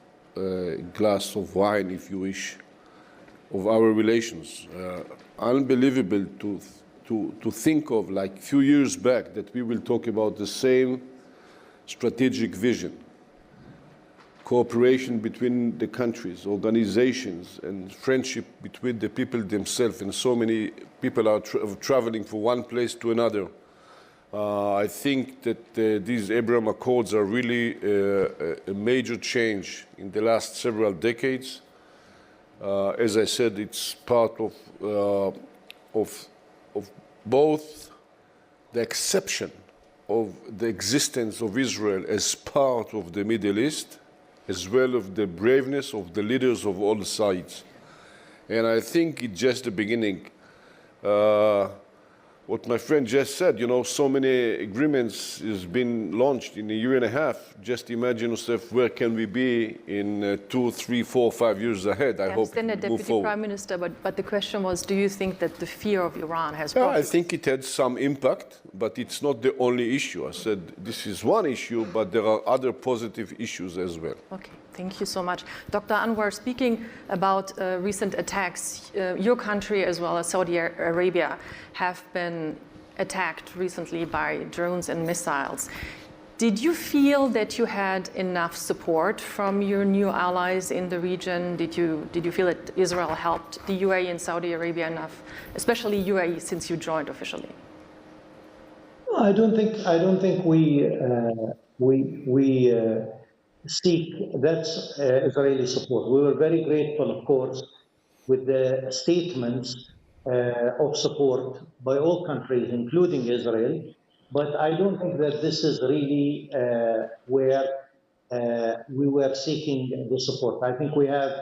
glass of wine, if you wish, of our relations. Unbelievable to think of, like a few years back, that we will talk about the same strategic vision, cooperation between the countries, organizations, and friendship between the people themselves, and so many people are traveling from one place to another. I think that these Abraham Accords are really a major change in the last several decades. As I said, it's part of both the exception of the existence of Israel as part of the Middle East, as well as the braveness of the leaders of all sides. And I think it's just the beginning. What my friend just said, so many agreements has been launched in a year and a half. Just imagine yourself, where can we be in 2, 3, 4, 5 years ahead? I hope we move Deputy forward. Prime Minister, but the question was, do you think that the fear of Iran has Yeah, brought I think it had some impact, but it's not the only issue. I said this is one issue, but there are other positive issues as well. Okay, thank you so much. Dr. Anwar, speaking about recent attacks, your country as well as Saudi Arabia have been attacked recently by drones and missiles. Did you feel that you had enough support from your new allies in the region? Did you feel that Israel helped the UAE and Saudi Arabia enough, especially UAE since you joined officially? I don't think we seek that Israeli support. We were very grateful, of course, with the statements of support by all countries, including Israel. But I don't think that this is really where we were seeking the support. I think we have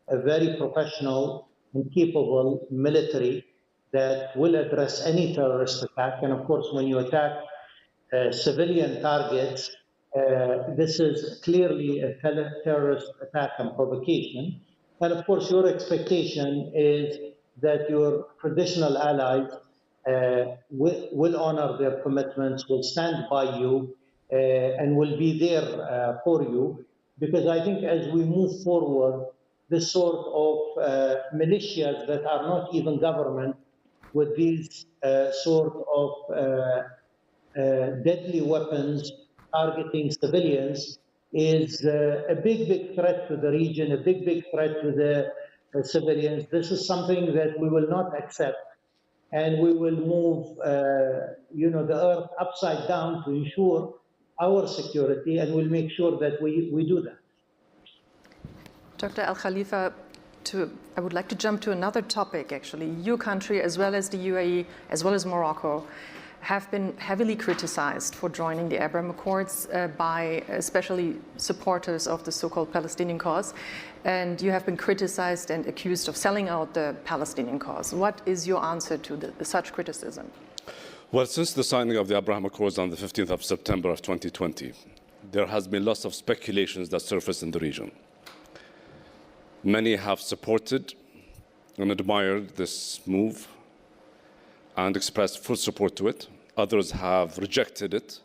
a very professional and capable military that will address any terrorist attack. And of course, when you attack civilian targets, this is clearly a terrorist attack and provocation. And of course, your expectation is that your traditional allies will honor their commitments, will stand by you, and will be there for you. Because I think as we move forward, this sort of militias that are not even government, with these sort of deadly weapons targeting civilians, is a big threat to the region, a big threat to the civilians. This is something that we will not accept, and we will move, the earth upside down to ensure our security, and we'll make sure that we do that. Dr. Al Khalifa, I would like to jump to another topic, actually. Your country, as well as the UAE, as well as Morocco, have been heavily criticized for joining the Abraham Accords by especially supporters of the so-called Palestinian cause. And you have been criticized and accused of selling out the Palestinian cause. What is your answer to such criticism? Well, since the signing of the Abraham Accords on the 15th of September of 2020, there has been lots of speculations that surfaced in the region. Many have supported and admired this move and expressed full support to it. Others have rejected it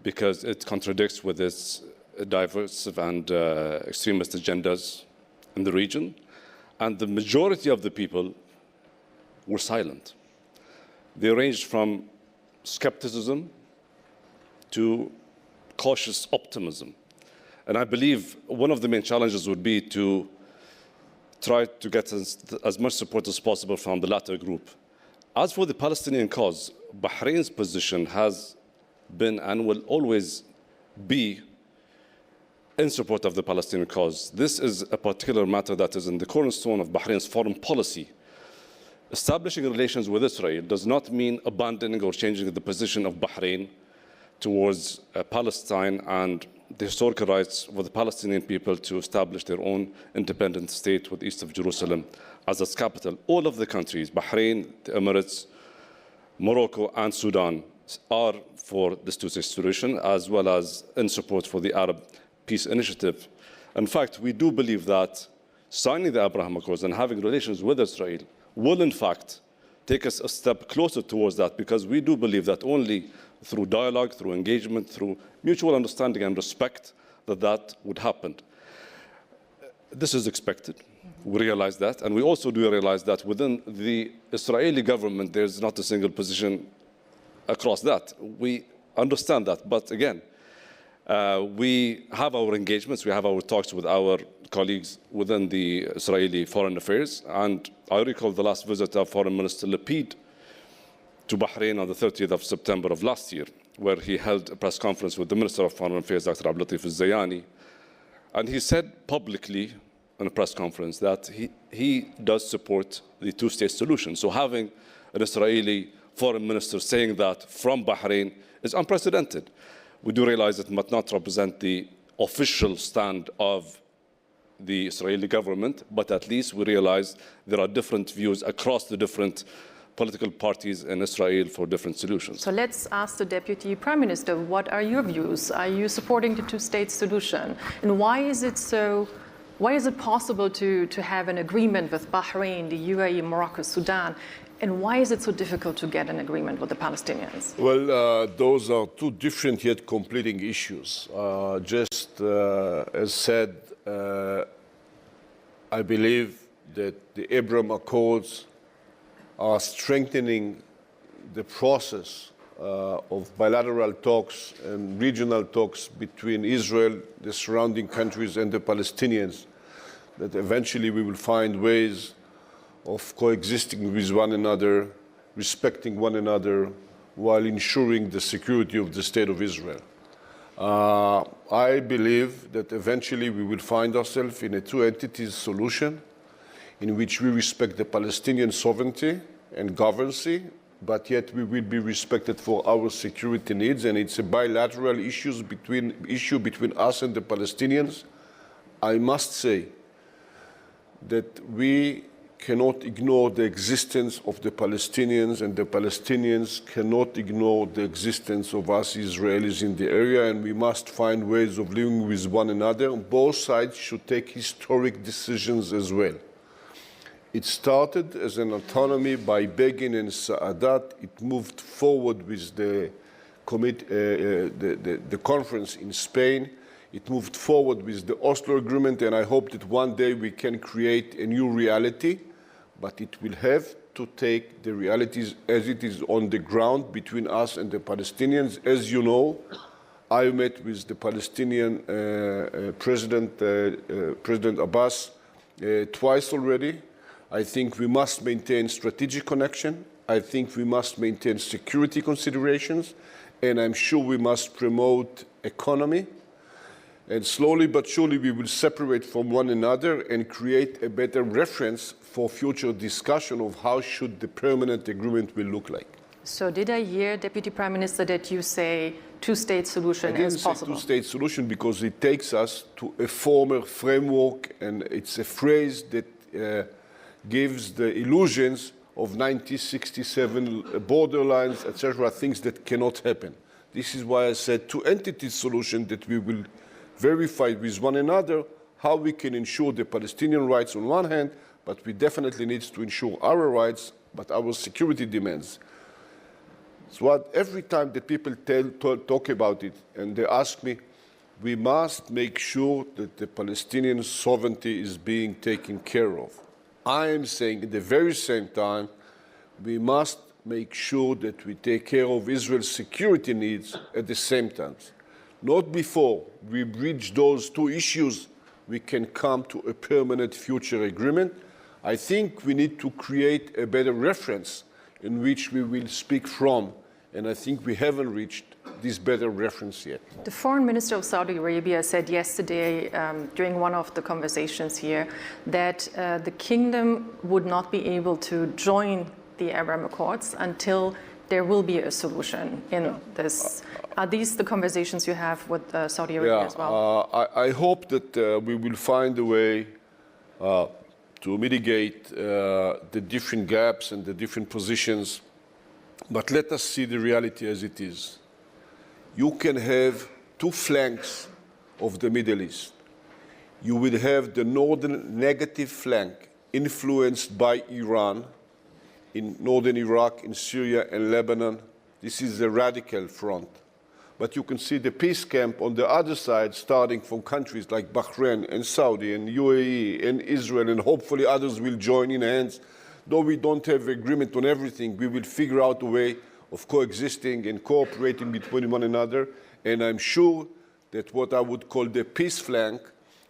because it contradicts with its diverse and extremist agendas in the region. And the majority of the people were silent. They ranged from skepticism to cautious optimism. And I believe one of the main challenges would be to try to get as much support as possible from the latter group. As for the Palestinian cause, Bahrain's position has been and will always be in support of the Palestinian cause. This is a particular matter that is in the cornerstone of Bahrain's foreign policy. Establishing relations with Israel does not mean abandoning or changing the position of Bahrain towards Palestine and the historical rights for the Palestinian people to establish their own independent state with east of Jerusalem as its capital. All of the countries, Bahrain, the Emirates, Morocco, and Sudan, are for this two-state solution, as well as in support for the Arab Peace Initiative. In fact, we do believe that signing the Abraham Accords and having relations with Israel will, in fact, take us a step closer towards that, because we do believe that only through dialogue, through engagement, through mutual understanding and respect, that would happen. This is expected. We realize that. And we also do realize that within the Israeli government, there's not a single position across that. We understand that. But again, we have our engagements, we have our talks with our colleagues within the Israeli Foreign Affairs. And I recall the last visit of Foreign Minister Lapid to Bahrain on the 30th of September of last year, where he held a press conference with the Minister of Foreign Affairs, Dr. Abdulatif al-Zayani. And he said publicly in a press conference that he does support the two-state solution. So having an Israeli foreign minister saying that from Bahrain is unprecedented. We do realize it might not represent the official stand of the Israeli government, but at least we realize there are different views across the different political parties in Israel for different solutions. So let's ask the Deputy Prime Minister, what are your views? Are you supporting the two-state solution? And why is it possible to have an agreement with Bahrain, the UAE, Morocco, Sudan? And why is it so difficult to get an agreement with the Palestinians? Well, those are two different yet completing issues. As said, I believe that the Abraham Accords are strengthening the process of bilateral talks and regional talks between Israel, the surrounding countries, and the Palestinians, that eventually we will find ways of coexisting with one another, respecting one another, while ensuring the security of the State of Israel. I believe that eventually we will find ourselves in a two-entities solution in which we respect the Palestinian sovereignty and governance, but yet we will be respected for our security needs, and it's a bilateral issue between us and the Palestinians. I must say that we cannot ignore the existence of the Palestinians, and the Palestinians cannot ignore the existence of us Israelis in the area, and we must find ways of living with one another. Both sides should take historic decisions as well. It started as an autonomy by Begin and Saadat. It moved forward with the conference in Spain. It moved forward with the Oslo Agreement, and I hope that one day we can create a new reality, but it will have to take the realities as it is on the ground between us and the Palestinians. As you know, I met with the Palestinian President Abbas twice already. I think we must maintain strategic connection. I think we must maintain security considerations, and I'm sure we must promote economy. And slowly but surely we will separate from one another and create a better reference for future discussion of how should the permanent agreement will look like. So did I hear, Deputy Prime Minister, that you say two-state solution is possible? I didn't say two-state solution because it takes us to a former framework, and it's a phrase that gives the illusions of 1967 borderlines, etc., things that cannot happen. This is why I said two-entity solution, that we will verify with one another how we can ensure the Palestinian rights on one hand, but we definitely need to ensure our rights, but our security demands. So every time that people talk about it, and they ask me, we must make sure that the Palestinian sovereignty is being taken care of. I am saying at the very same time, we must make sure that we take care of Israel's security needs at the same time. not before we bridge those two issues, we can come to a permanent future agreement. I think we need to create a better reference in which we will speak from, and I think we haven't reached this better reference yet. The foreign minister of Saudi Arabia said yesterday during one of the conversations here that the kingdom would not be able to join the Abraham Accords until there will be a solution in this. Are these the conversations you have with Saudi Arabia as well? I hope that we will find a way to mitigate the different gaps and the different positions. But let us see the reality as it is. You can have two flanks of the Middle East. You will have the northern negative flank influenced by Iran in northern Iraq, in Syria and Lebanon. This is the radical front. But you can see the peace camp on the other side, starting from countries like Bahrain and Saudi and UAE and Israel, and hopefully others will join in hands. Though we don't have agreement on everything, we will figure out a way of coexisting and cooperating between one another. And I'm sure that what I would call the peace flank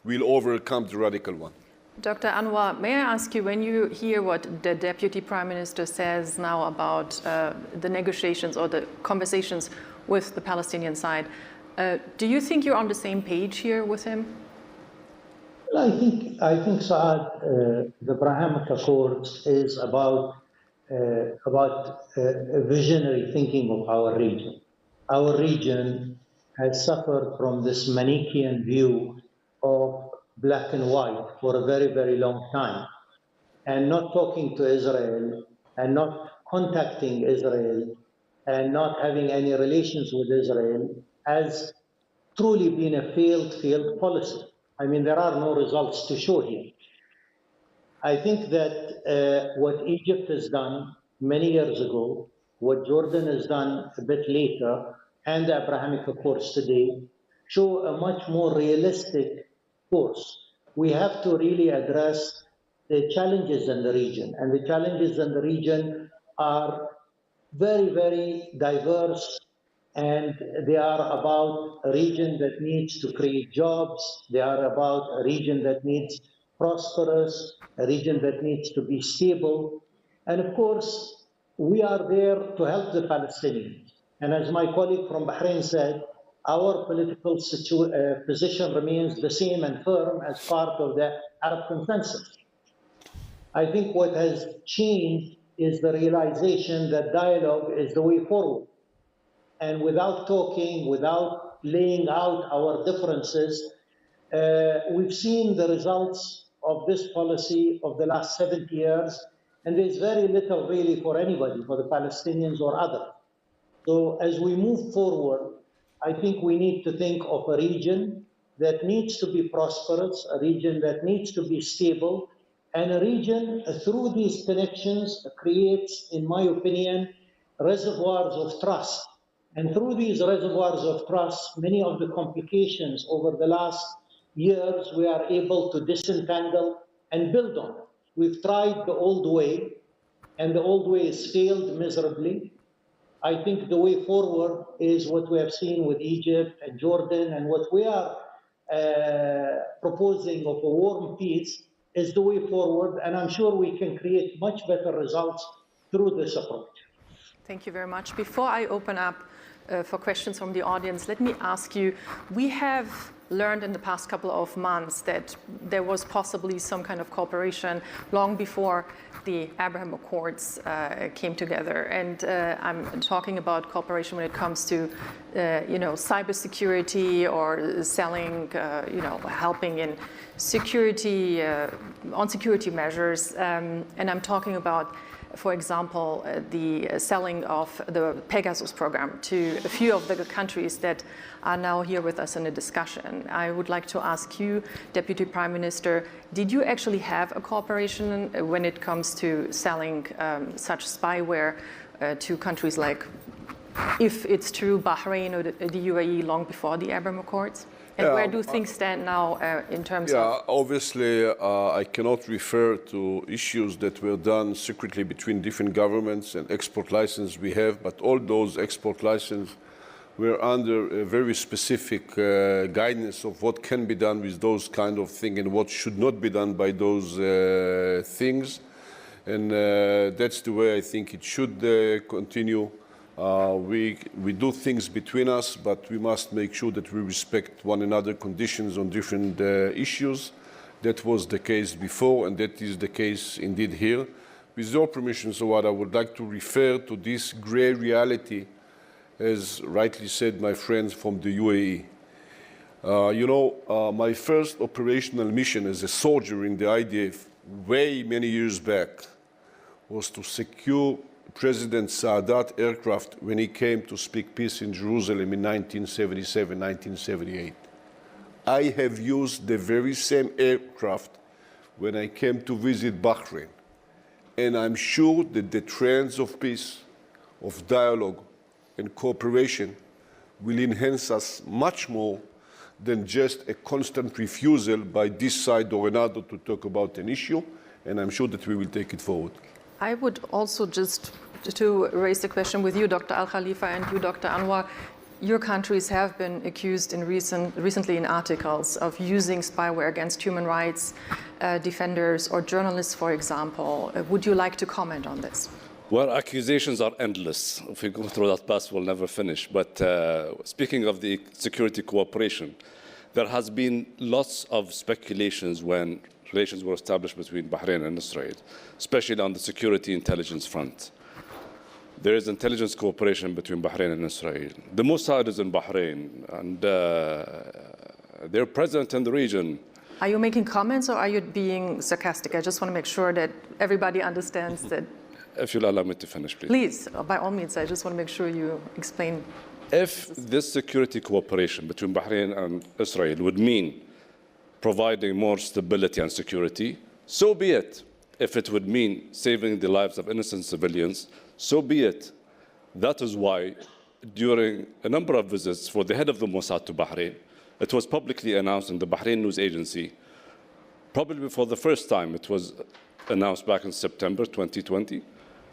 will overcome the radical one. Dr. Anwar, may I ask you, when you hear what the Deputy Prime Minister says now about the negotiations or the conversations with the Palestinian side, do you think you're on the same page here with him? Well, I think Saad, the Abrahamic Accords is about visionary thinking of our region. Our region has suffered from this Manichaean view of black and white for a very, very long time. And not talking to Israel and not contacting Israel and not having any relations with Israel has truly been a failed policy. I mean, there are no results to show here. I think that what Egypt has done many years ago, what Jordan has done a bit later, and the Abrahamic Accords today, show a much more realistic course. We have to really address the challenges in the region, and the challenges in the region are very, very diverse, and they are about a region that needs to create jobs. They are about a region that needs prosperous, a region that needs to be stable. And of course, we are there to help the Palestinians. And as my colleague from Bahrain said, our political position remains the same and firm as part of the Arab consensus. I think what has changed is the realization that dialogue is the way forward. And without talking, without laying out our differences, we've seen the results of this policy of the last 70 years, and there's very little really for anybody, for the Palestinians or others. So as we move forward, I think we need to think of a region that needs to be prosperous, a region that needs to be stable, and a region through these connections creates, in my opinion, reservoirs of trust. And through these reservoirs of trust, many of the complications over the last years, we are able to disentangle and build on. We've tried the old way, and the old way has failed miserably. I think the way forward is what we have seen with Egypt and Jordan, and what we are proposing of a warm peace is the way forward, and I'm sure we can create much better results through this approach. Thank you very much. Before I open up for questions from the audience, let me ask you, we have learned in the past couple of months that there was possibly some kind of cooperation long before the Abraham Accords came together. And I'm talking about cooperation when it comes to, cybersecurity or selling, helping in security, on security measures. And I'm talking about, for example, the selling of the Pegasus program to a few of the countries that are now here with us in the discussion. I would like to ask you, Deputy Prime Minister, did you actually have a cooperation when it comes to selling such spyware to countries like, if it's true, Bahrain or the UAE long before the Abraham Accords? And where do things stand now in terms of... Obviously, I cannot refer to issues that were done secretly between different governments and export license we have, but all those export licenses we're under a very specific guidance of what can be done with those kind of things and what should not be done by those things. And that's the way I think it should continue. We do things between us, but we must make sure that we respect one another conditions on different issues. That was the case before, and that is the case indeed here. With your permission, Sawad, I would like to refer to this grey reality, as rightly said my friends from the UAE. My first operational mission as a soldier in the IDF way many years back was to secure President Sadat aircraft when he came to speak peace in Jerusalem in 1977, 1978. I have used the very same aircraft when I came to visit Bahrain. And I'm sure that the trends of peace, of dialogue and cooperation will enhance us much more than just a constant refusal by this side or another to talk about an issue. And I'm sure that we will take it forward. I would also just to raise the question with you, Dr. Al-Khalifa, and you, Dr. Anwar. Your countries have been accused recently in articles of using spyware against human rights defenders or journalists, for example. Would you like to comment on this? Well, accusations are endless. If we go through that path, we'll never finish. But speaking of the security cooperation, there has been lots of speculations when relations were established between Bahrain and Israel, especially on the security intelligence front. There is intelligence cooperation between Bahrain and Israel. The Mossad is in Bahrain, and they're present in the region. Are you making comments, or are you being sarcastic? I just want to make sure that everybody understands that. If you'll allow me to finish, please. Please, by all means, I just want to make sure you explain. If this security cooperation between Bahrain and Israel would mean providing more stability and security, so be it. If it would mean saving the lives of innocent civilians, so be it. That is why, during a number of visits for the head of the Mossad to Bahrain, it was publicly announced in the Bahrain News Agency, probably for the first time. It was announced back in September 2020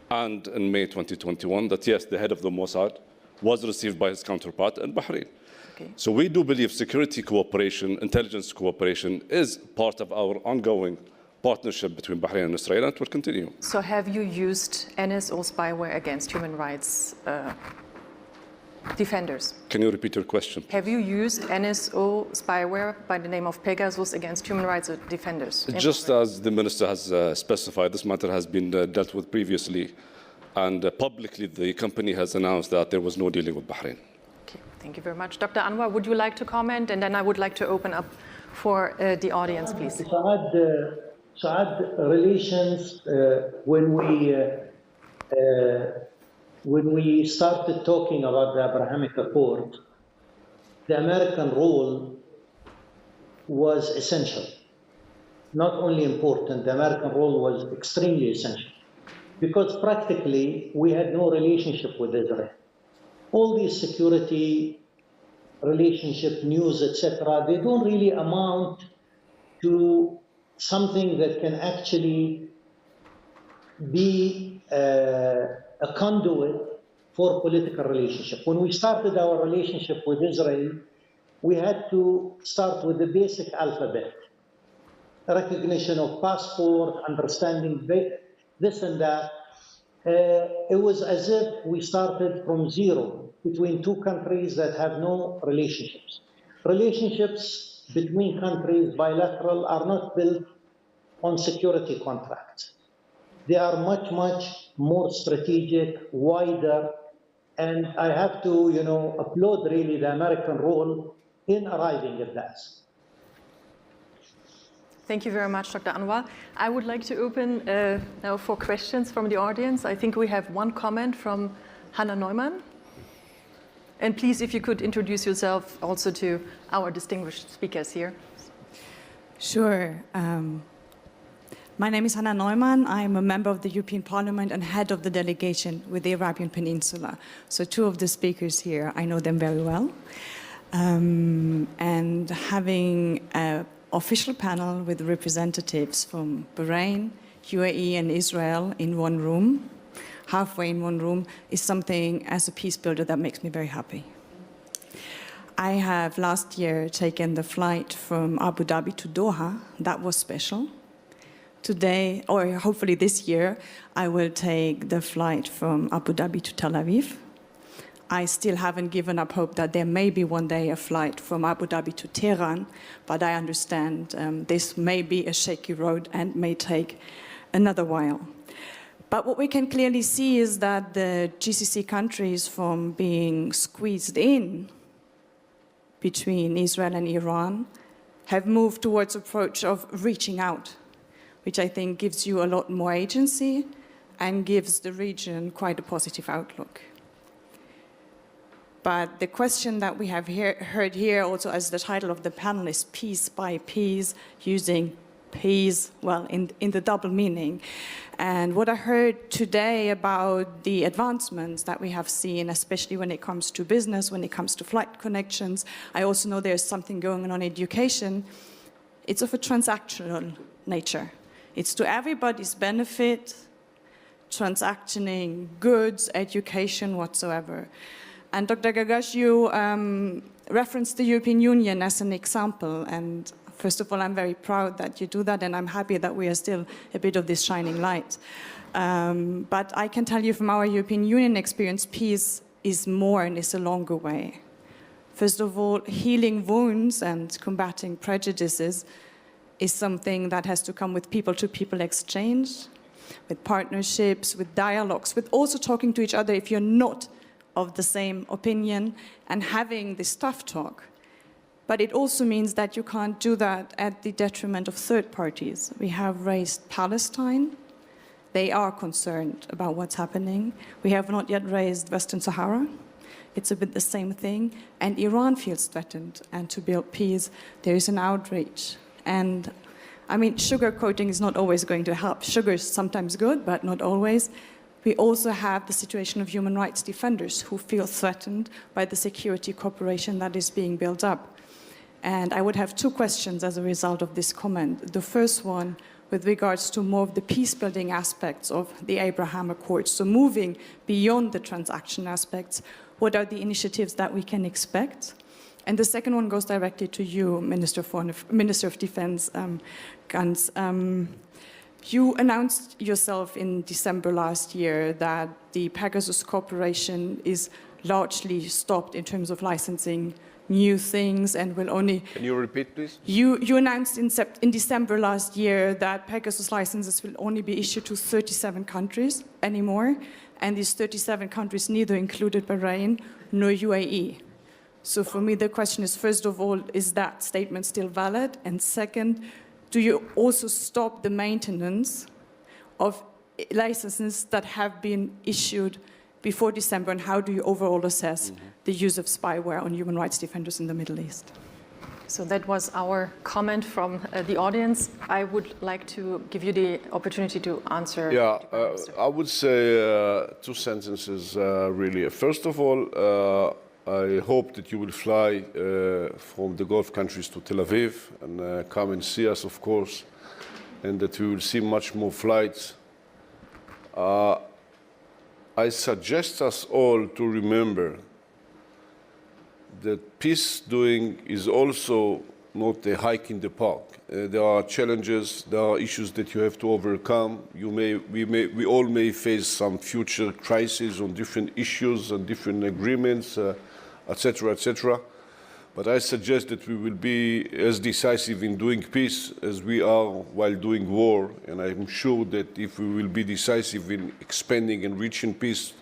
and in May 2021 that, yes, the head of the Mossad was received by his counterpart in Bahrain. Okay. So we do believe security cooperation, intelligence cooperation is part of our ongoing partnership between Bahrain and Israel, and it will continue. So have you used NSO spyware against human rights defenders? Can you repeat your question? Have you used NSO spyware by the name of Pegasus against human rights defenders? Just as the minister has specified, this matter has been dealt with previously, and publicly the company has announced that there was no dealing with Bahrain. Okay, thank you very much. Dr. Anwar, would you like to comment? And then I would like to open up for the audience, please. Saad, relations, when we started talking about the Abrahamic Accord, the American role was essential. Not only important, the American role was extremely essential, because practically we had no relationship with Israel. All these security relationship, news, etc., they don't really amount to something that can actually be a conduit for political relationship. When we started our relationship with Israel, we had to start with the basic alphabet. Recognition of passport, understanding this and that. It was as if we started from zero between two countries that have no relationships. Relationships between countries, bilateral, are not built on security contracts. They are much, much more strategic, wider, and I have to, applaud really the American role in arriving at that. Thank you very much, Dr. Anwar. I would like to open now for questions from the audience. I think we have one comment from Hannah Neumann. And please, if you could introduce yourself also to our distinguished speakers here. Sure. My name is Hannah Neumann. I am a member of the European Parliament and head of the delegation with the Arabian Peninsula. So two of the speakers here, I know them very well. And having an official panel with representatives from Bahrain, UAE, and Israel in one room, halfway in one room, is something as a peace builder that makes me very happy. I have last year taken the flight from Abu Dhabi to Doha. That was special. Today, or hopefully this year, I will take the flight from Abu Dhabi to Tel Aviv. I still haven't given up hope that there may be one day a flight from Abu Dhabi to Tehran, but I understand this may be a shaky road and may take another while. But what we can clearly see is that the GCC countries, from being squeezed in between Israel and Iran, have moved towards an approach of reaching out, which I think gives you a lot more agency and gives the region quite a positive outlook. But the question that we have heard here also as the title of the panel is Peace by Peace, using peace, well, in the double meaning. And what I heard today about the advancements that we have seen, especially when it comes to business, when it comes to flight connections, I also know there's something going on in education. It's of a transactional nature. It's to everybody's benefit, transactioning goods, education, whatsoever. And Dr. Gagash, you referenced the European Union as an example. And first of all, I'm very proud that you do that, and I'm happy that we are still a bit of this shining light. But I can tell you from our European Union experience, peace is more and is a longer way. First of all, healing wounds and combating prejudices is something that has to come with people-to-people exchange, with partnerships, with dialogues, with also talking to each other if you're not of the same opinion and having this tough talk. But it also means that you can't do that at the detriment of third parties. We have raised Palestine. They are concerned about what's happening. We have not yet raised Western Sahara. It's a bit the same thing. And Iran feels threatened. And to build peace, there is an outreach. And I mean, sugarcoating is not always going to help. Sugar is sometimes good, but not always. We also have the situation of human rights defenders who feel threatened by the security cooperation that is being built up. And I would have two questions as a result of this comment. The first one with regards to more of the peace-building aspects of the Abraham Accords. So moving beyond the transaction aspects, what are the initiatives that we can expect? And the second one goes directly to you, Minister of Defense, Gantz. You announced yourself in December last year that the Pegasus cooperation is largely stopped in terms of licensing new things and will only... Can you repeat, please? You announced in December last year that Pegasus licenses will only be issued to 37 countries anymore, and these 37 countries neither included Bahrain nor UAE. So for me, the question is, first of all, is that statement still valid? And second, do you also stop the maintenance of licenses that have been issued before December, and how do you overall assess the use of spyware on human rights defenders in the Middle East? So that was our comment from the audience. I would like to give you the opportunity to answer. Yeah, I would say two sentences, really. First of all, I hope that you will fly from the Gulf countries to Tel Aviv and come and see us, of course, and that we will see much more flights. I suggest us all to remember that peace doing is also not a hike in the park. There are challenges, there are issues that you have to overcome. We all may face some future crises on different issues and different agreements, etc., etc. But I suggest that we will be as decisive in doing peace as we are while doing war. And I'm sure that if we will be decisive in expanding and reaching peace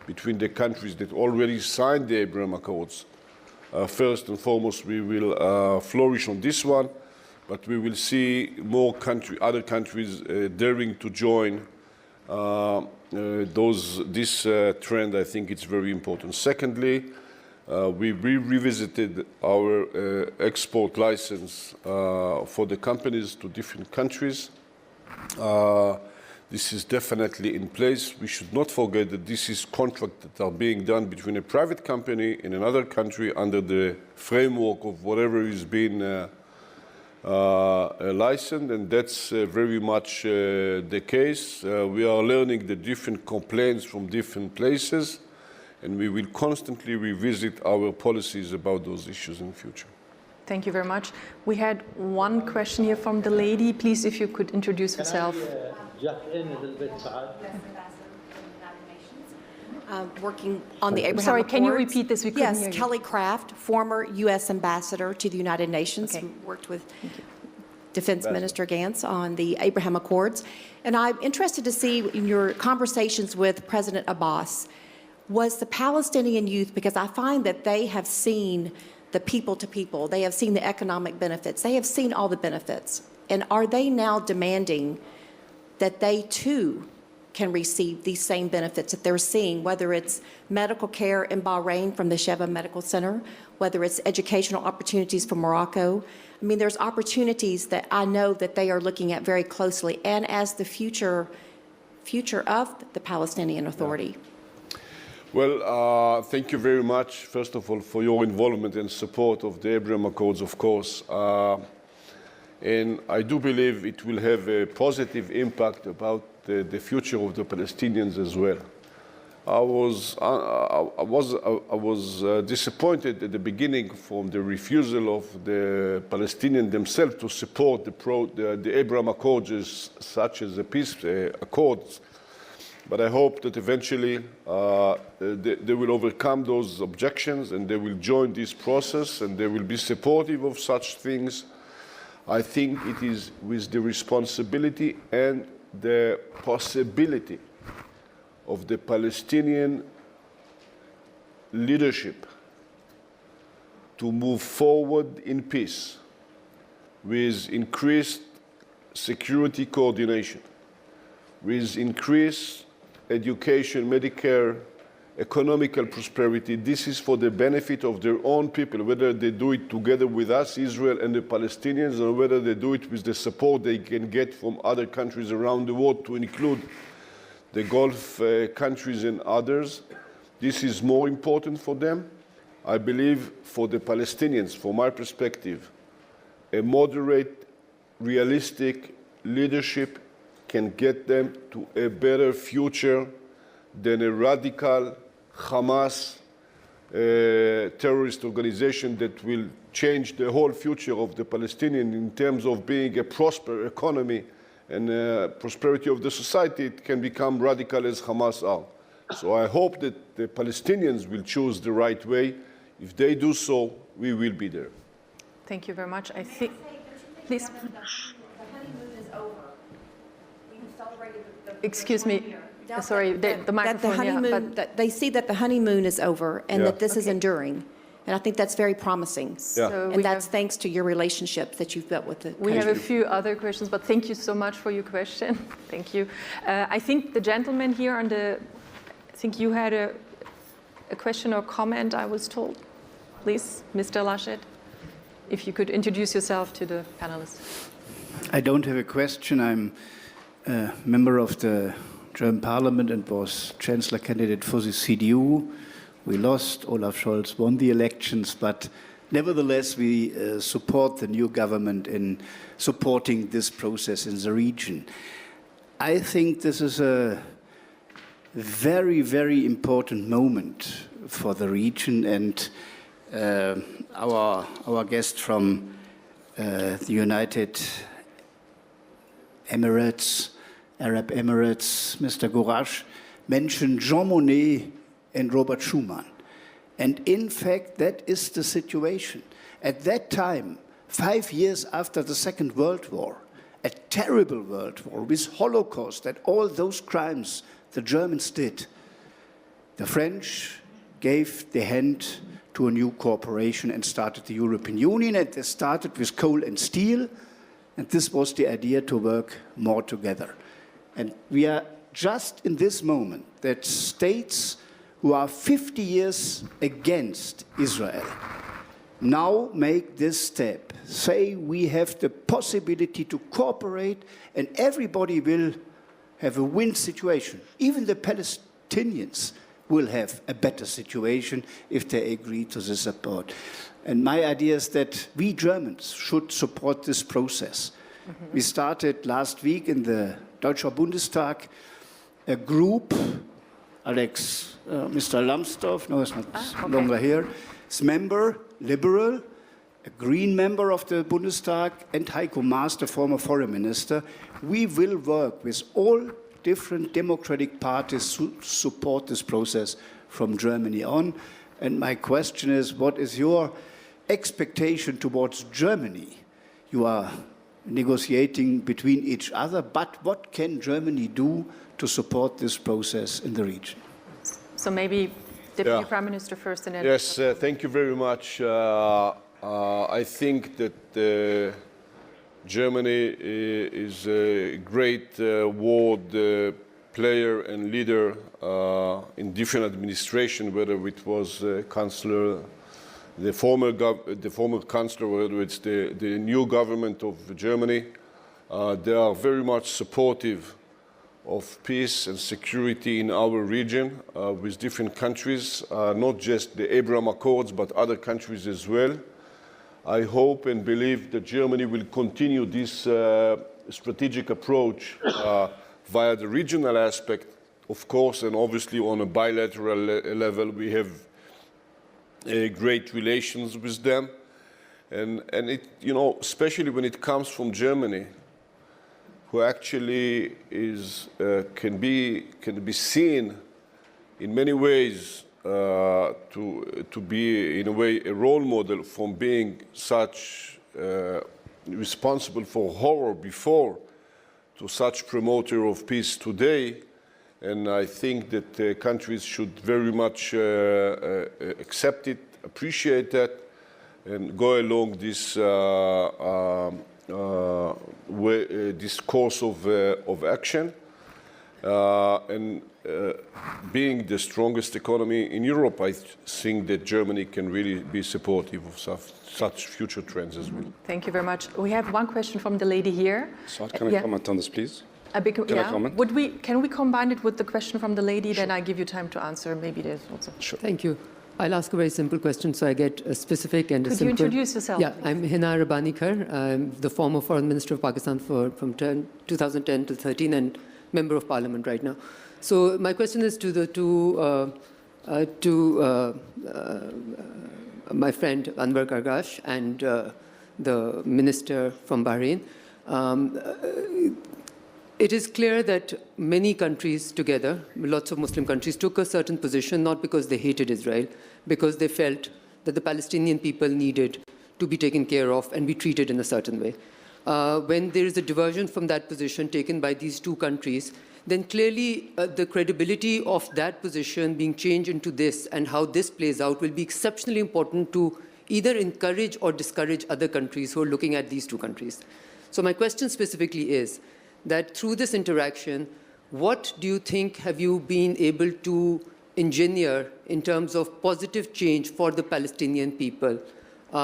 between the countries that already signed the Abraham Accords, first and foremost, we will flourish on this one, but we will see more other countries daring to join this trend. I think it's very important. Secondly, we revisited our export license for the companies to different countries. This is definitely in place. We should not forget that this is contracts that are being done between a private company in another country under the framework of whatever is being licensed, and that's very much the case. We are learning the different complaints from different places, and we will constantly revisit our policies about those issues in the future. Thank you very much. We had one question here from the lady. Please, if you could introduce yourself. Working on the Abraham Sorry, Accords. can you repeat this? We couldn't hear Yes, you. Kelly Craft, former U.S. ambassador to the United Nations, Okay. who worked with Defense Minister Gantz on the Abraham Accords. And I'm interested to see in your conversations with President Abbas, was the Palestinian youth, because I find that they have seen the people to people, they have seen the economic benefits, they have seen all the benefits. And are they now demanding that they too can receive these same benefits that they're seeing, whether it's medical care in Bahrain from the Sheba Medical Center, whether it's educational opportunities for Morocco? I mean, there's opportunities that I know that they are looking at very closely, and as the future of the Palestinian Authority. Well, thank you very much, first of all, for your involvement and support of the Abraham Accords, of course. And I do believe it will have a positive impact about the future of the Palestinians as well. I was disappointed at the beginning from the refusal of the Palestinians themselves to support the Abraham Accords, such as the peace accords. But I hope that eventually they will overcome those objections and they will join this process and they will be supportive of such things. I think it is with the responsibility and the possibility of the Palestinian leadership to move forward in peace with increased security coordination, with increased education, Medicare, economical prosperity. This is for the benefit of their own people, whether they do it together with us, Israel and the Palestinians, or whether they do it with the support they can get from other countries around the world, to include the Gulf countries and others. This is more important for them. I believe for the Palestinians, from my perspective, a moderate, realistic leadership can get them to a better future than a radical Hamas terrorist organization that will change the whole future of the Palestinian in terms of being a prosperous economy and prosperity of the society. It can become radical as Hamas are. So I hope that the Palestinians will choose the right way. If they do so, we will be there. Thank you very much. I think, please. Excuse me. Sorry, the microphone. That the honeymoon, that they see that the honeymoon is over and that this is enduring. And I think that's very promising. So and that's thanks to your relationship that you've built with the country. We have a few other questions, but thank you so much for your question. Thank you. I think the gentleman here on the, I think you had a question or comment, I was told. Please, Mr. Laschet, if you could introduce yourself to the panelists. I don't have a question. I'm a member of the German Parliament and was Chancellor candidate for the CDU. We lost, Olaf Scholz won the elections, but nevertheless we support the new government in supporting this process in the region. I think this is a very, very important moment for the region, and our guest from the United Emirates, Arab Emirates, Mr. Gourash, mentioned Jean Monnet and Robert Schuman. And in fact, that is the situation. At that time, 5 years after the Second World War, a terrible world war with Holocaust and all those crimes the Germans did, the French gave the hand to a new cooperation and started the European Union, and they started with coal and steel, and this was the idea to work more together. And we are just in this moment that states who are 50 years against Israel now make this step, say we have the possibility to cooperate and everybody will have a win situation. Even the Palestinians will have a better situation if they agree to this support. And my idea is that we Germans should support this process. We started last week in the Deutscher Bundestag a group Mr. Lambsdorff, no, he's not longer here, is member, liberal, a Green member of the Bundestag, and Heiko Maas, the former foreign minister. We will work with all different democratic parties to support this process from Germany on. And my question is, what is your expectation towards Germany? You are negotiating between each other, but what can Germany do to support this process in the region? So maybe Deputy Prime Minister first and then... Yes, thank you very much. I think that Germany is a great world player and leader in different administration, whether it was Chancellor, the former Chancellor, whether it's the new government of Germany. They are very much supportive of peace and security in our region with different countries, not just the Abraham Accords, but other countries as well. I hope and believe that Germany will continue this strategic approach via the regional aspect, of course, and obviously on a bilateral level. We have great relations with them. And it, you know, especially when it comes from Germany, who actually is, can be seen in many ways to be, in a way, a role model from being such responsible for horror before to such promoter of peace today. And I think that countries should very much accept it, appreciate that, and go along this this course of action. Being the strongest economy in Europe, I think that Germany can really be supportive of such future trends as well. Thank you very much. We have one question from the lady here. So can I comment on this, please? I comment? Can we combine it with the question from the lady? Sure. Then I give you time to answer. Maybe there's also. Sure. Thank you. I'll ask a very simple question so I get a specific and a simple. Could you introduce yourself? Yeah, please? I'm Hina Rabanikar. I'm the former Foreign Minister of Pakistan from 2010 to 13 and Member of Parliament right now. So my question is to the my friend Anwar Gargash and the minister from Bahrain. It is clear that many countries together, lots of Muslim countries, took a certain position, not because they hated Israel, because they felt that the Palestinian people needed to be taken care of and be treated in a certain way. When there is a diversion from that position taken by these two countries, then clearly the credibility of that position being changed into this and how this plays out will be exceptionally important to either encourage or discourage other countries who are looking at these two countries. So my question specifically is that through this interaction, what do you think have you been able to engineer in terms of positive change for the Palestinian people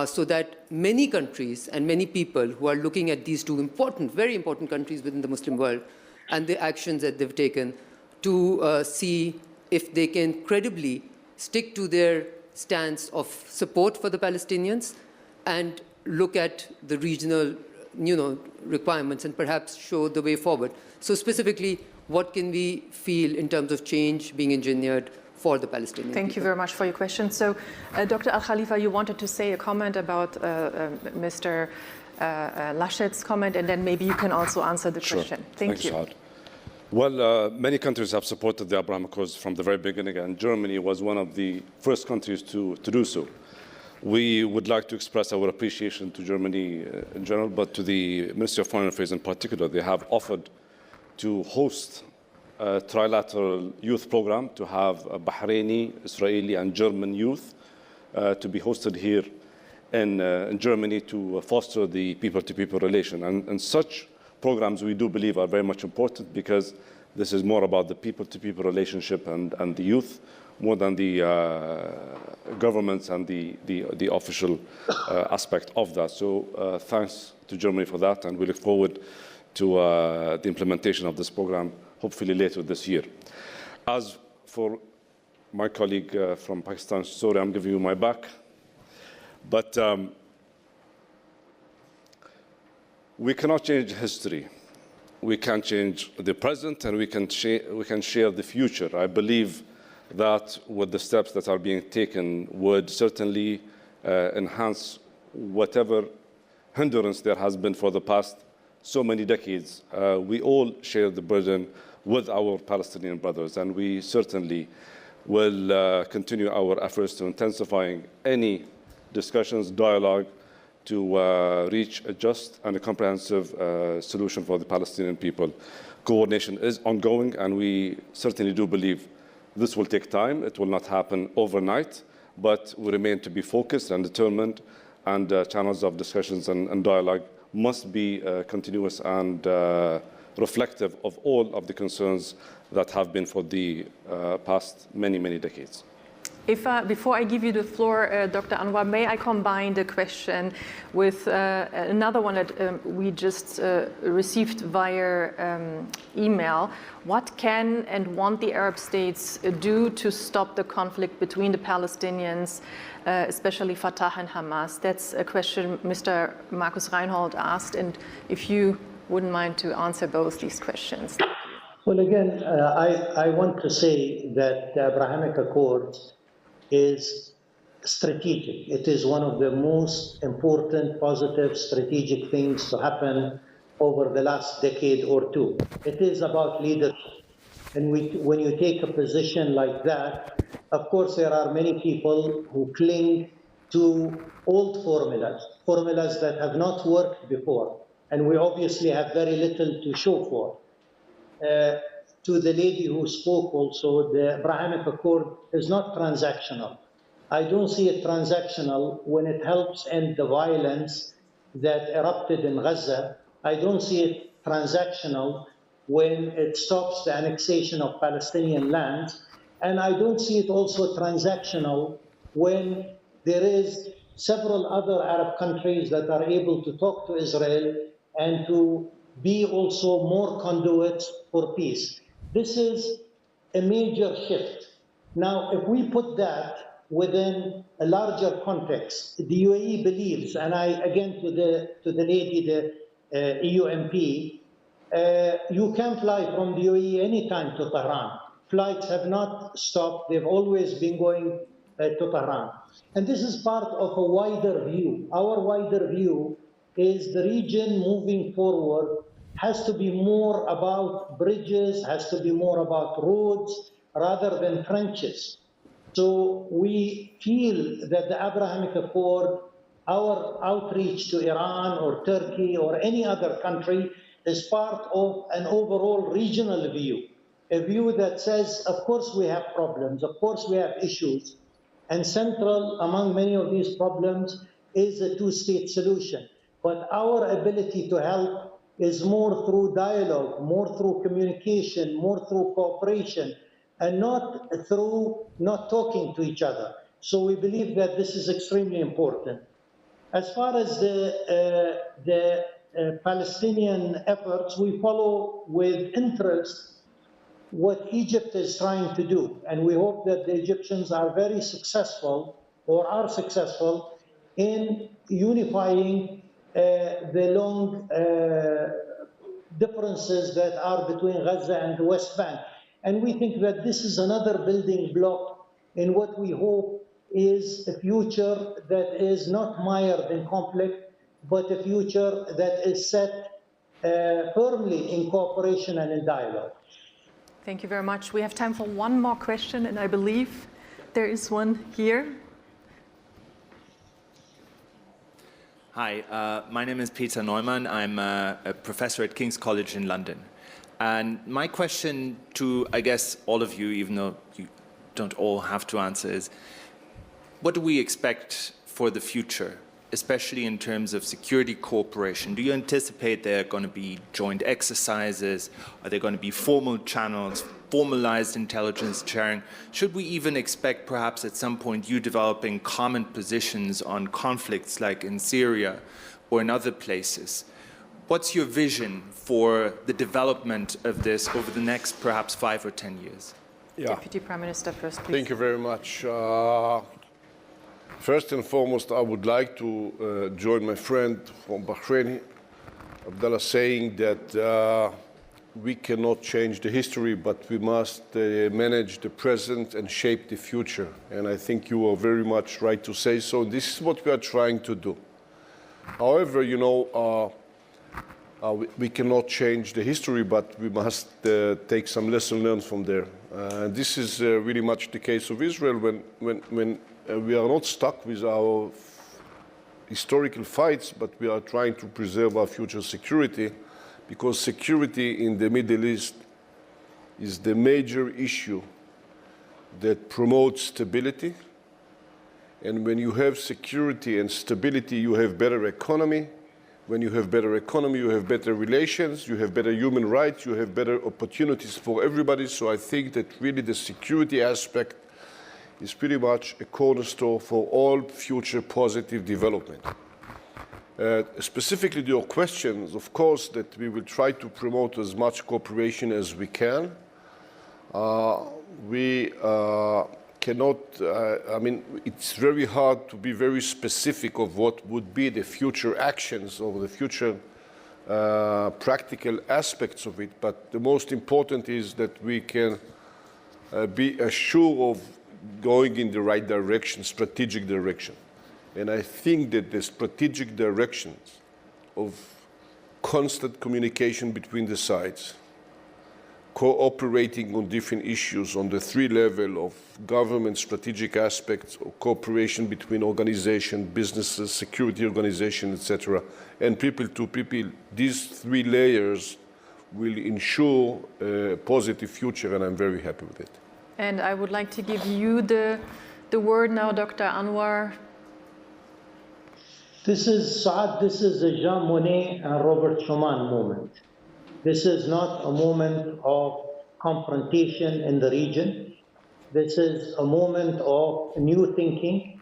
so that many countries and many people who are looking at these two important, very important countries within the Muslim world and the actions that they've taken to see if they can credibly stick to their stance of support for the Palestinians and look at the regional requirements and perhaps show the way forward. So specifically, what can we feel in terms of change being engineered for the Palestinians? Thank you very much for your question. So, Dr. Al-Khalifa, you wanted to say a comment about Mr. Laschet's comment, and then maybe you can also answer the question. Thank you. Saad. Well, many countries have supported the Abraham Accords from the very beginning, and Germany was one of the first countries to do so. We would like to express our appreciation to Germany in general, but to the Ministry of Foreign Affairs in particular. They have offered to host a trilateral youth program to have Bahraini, Israeli, and German youth to be hosted here in Germany to foster the people-to-people relation. And such programs, we do believe, are very much important because this is more about the people-to-people relationship and the youth more than the governments and the official aspect of that. So thanks to Germany for that, and we look forward to the implementation of this program, hopefully later this year. As for my colleague from Pakistan, sorry, I'm giving you my back, but we cannot change history. we can change the present and we can share the future. I believe that with the steps that are being taken would certainly enhance whatever hindrance there has been for the past so many decades. We all share the burden with our Palestinian brothers, and we certainly will continue our efforts to intensifying any discussions, dialogue, to reach a just and a comprehensive solution for the Palestinian people. Coordination is ongoing, and we certainly do believe this will take time. It will not happen overnight, but we remain to be focused and determined, and channels of discussions and dialogue must be continuous and reflective of all of the concerns that have been for the past many, many decades. Before I give you the floor, Dr. Anwar, may I combine the question with another one that we just received via email. What can and want the Arab states do to stop the conflict between the Palestinians, especially Fatah and Hamas? That's a question Mr. Markus Reinhold asked, and if you wouldn't mind to answer both these questions. Well, again, I want to say that the Abrahamic Accords is strategic. It is one of the most important, positive, strategic things to happen over the last decade or two. It is about leadership. And when you take a position like that, of course, there are many people who cling to old formulas that have not worked before. And we obviously have very little to show for. To the lady who spoke also, the Abrahamic Accord is not transactional. I don't see it transactional when it helps end the violence that erupted in Gaza. I don't see it transactional when it stops the annexation of Palestinian lands. And I don't see it also transactional when there is several other Arab countries that are able to talk to Israel and to be also more conduits for peace. This is a major shift. Now, if we put that within a larger context, the UAE believes, and again to the lady, the EU MP, you can fly from the UAE anytime to Tehran. Flights have not stopped. They've always been going to Tehran. And this is part of a wider view. Our wider view is the region moving forward has to be more about bridges, has to be more about roads, rather than trenches. So we feel that the Abrahamic Accord, our outreach to Iran or Turkey or any other country, is part of an overall regional view, a view that says, of course we have problems, of course we have issues, and central among many of these problems is a two-state solution. But our ability to help is more through dialogue, more through communication, more through cooperation, and not through not talking to each other. So we believe that this is extremely important. As far as the Palestinian efforts, we follow with interest what Egypt is trying to do. And we hope that the Egyptians are very successful or are successful in unifying the long differences that are between Gaza and the West Bank. And we think that this is another building block in what we hope is a future that is not mired in conflict, but a future that is set firmly in cooperation and in dialogue. Thank you very much. We have time for one more question, and I believe there is one here. Hi, my name is Peter Neumann. I'm a professor at King's College in London. And my question to, I guess, all of you, even though you don't all have to answer, is what do we expect for the future, especially in terms of security cooperation? Do you anticipate there are going to be joint exercises? Are there going to be formal channels, formalized intelligence sharing? Should we even expect perhaps at some point you developing common positions on conflicts like in Syria or in other places? What's your vision for the development of this over the next perhaps 5 or 10 years? Yeah. Deputy Prime Minister first, please. Thank you very much. First and foremost, I would like to join my friend from Bahrain, Abdallah, saying that we cannot change the history, but we must manage the present and shape the future. And I think you are very much right to say so. This is what we are trying to do. However, you know, we cannot change the history, but we must take some lessons learned from there. This is really much the case of Israel when we are not stuck with our historical fights, but we are trying to preserve our future security, because security in the Middle East is the major issue that promotes stability. And when you have security and stability, you have better economy. When you have better economy, you have better relations, you have better human rights, you have better opportunities for everybody. So I think that really the security aspect is pretty much a cornerstone for all future positive development. Specifically to your questions, of course, that we will try to promote as much cooperation as we can. We cannot, I mean, it's very hard to be very specific of what would be the future actions or the future practical aspects of it, but the most important is that we can be assured of going in the right direction, strategic direction. And I think that the strategic directions of constant communication between the sides, cooperating on different issues on the three levels of government strategic aspects, or cooperation between organizations, businesses, security organizations, etc., and people to people, these three layers will ensure a positive future, and I'm very happy with it. And I would like to give you the word now, Dr. Anwar. This is a Jean Monnet and Robert Schuman moment. This is not a moment of confrontation in the region. This is a moment of new thinking.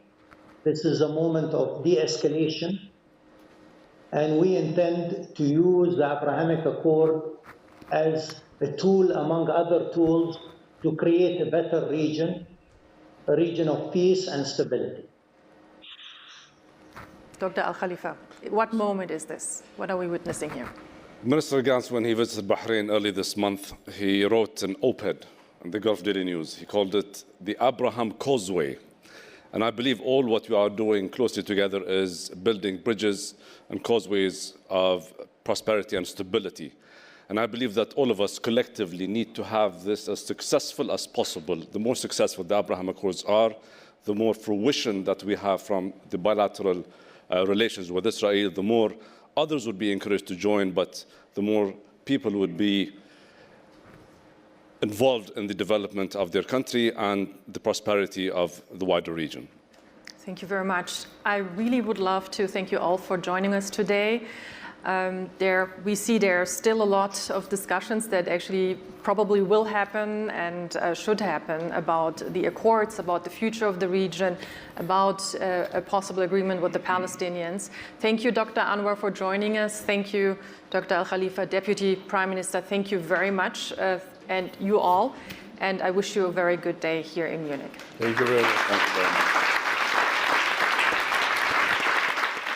This is a moment of de-escalation. And we intend to use the Abrahamic Accord as a tool among other tools to create a better region, a region of peace and stability. Dr. Al-Khalifa, what moment is this? What are we witnessing here? Minister Gantz, when he visited Bahrain early this month, he wrote an op-ed in the Gulf Daily News. He called it the Abraham Causeway. And I believe all what we are doing closely together is building bridges and causeways of prosperity and stability. And I believe that all of us collectively need to have this as successful as possible. The more successful the Abraham Accords are, the more fruition that we have from the bilateral relations with Israel, the more others would be encouraged to join, but the more people would be involved in the development of their country and the prosperity of the wider region. Thank you very much. I really would love to thank you all for joining us today. We see there are still a lot of discussions that actually probably will happen and should happen about the accords, about the future of the region, about a possible agreement with the Palestinians. Thank you, Dr. Anwar, for joining us. Thank you, Dr. Al-Khalifa, Deputy Prime Minister. Thank you very much, and you all. And I wish you a very good day here in Munich. Thank you very much. Thank you very much.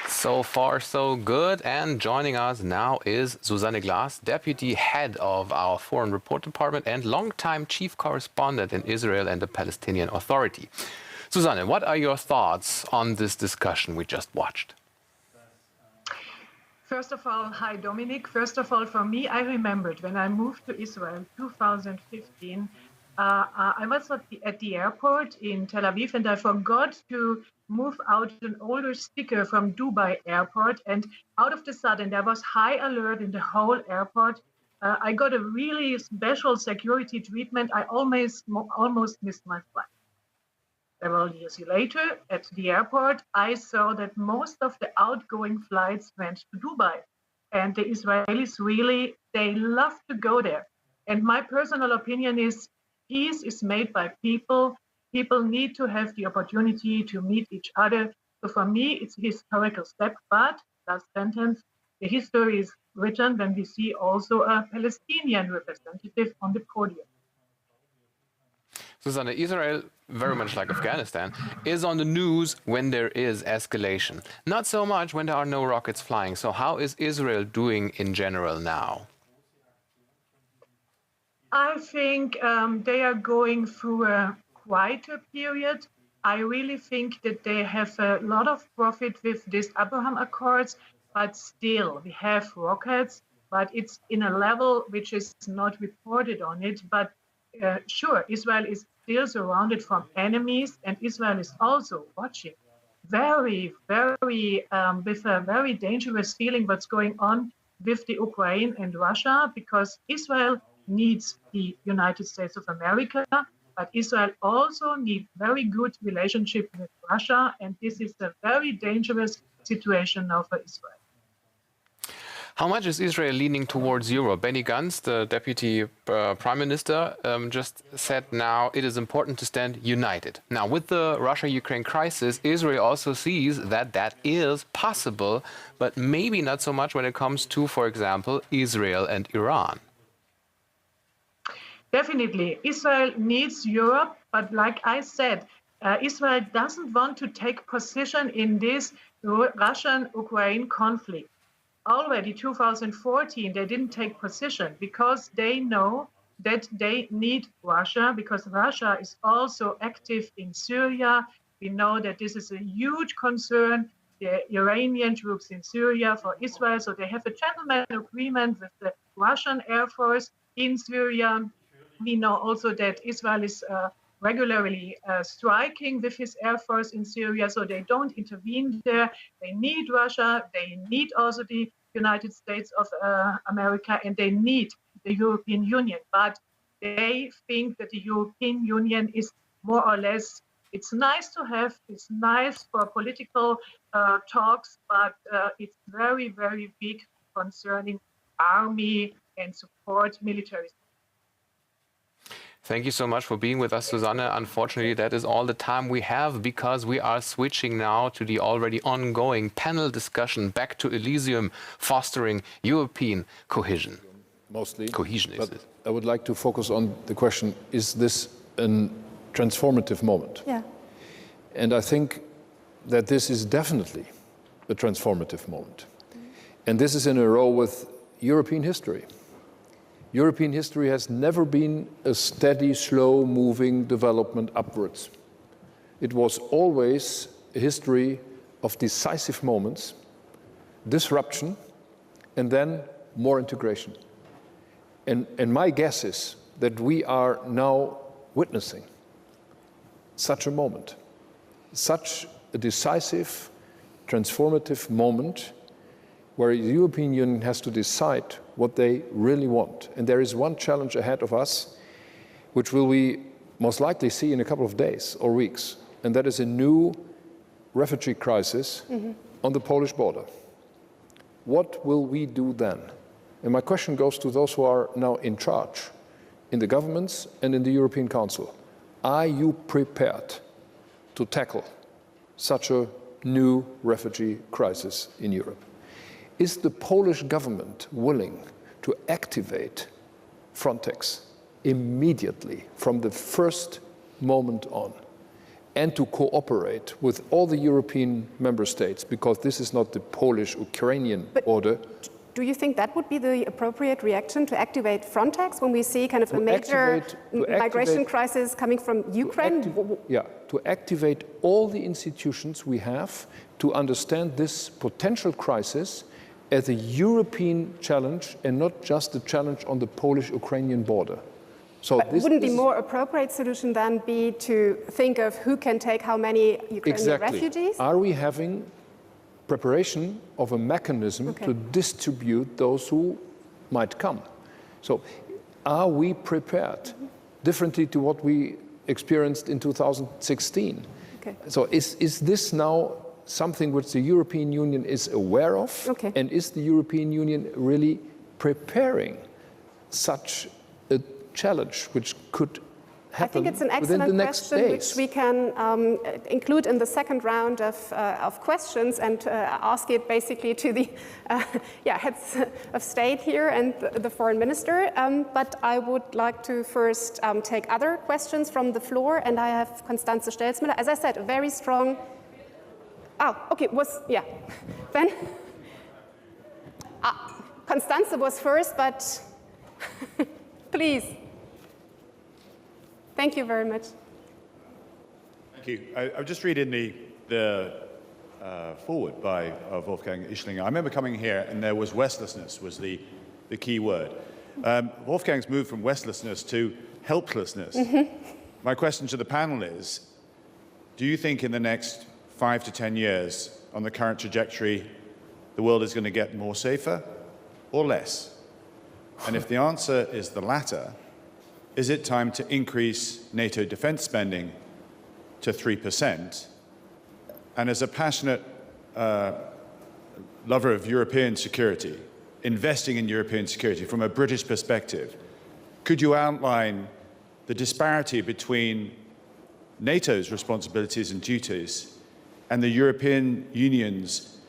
So far, so good. And joining us now is Susanne Glas, Deputy Head of our Foreign Report Department and longtime Chief Correspondent in Israel and the Palestinian Authority. Susanne, what are your thoughts on this discussion we just watched? First of all, hi, Dominic. First of all, for me, I remembered when I moved to Israel in 2015, I was at the airport in Tel Aviv, and I forgot to move out an older sticker from Dubai airport, and out of the sudden there was high alert in the whole airport. I got a really special security treatment. I almost missed my flight. Several years later at the airport, I saw that most of the outgoing flights went to Dubai, and the Israelis really, they love to go there. And my personal opinion is peace is made by people. People need to have the opportunity to meet each other. So for me, it's a historical step. But, last sentence, the history is written when we see also a Palestinian representative on the podium. Susanne, Israel, very much like Afghanistan, is on the news when there is escalation. Not so much when there are no rockets flying. So how is Israel doing in general now? I think they are going through a quieter period. I really think that they have a lot of profit with these Abraham Accords, but still we have rockets, but it's in a level which is not reported on it. But sure, Israel is still surrounded from enemies, and Israel is also watching very, very, with a very dangerous feeling what's going on with the Ukraine and Russia, because Israel needs the United States of America, but Israel also needs very good relationship with Russia, and this is a very dangerous situation now for Israel. How much is Israel leaning towards Europe? Benny Gantz, the Deputy Prime Minister, just said now it is important to stand united. Now, with the Russia-Ukraine crisis, Israel also sees that that is possible, but maybe not so much when it comes to, for example, Israel and Iran. Definitely, Israel needs Europe, but like I said, Israel doesn't want to take position in this Russian-Ukraine conflict. Already 2014, they didn't take position because they know that they need Russia, because Russia is also active in Syria. We know that this is a huge concern, the Iranian troops in Syria for Israel. So they have a gentleman agreement with the Russian Air Force in Syria. We know also that Israel is regularly striking with his Air Force in Syria, so they don't intervene there. They need Russia, they need also the United States of America, and they need the European Union. But they think that the European Union is more or less, it's nice to have, it's nice for political talks, but it's very, very big concerning army and support military. Thank you so much for being with us, Susanne. Unfortunately, that is all the time we have, because we are switching now to the already ongoing panel discussion back to Elysium, fostering European cohesion. Mostly. Cohesion is it. I would like to focus on the question, is this a transformative moment? Yeah. And I think that this is definitely a transformative moment. And this is in a row with European history. European history has never been a steady, slow-moving development upwards. It was always a history of decisive moments, disruption, and then more integration. And my guess is that we are now witnessing such a moment, such a decisive, transformative moment where the European Union has to decide what they really want. And there is one challenge ahead of us, which we most likely see in a couple of days or weeks, and that is a new refugee crisis on the Polish border. What will we do then? And my question goes to those who are now in charge, in the governments and in the European Council. Are you prepared to tackle such a new refugee crisis in Europe? Is the Polish government willing to activate Frontex immediately from the first moment on, and to cooperate with all the European member states, because this is not the Polish-Ukrainian border? Do you think that would be the appropriate reaction, to activate Frontex when we see kind of a major migration crisis coming from Ukraine? To activate all the institutions we have to understand this potential crisis as a European challenge and not just a challenge on the Polish-Ukrainian border. So but wouldn't the more appropriate solution then be to think of who can take how many Ukrainian refugees? Are we having preparation of a mechanism to distribute those who might come? So are we prepared differently to what we experienced in 2016? So is this now something which the European Union is aware of? And is the European Union really preparing such a challenge which could happen? I think it's an within the excellent next question, days? which we can include in the second round of questions, and ask it basically to the heads of state here and the foreign minister. But I would like to first take other questions from the floor, and I have Constanze Stelzmüller. As I said, a very strong... Then Constanze was first, but please. Thank you very much. Thank you. I'm just reading the forward by Wolfgang Ischlinger. I remember coming here and there was restlessness was the key word. Wolfgang's moved from restlessness to helplessness. My question to the panel is, do you think in the next 5 to 10 years on the current trajectory, the world is going to get more safer or less? And if the answer is the latter, is it time to increase NATO defense spending to 3%? And as a passionate lover of European security, investing in European security from a British perspective, could you outline the disparity between NATO's responsibilities and duties and the European Union's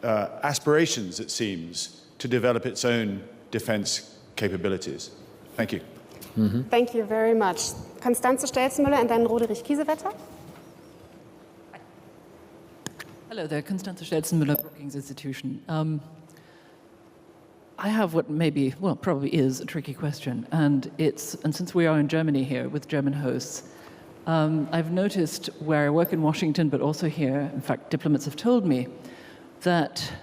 aspirations, it seems, to develop its own defense capabilities? Thank you. Thank you very much. Constanze Stelzmüller and then Roderich Kiesewetter. Hello there, Constanze Stelzmüller, Brookings Institution. I have what maybe, well, probably is a tricky question, and since we are in Germany here with German hosts, I've noticed where I work in Washington, but also here, in fact, diplomats have told me that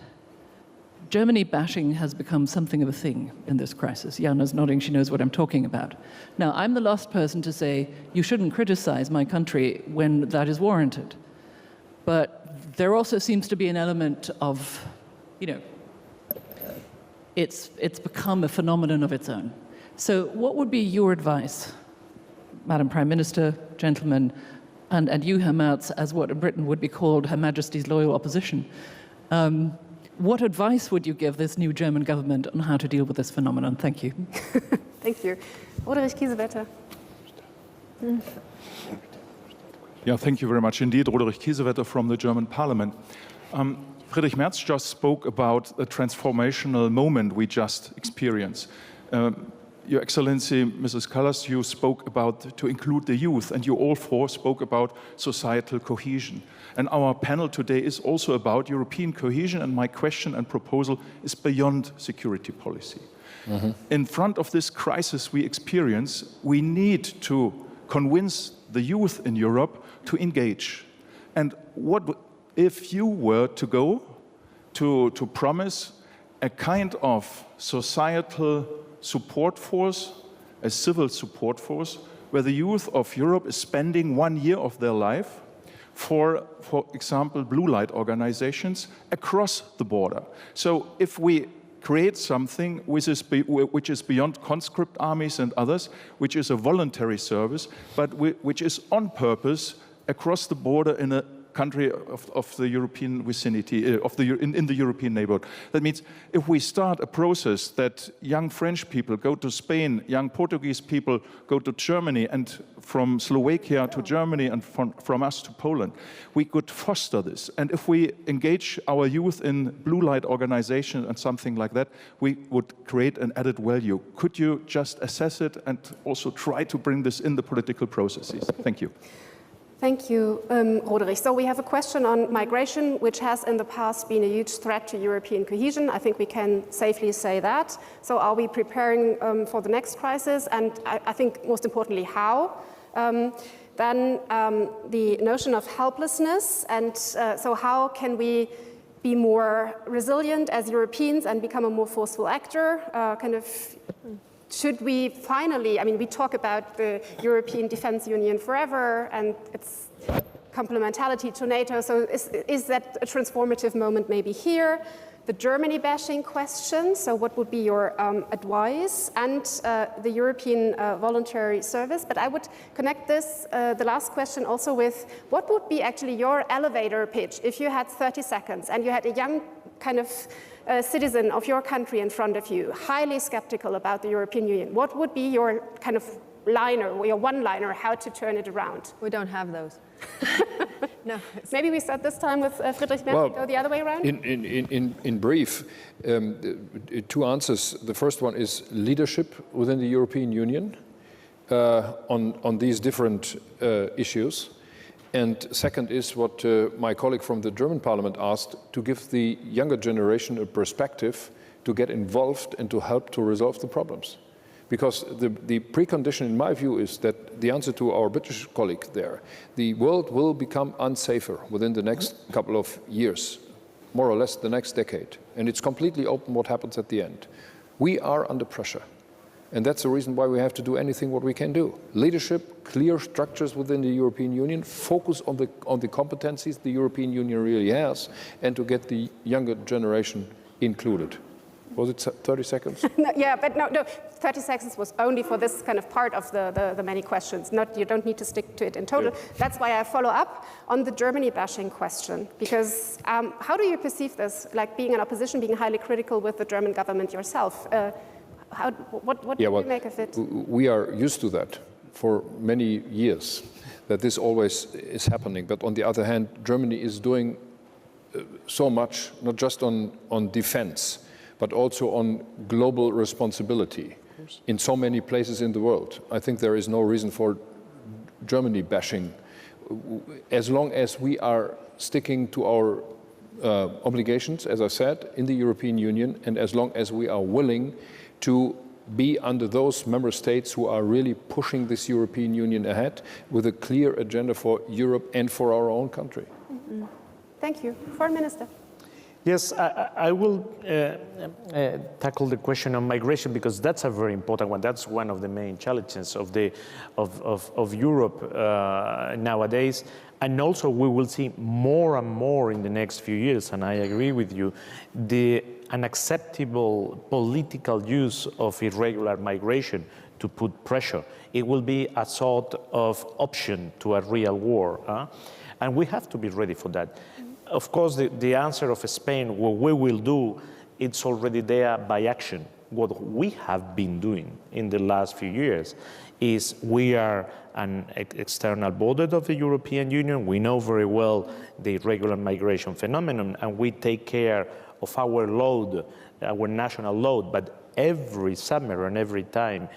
Germany bashing has become something of a thing in this crisis. Jana's nodding, she knows what I'm talking about. Now, I'm the last person to say, you shouldn't criticize my country when that is warranted. But there also seems to be an element of, it's become a phenomenon of its own. So what would be your advice, Madam Prime Minister, gentlemen, and you, Herr Merz, as what in Britain would be called Her Majesty's loyal opposition? What advice would you give this new German government on how to deal with this phenomenon? Thank you. Thank you. Roderich Kiesewetter. Yeah, thank you very much indeed. Roderich Kiesewetter from the German Parliament. Friedrich Merz just spoke about the transformational moment we just experienced. Your Excellency, Mrs. Callas, you spoke about to include the youth, and you all four spoke about societal cohesion. And our panel today is also about European cohesion, and my question and proposal is beyond security policy. In front of this crisis we experience, we need to convince the youth in Europe to engage. And what if you were to go to promise a kind of societal support force, a civil support force, where the youth of Europe is spending 1 year of their life for example, blue light organizations across the border. So if we create something which is beyond conscript armies and others, which is a voluntary service, but which is on purpose across the border in a country of the European vicinity, in the European neighborhood. That means if we start a process that young French people go to Spain, young Portuguese people go to Germany, and from Slovakia to Germany, and from us to Poland, we could foster this. And if we engage our youth in blue light organizations and something like that, we would create an added value. Could you just assess it and also try to bring this in the political processes? Thank you. Thank you, Roderich. So we have a question on migration, which has in the past been a huge threat to European cohesion. I think we can safely say that. So are we preparing for the next crisis? And I think most importantly, how? Then the notion of helplessness. And so how can we be more resilient as Europeans and become a more forceful actor? Should we finally, we talk about the European Defence Union forever and its complementarity to NATO, so is that a transformative moment maybe here? The Germany bashing question, so what would be your advice? And the European voluntary service, but I would connect this, the last question also with what would be actually your elevator pitch if you had 30 seconds and you had a young citizen of your country in front of you, highly skeptical about the European Union. What would be your liner, or your one-liner, how to turn it around? We don't have those. No. Maybe we start this time with Friedrich Merz, go the other way around? In brief, two answers. The first one is leadership within the European Union on these different issues. And second is what my colleague from the German Parliament asked, to give the younger generation a perspective to get involved and to help to resolve the problems. Because the precondition, in my view, is that the answer to our British colleague there, the world will become unsafer within the next couple of years, more or less the next decade. And it's completely open what happens at the end. We are under pressure. And that's the reason why we have to do anything what we can do. Leadership, clear structures within the European Union, focus on the competencies the European Union really has, and to get the younger generation included. Was it 30 seconds? No, yeah, but no, 30 seconds was only for this kind of part of the many questions. You don't need to stick to it in total. Yeah. That's why I follow up on the Germany bashing question, because how do you perceive this, like being in opposition, being highly critical with the German government yourself? What do you make of it? We are used to that for many years, that this always is happening. But on the other hand, Germany is doing so much, not just on defense, but also on global responsibility in so many places in the world. I think there is no reason for Germany bashing, as long as we are sticking to our obligations, as I said, in the European Union, and as long as we are willing to be under those member states who are really pushing this European Union ahead with a clear agenda for Europe and for our own country. Mm-hmm. Thank you. Foreign Minister. Yes, I will tackle the question on migration, because that's a very important one. That's one of the main challenges of Europe nowadays. And also we will see more and more in the next few years, and I agree with you, the unacceptable political use of irregular migration to put pressure. It will be a sort of option to a real war. And we have to be ready for that. Of course, the answer of Spain, what we will do, it's already there by action. What we have been doing in the last few years is we are an external border of the European Union. We know very well the irregular migration phenomenon, and we take care of our load, our national load. But every summer and every time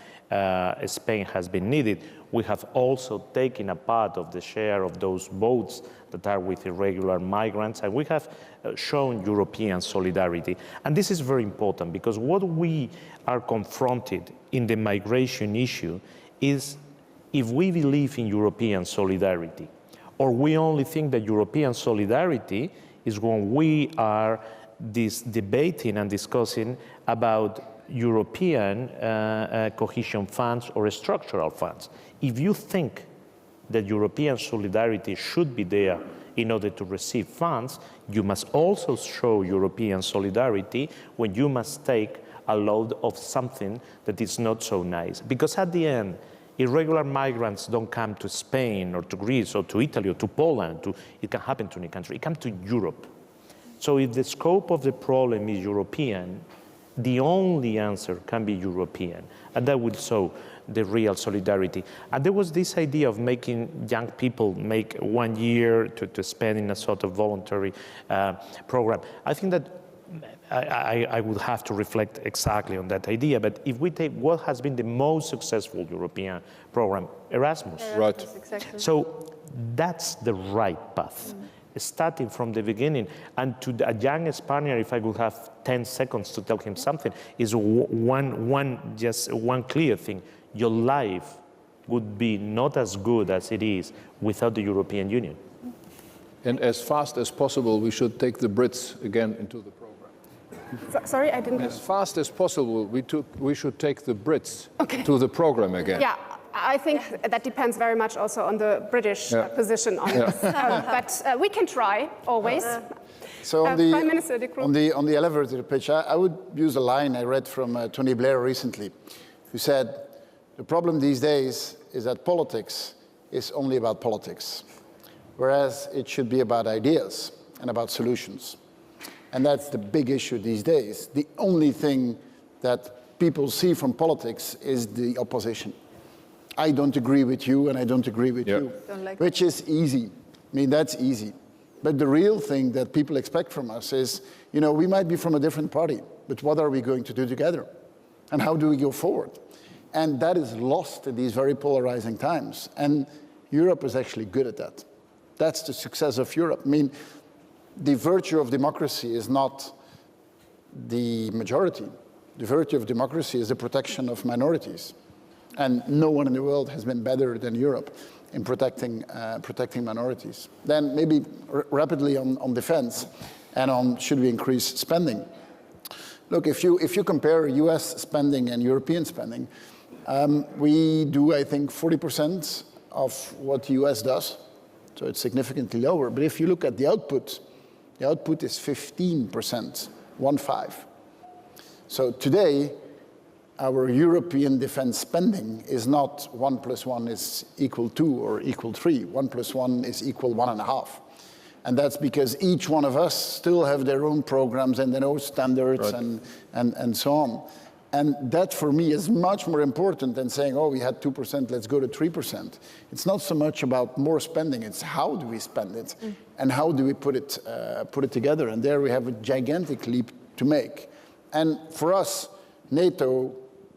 Spain has been needed, we have also taken a part of the share of those boats that are with irregular migrants, and we have shown European solidarity. And this is very important, because what we are confronted in the migration issue is, if we believe in European solidarity, or we only think that European solidarity is when we are debating and discussing about European cohesion funds or structural funds. If you think that European solidarity should be there in order to receive funds, you must also show European solidarity when you must take a load of something that is not so nice. Because at the end, irregular migrants don't come to Spain or to Greece or to Italy or to Poland. It can happen to any country. It comes to Europe. So if the scope of the problem is European, the only answer can be European, and that will show the real solidarity. And there was this idea of making young people make 1 year to spend in a sort of voluntary program. I think that I would have to reflect exactly on that idea, but if we take what has been the most successful European program, Erasmus. Right. Exactly. So that's the right path. Starting from the beginning, and to a young Spaniard, if I would have 10 seconds to tell him something, is just one clear thing. Your life would be not as good as it is without the European Union. And as fast as possible, we should take the Brits again into the program. Sorry, I didn't... As fast as possible, we should take the Brits to the program again. Yeah. I think that depends very much also on the British position on this. But we can try, always. So on Prime Minister De Croo. on the elevator pitch, I would use a line I read from Tony Blair recently, who said, the problem these days is that politics is only about politics, whereas it should be about ideas and about solutions. And that's the big issue these days. The only thing that people see from politics is the opposition. I don't agree with you, and I don't agree with you, which is easy. I mean, that's easy. But the real thing that people expect from us is, you know, we might be from a different party, but what are we going to do together? And how do we go forward? And that is lost in these very polarizing times. And Europe is actually good at that. That's the success of Europe. I mean, the virtue of democracy is not the majority. the virtue of democracy is the protection of minorities. And no one in the world has been better than Europe in protecting minorities. Then maybe rapidly on defense and on should we increase spending. Look, if you compare US spending and European spending, we do, I think, 40% of what the US does. So it's significantly lower. But if you look at the output is 15%, 1.5. So today, our European defense spending is not 1 + 1 is equal 2 or equal 3. 1 + 1 is equal 1.5. And that's because each one of us still have their own programs and their own standards and so on. And that, for me, is much more important than saying, oh, we had 2%, let's go to 3%. It's not so much about more spending, it's how do we spend it and how do we put it together. And there we have a gigantic leap to make. And for us, NATO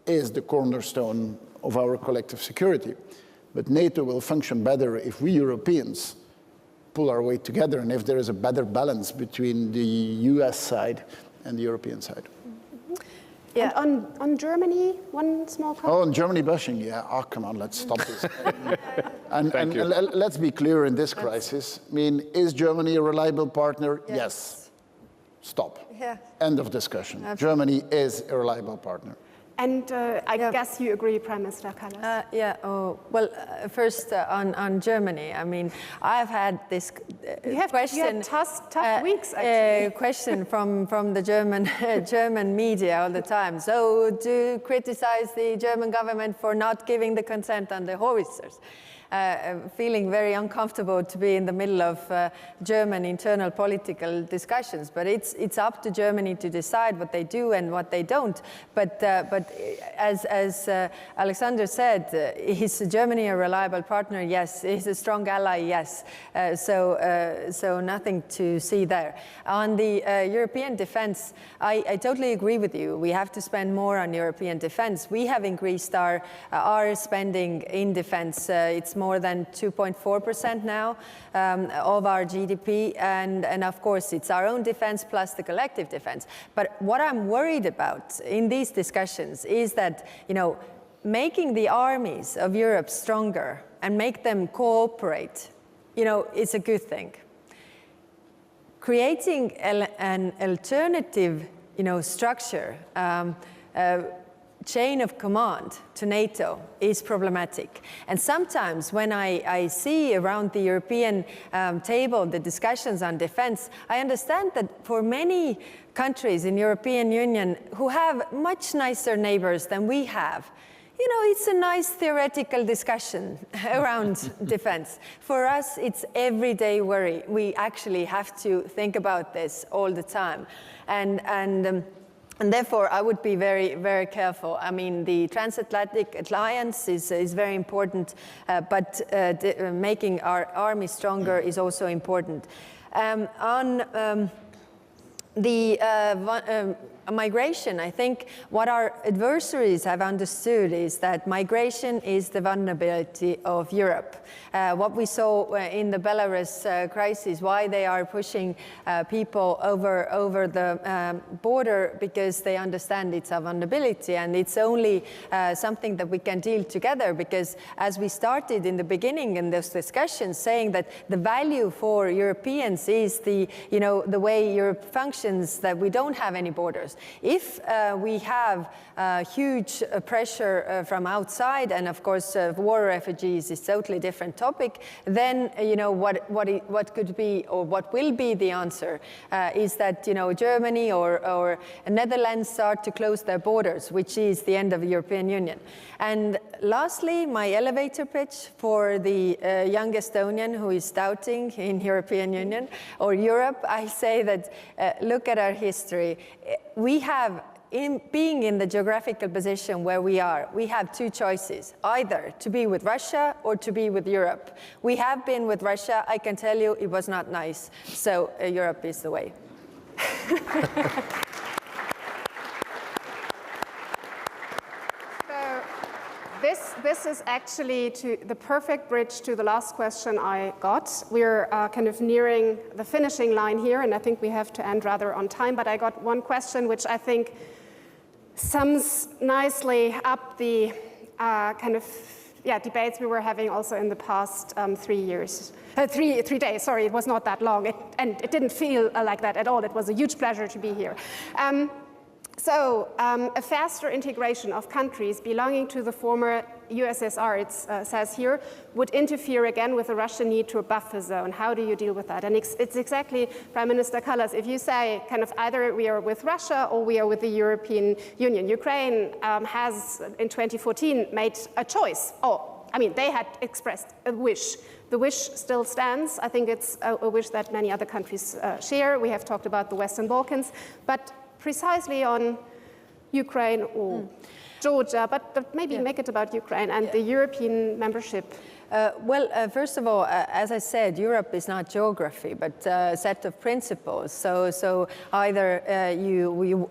is the cornerstone of our collective security. But NATO will function better if we Europeans pull our weight together and if there is a better balance between the US side and the European side. Yeah. And on Germany, one small comment. Oh, on Germany bashing, yeah. Oh, come on, let's stop this. and let's be clear in this crisis. I mean, is Germany a reliable partner? Yes. Stop. Yeah. End of discussion. Absolutely. Germany is a reliable partner. And I guess you agree, Prime Minister Kallas. Yeah. Oh, well, first on Germany. I mean, I've had this question. You had tough weeks, actually. Question from the German media all the time. So, to criticize the German government for not giving the consent on the howitzers. Feeling very uncomfortable to be in the middle of German internal political discussions, but it's up to Germany to decide what they do and what they don't. But as Alexander said, is Germany a reliable partner? Yes. Is a strong ally? Yes. So nothing to see there. On the European defense, I totally agree with you. We have to spend more on European defense. We have increased our spending in defense. It's more than 2.4% now of our GDP, and of course it's our own defense plus the collective defense. But what I'm worried about in these discussions is that, you know, making the armies of Europe stronger and make them cooperate, you know, is a good thing. Creating an alternative, you know, structure, chain of command to NATO is problematic. And sometimes when I see around the European table the discussions on defense, I understand that for many countries in European Union who have much nicer neighbors than we have, you know, it's a nice theoretical discussion around defense. For us, it's everyday worry. We actually have to think about this all the time. And therefore, I would be very, very careful. I mean, the transatlantic alliance is very important, but making our army stronger is also important. On the migration, I think what our adversaries have understood is that migration is the vulnerability of Europe. What we saw in the Belarus crisis, why they are pushing people over the border, because they understand it's a vulnerability, and it's only something that we can deal together, because as we started in the beginning in those discussions saying that the value for Europeans is the way Europe functions, that we don't have any borders. If we have huge pressure from outside, and of course war refugees is totally different topic, then what could be or what will be the answer is that Germany or Netherlands start to close their borders, which is the end of the European Union. And lastly, my elevator pitch for the young Estonian who is doubting in European Union or Europe, I say that look at our history. We have, being in the geographical position where we are, we have two choices, either to be with Russia or to be with Europe. We have been with Russia. I can tell you it was not nice. So Europe is the way. This is actually the perfect bridge to the last question I got. We're kind of nearing the finishing line here, and I think we have to end rather on time. But I got one question which I think sums nicely up the debates we were having also in the past 3 years. 3 days, sorry, it was not that long, and it didn't feel like that at all. It was a huge pleasure to be here. A faster integration of countries belonging to the former USSR, it says here, would interfere again with the Russian need to a buffer zone. How do you deal with that? And it's exactly, Prime Minister Kallas, if you say kind of either we are with Russia or we are with the European Union. Ukraine has, in 2014, made a choice. They had expressed a wish. The wish still stands. I think it's a wish that many other countries share. We have talked about the Western Balkans, but precisely on Ukraine or Georgia, but maybe make it about Ukraine and the European membership. First of all, as I said, Europe is not geography, but a set of principles. So either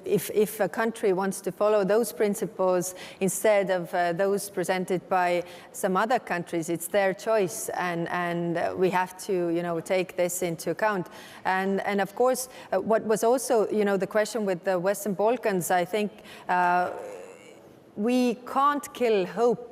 if a country wants to follow those principles instead of those presented by some other countries, it's their choice, and we have to, take this into account. And of course, what was also, the question with the Western Balkans, I think we can't kill hope.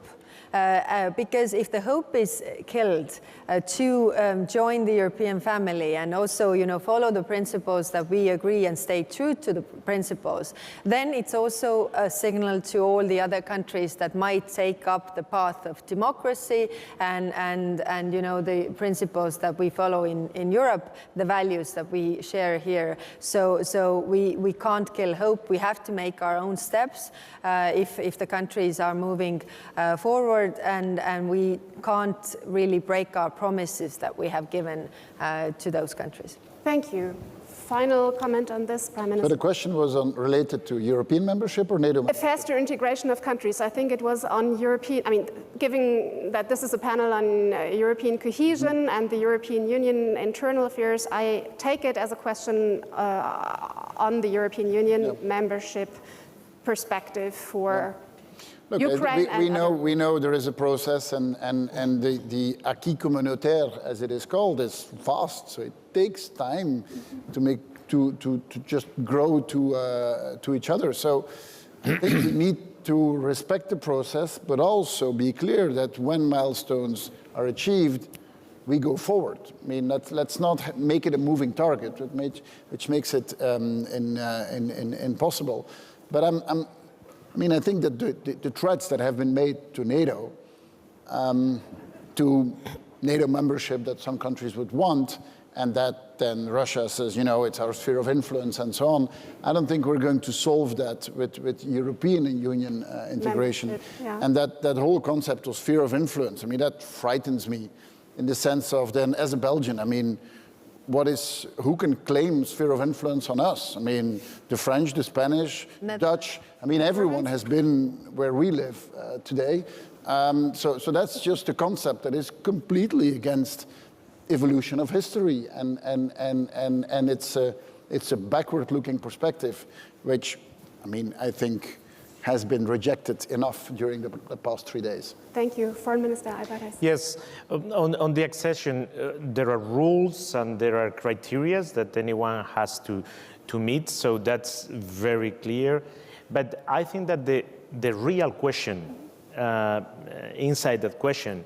Because if the hope is killed to join the European family and also, follow the principles that we agree and stay true to the principles, then it's also a signal to all the other countries that might take up the path of democracy and the principles that we follow in Europe, the values that we share here. So we can't kill hope. We have to make our own steps if the countries are moving forward. And we can't really break our promises that we have given to those countries. Thank you. Final comment on this, Prime Minister. So the question was related to European membership or NATO membership? A faster integration of countries. I think it was on European, given that this is a panel on European cohesion and the European Union internal affairs, I take it as a question on the European Union membership perspective for Look, Ukraine. we know there is a process, and the acquis communautaire, as it is called, is fast. So it takes time to just grow to each other. So I think we need to respect the process, but also be clear that when milestones are achieved, we go forward. I mean, let's not make it a moving target, which makes it impossible. But I think that the threats that have been made to NATO, to NATO membership that some countries would want, and that then Russia says, it's our sphere of influence and so on, I don't think we're going to solve that with European Union integration. Yeah. And that whole concept of sphere of influence, that frightens me in the sense of then, as a Belgian, who can claim sphere of influence on us? The French, the Spanish, Dutch. Everyone has been where we live today. So that's just a concept that is completely against evolution of history, and it's a backward-looking perspective, which I think has been rejected enough during the past 3 days. Thank you. Foreign Minister Alvarez. Yes, on the accession, there are rules and there are criteria that anyone has to meet, so that's very clear. But I think that the real question inside that question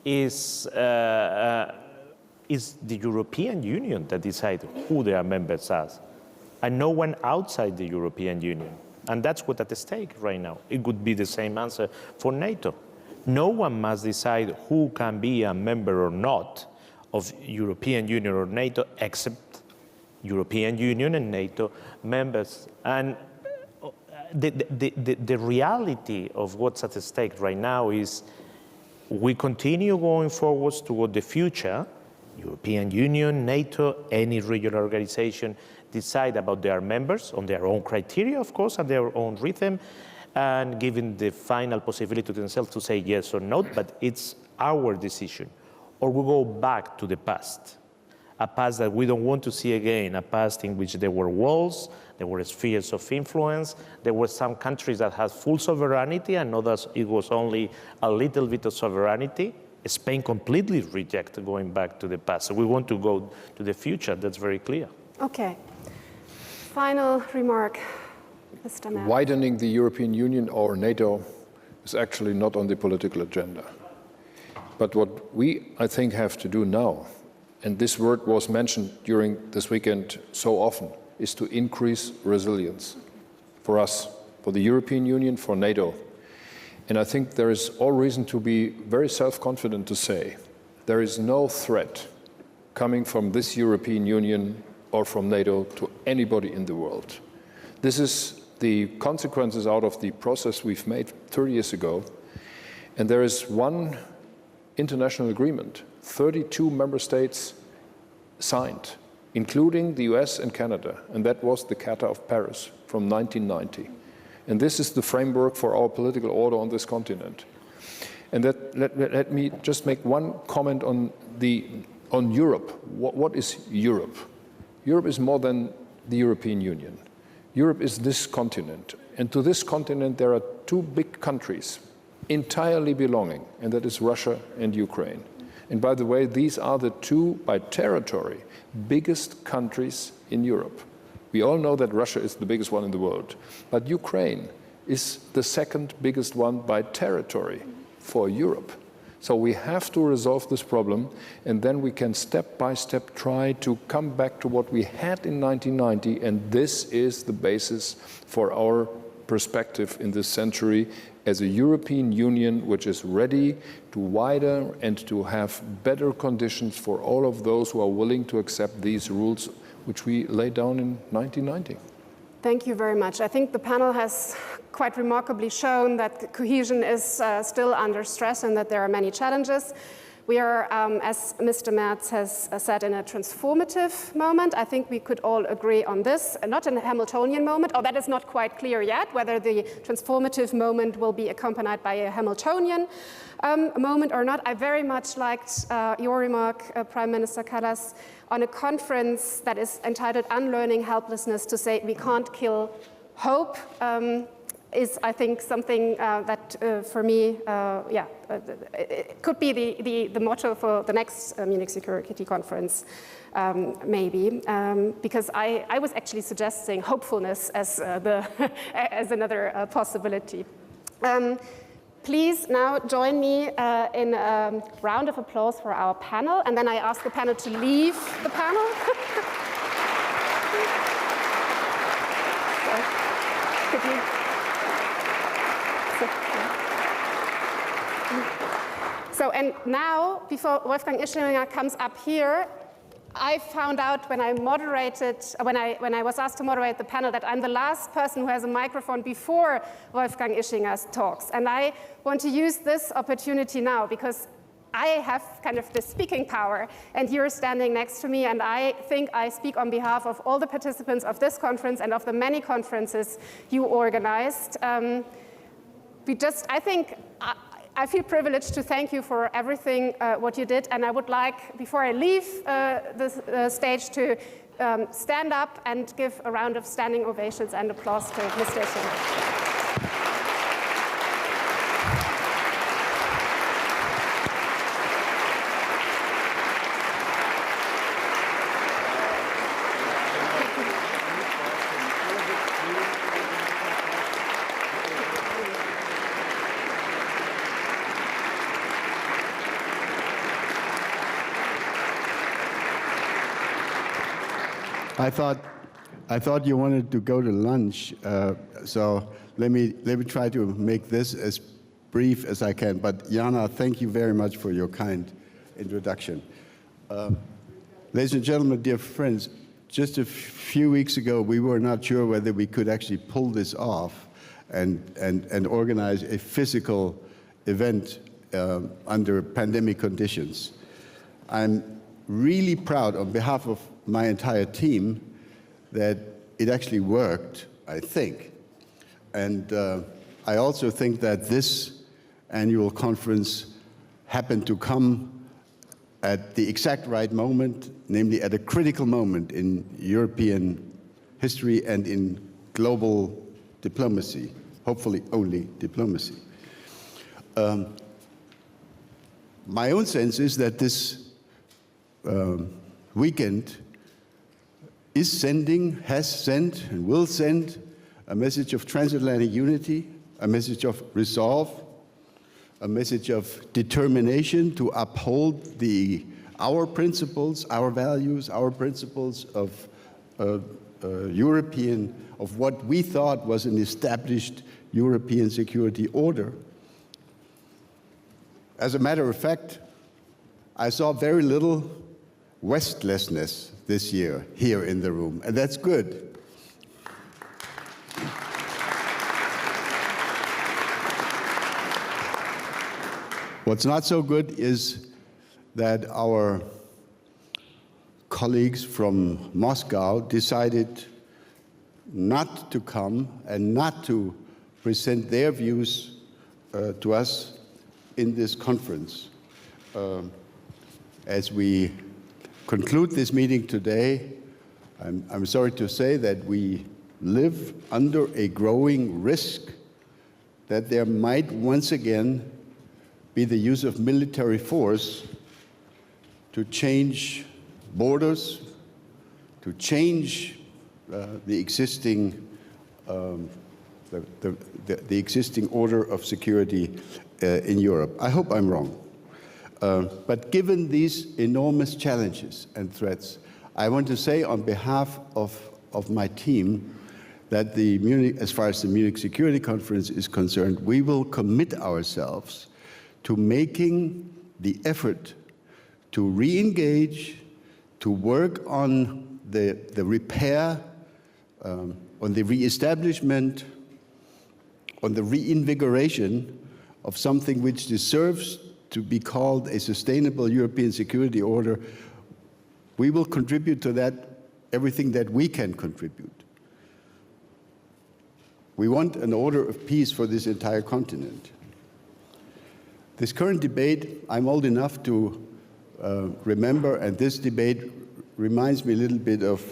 is the European Union that decides who their members are, and no one outside the European Union. And that's what's at stake right now. It would be the same answer for NATO. No one must decide who can be a member or not of European Union or NATO except European Union and NATO members. And the reality of what's at stake right now is we continue going forwards toward the future. European Union, NATO, any regional organization decide about their members on their own criteria, of course, and their own rhythm, and giving the final possibility to themselves to say yes or no, but it's our decision. Or we go back to the past, a past that we don't want to see again, a past in which there were walls, there were spheres of influence, there were some countries that had full sovereignty and others it was only a little bit of sovereignty. Spain completely rejected going back to the past. So we want to go to the future, that's very clear. Okay. Final remark, Mr. Merz. Widening the European Union or NATO is actually not on the political agenda. But what we, I think, have to do now, and this word was mentioned during this weekend so often, is to increase resilience for us, for the European Union, for NATO. And I think there is all reason to be very self-confident to say there is no threat coming from this European Union or from NATO to anybody in the world. This is the consequences out of the process we've made 30 years ago. And there is one international agreement, 32 member states signed, including the US and Canada, and that was the Charter of Paris from 1990. And this is the framework for our political order on this continent. And let me just make one comment on Europe. What is Europe? Europe is more than the European Union. Europe is this continent. And to this continent, there are two big countries entirely belonging, and that is Russia and Ukraine. And by the way, these are the two, by territory, biggest countries in Europe. We all know that Russia is the biggest one in the world, but Ukraine is the second biggest one by territory for Europe. So we have to resolve this problem, and then we can step by step try to come back to what we had in 1990, and this is the basis for our perspective in this century as a European Union which is ready to widen and to have better conditions for all of those who are willing to accept these rules which we laid down in 1990. Thank you very much. I think the panel has quite remarkably shown that cohesion is still under stress and that there are many challenges. We are, as Mr. Merz has said, in a transformative moment. I think we could all agree on this, not in a Hamiltonian moment, or that is not quite clear yet, whether the transformative moment will be accompanied by a Hamiltonian moment or not. I very much liked your remark, Prime Minister Kallas, on a conference that is entitled Unlearning Helplessness, to say we can't kill hope. Is, I think, something that for me, it could be the motto for the next Munich Security Conference, maybe, because I was actually suggesting hopefulness as, as another possibility. Please now join me in a round of applause for our panel, and then I ask the panel to leave the panel. Could you? So, and now, before Wolfgang Ischlinger comes up here, I found out when I moderated, when I was asked to moderate the panel, that I'm the last person who has a microphone before Wolfgang Ischlinger talks. And I want to use this opportunity now because I have kind of the speaking power, and you're standing next to me, and I think I speak on behalf of all the participants of this conference and of the many conferences you organized. I feel privileged to thank you for everything what you did, and I would like, before I leave the stage, to stand up and give a round of standing ovations and applause to Mr. Ischlinger. I thought you wanted to go to lunch, so let me try to make this as brief as I can. But Jana, thank you very much for your kind introduction. Ladies and gentlemen, dear friends, just a few weeks ago, we were not sure whether we could actually pull this off and organize a physical event under pandemic conditions. I'm really proud on behalf of my entire team that it actually worked, I think. And I also think that this annual conference happened to come at the exact right moment, namely at a critical moment in European history and in global diplomacy, hopefully only diplomacy. My own sense is that this weekend is sending, has sent, and will send a message of transatlantic unity, a message of resolve, a message of determination to uphold our principles, our values, our principles of of what we thought was an established European security order. As a matter of fact, I saw very little Westlessness this year here in the room, and that's good. What's not so good is that our colleagues from Moscow decided not to come and not to present their views to us in this conference. As we conclude this meeting today, I'm sorry to say that we live under a growing risk that there might once again be the use of military force to change borders, to change the existing order of security in Europe. I hope I'm wrong. But given these enormous challenges and threats, I want to say on behalf of my team that as far as the Munich Security Conference is concerned, we will commit ourselves to making the effort to re-engage, to work on the repair, on the re-establishment, on the reinvigoration of something which deserves to be called a sustainable European security order. We will contribute to that, everything that we can contribute. We want an order of peace for this entire continent. This current debate, I'm old enough to remember, and this debate reminds me a little bit of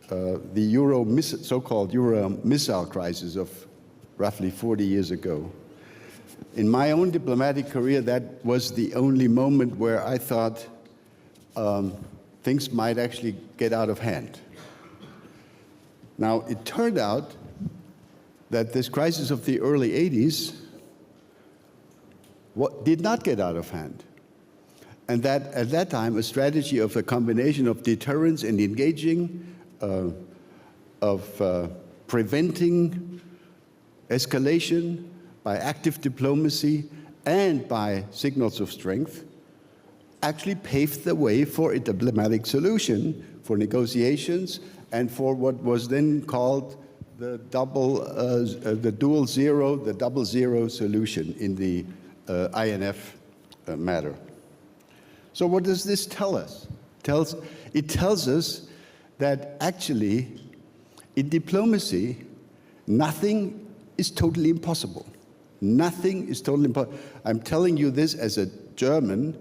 the so-called Euro missile crisis of roughly 40 years ago. In my own diplomatic career, that was the only moment where I thought things might actually get out of hand. Now, it turned out that this crisis of the early 80s did not get out of hand. And that at that time, a strategy of a combination of deterrence and engaging, of preventing escalation by active diplomacy and by signals of strength, actually paved the way for a diplomatic solution, for negotiations, and for what was then called the double zero solution in the INF matter. So what does this tell us? It tells us that actually, in diplomacy, nothing is totally impossible. Nothing is totally impossible. I'm telling you this as a German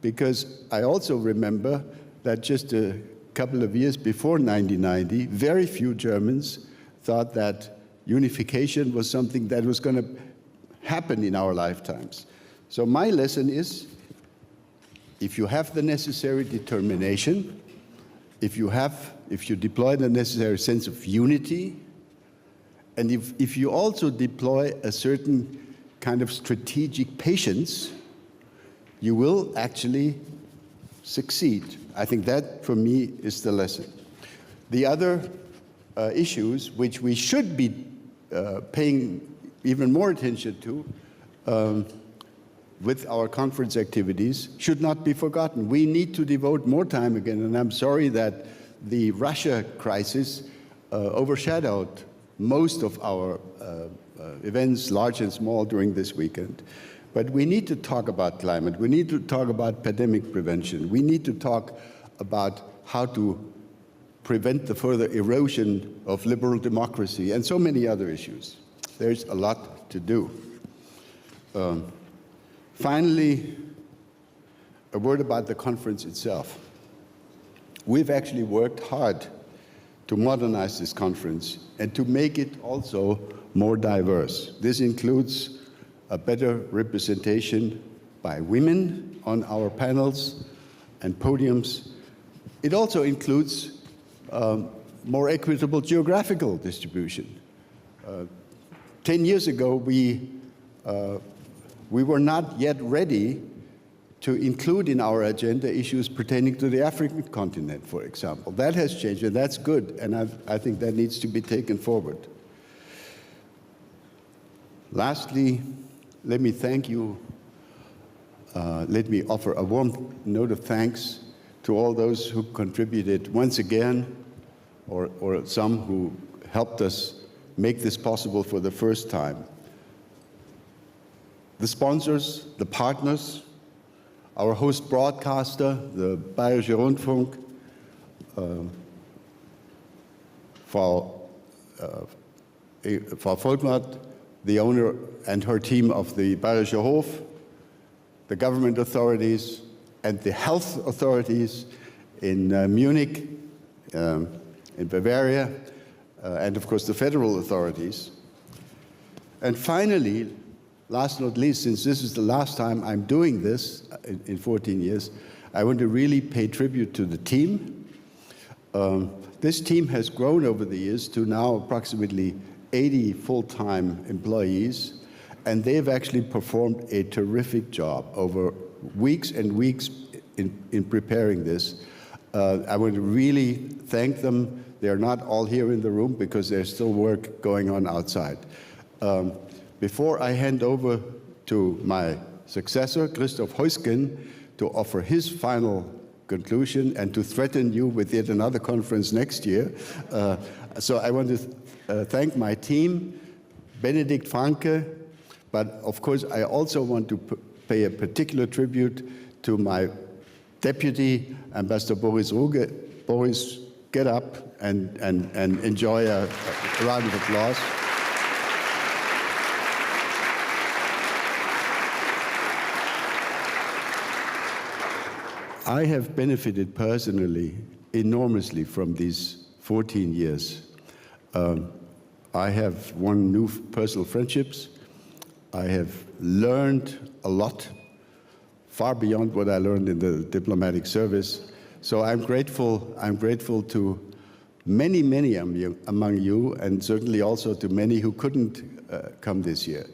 because I also remember that just a couple of years before 1990, very few Germans thought that unification was something that was going to happen in our lifetimes. So my lesson is, if you have the necessary determination, if you deploy the necessary sense of unity, and if you also deploy a certain kind of strategic patience, you will actually succeed. I think that, for me, is the lesson. The other issues which we should be paying even more attention to with our conference activities should not be forgotten. We need to devote more time again, and I'm sorry that the Russia crisis overshadowed most of our events, large and small, during this weekend. But we need to talk about climate. We need to talk about pandemic prevention. We need to talk about how to prevent the further erosion of liberal democracy and so many other issues. There's a lot to do. Finally, a word about the conference itself. We've actually worked hard to modernize this conference and to make it also more diverse. This includes a better representation by women on our panels and podiums. It also includes more equitable geographical distribution. 10 years ago, we were not yet ready to include in our agenda issues pertaining to the African continent, for example. That has changed, and that's good, and I think that needs to be taken forward. Lastly, let me thank you. Let me offer a warm note of thanks to all those who contributed once again, or some who helped us make this possible for the first time. The sponsors, the partners, our host broadcaster, the Bayerische Rundfunk, Frau Volkmart, the owner and her team of the Bayerische Hof, the government authorities, and the health authorities in Munich, in Bavaria, and of course the federal authorities. And finally, last not least, since this is the last time I'm doing this in 14 years, I want to really pay tribute to the team. This team has grown over the years to now approximately 80 full-time employees, and they've actually performed a terrific job over weeks and weeks in preparing this. I want to really thank them. They're not all here in the room because there's still work going on outside. Before I hand over to my successor, Christoph Heusgen, to offer his final conclusion and to threaten you with yet another conference next year. So I want to thank my team, Benedikt Franke, but of course I also want to pay a particular tribute to my deputy, Ambassador Boris Ruge. Boris, get up and enjoy a round of applause. I have benefited personally enormously from these 14 years. I have won new personal friendships. I have learned a lot, far beyond what I learned in the diplomatic service. So I'm grateful to many among you, and certainly also to many who couldn't come this year.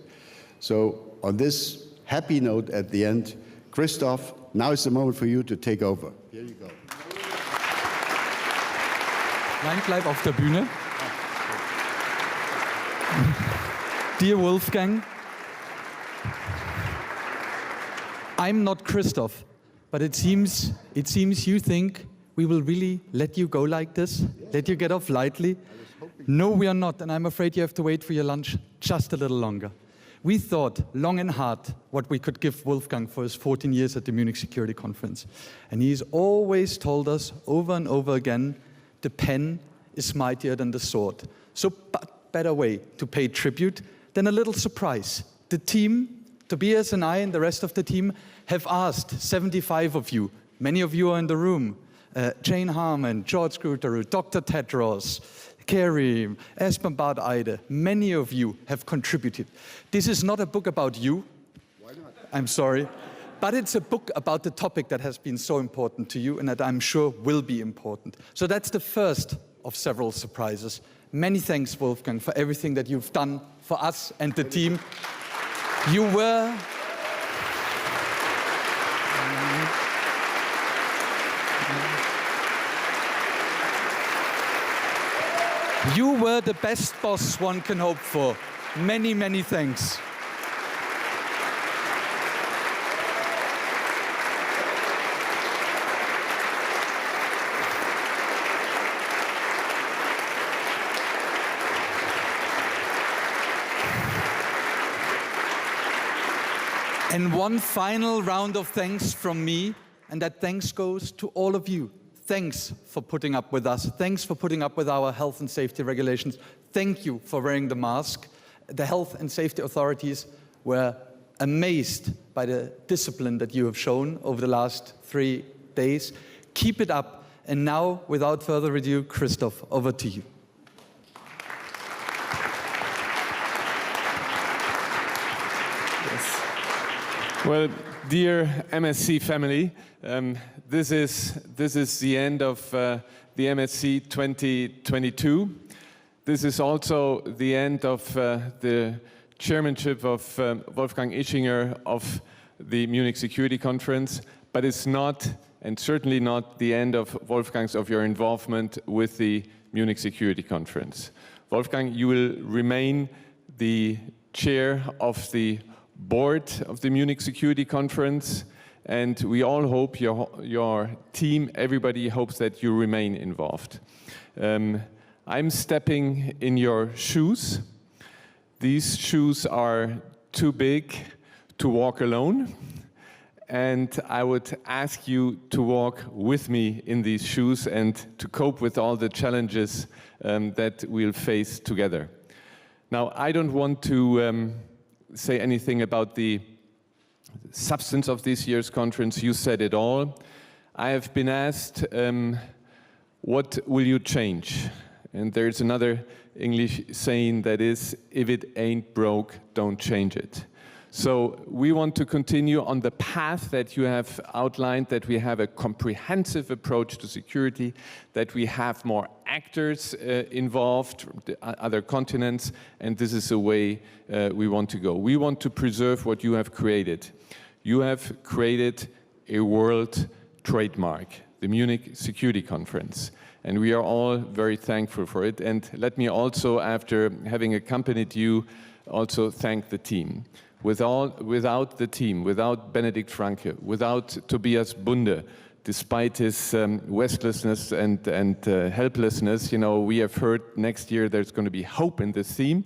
So on this happy note at the end, Christoph, now is the moment for you to take over. Here you go. Nein, bleib auf der Bühne. Dear Wolfgang, I'm not Christoph, but it seems you think we will really let you go like this, let you get off lightly. No, we are not, and I'm afraid you have to wait for your lunch just a little longer. We thought long and hard what we could give Wolfgang for his 14 years at the Munich Security Conference. And he's always told us over and over again, the pen is mightier than the sword. So better way to pay tribute than a little surprise. The team, Tobias and I and the rest of the team, have asked 75 of you, many of you are in the room, Jane Harman, George Gruteru, Dr. Tedros, Karim, Espen Barth Eide, many of you have contributed. This is not a book about you. Why not? I'm sorry. But it's a book about the topic that has been so important to you and that I'm sure will be important. So that's the first of several surprises. Many thanks, Wolfgang, for everything that you've done for us and the team. You were the best boss one can hope for. Many, many thanks. And one final round of thanks from me, and that thanks goes to all of you. Thanks for putting up with us. Thanks for putting up with our health and safety regulations. Thank you for wearing the mask. The health and safety authorities were amazed by the discipline that you have shown over the last 3 days. Keep it up. And now, without further ado, Christoph, over to you. Well, dear MSC family, this is the end of the MSC 2022. this is also the end of the chairmanship of Wolfgang Ischinger of the Munich Security Conference, but it's not, and certainly not, the end of your involvement with the Munich Security Conference. Wolfgang, you will remain the chair of the board of the Munich Security Conference, and we all hope, your team, everybody hopes that you remain involved. I'm stepping in your shoes. These shoes are too big to walk alone, and I would ask you to walk with me in these shoes and to cope with all the challenges that we'll face together. Now, I don't want to say anything about the substance of this year's conference. You said it all. I have been asked, what will you change? And there's another English saying that is, if it ain't broke, don't change it. So we want to continue on the path that you have outlined, that we have a comprehensive approach to security, that we have more actors involved from the other continents, and this is the way we want to go. We want to preserve what you have created. You have created a world trademark, the Munich Security Conference. And we are all very thankful for it. And let me also, after having accompanied you, also thank the team. Without the team, without Benedikt Franke, without Tobias Bunde, despite his restlessness and helplessness, you know, we have heard next year there's going to be hope in this theme.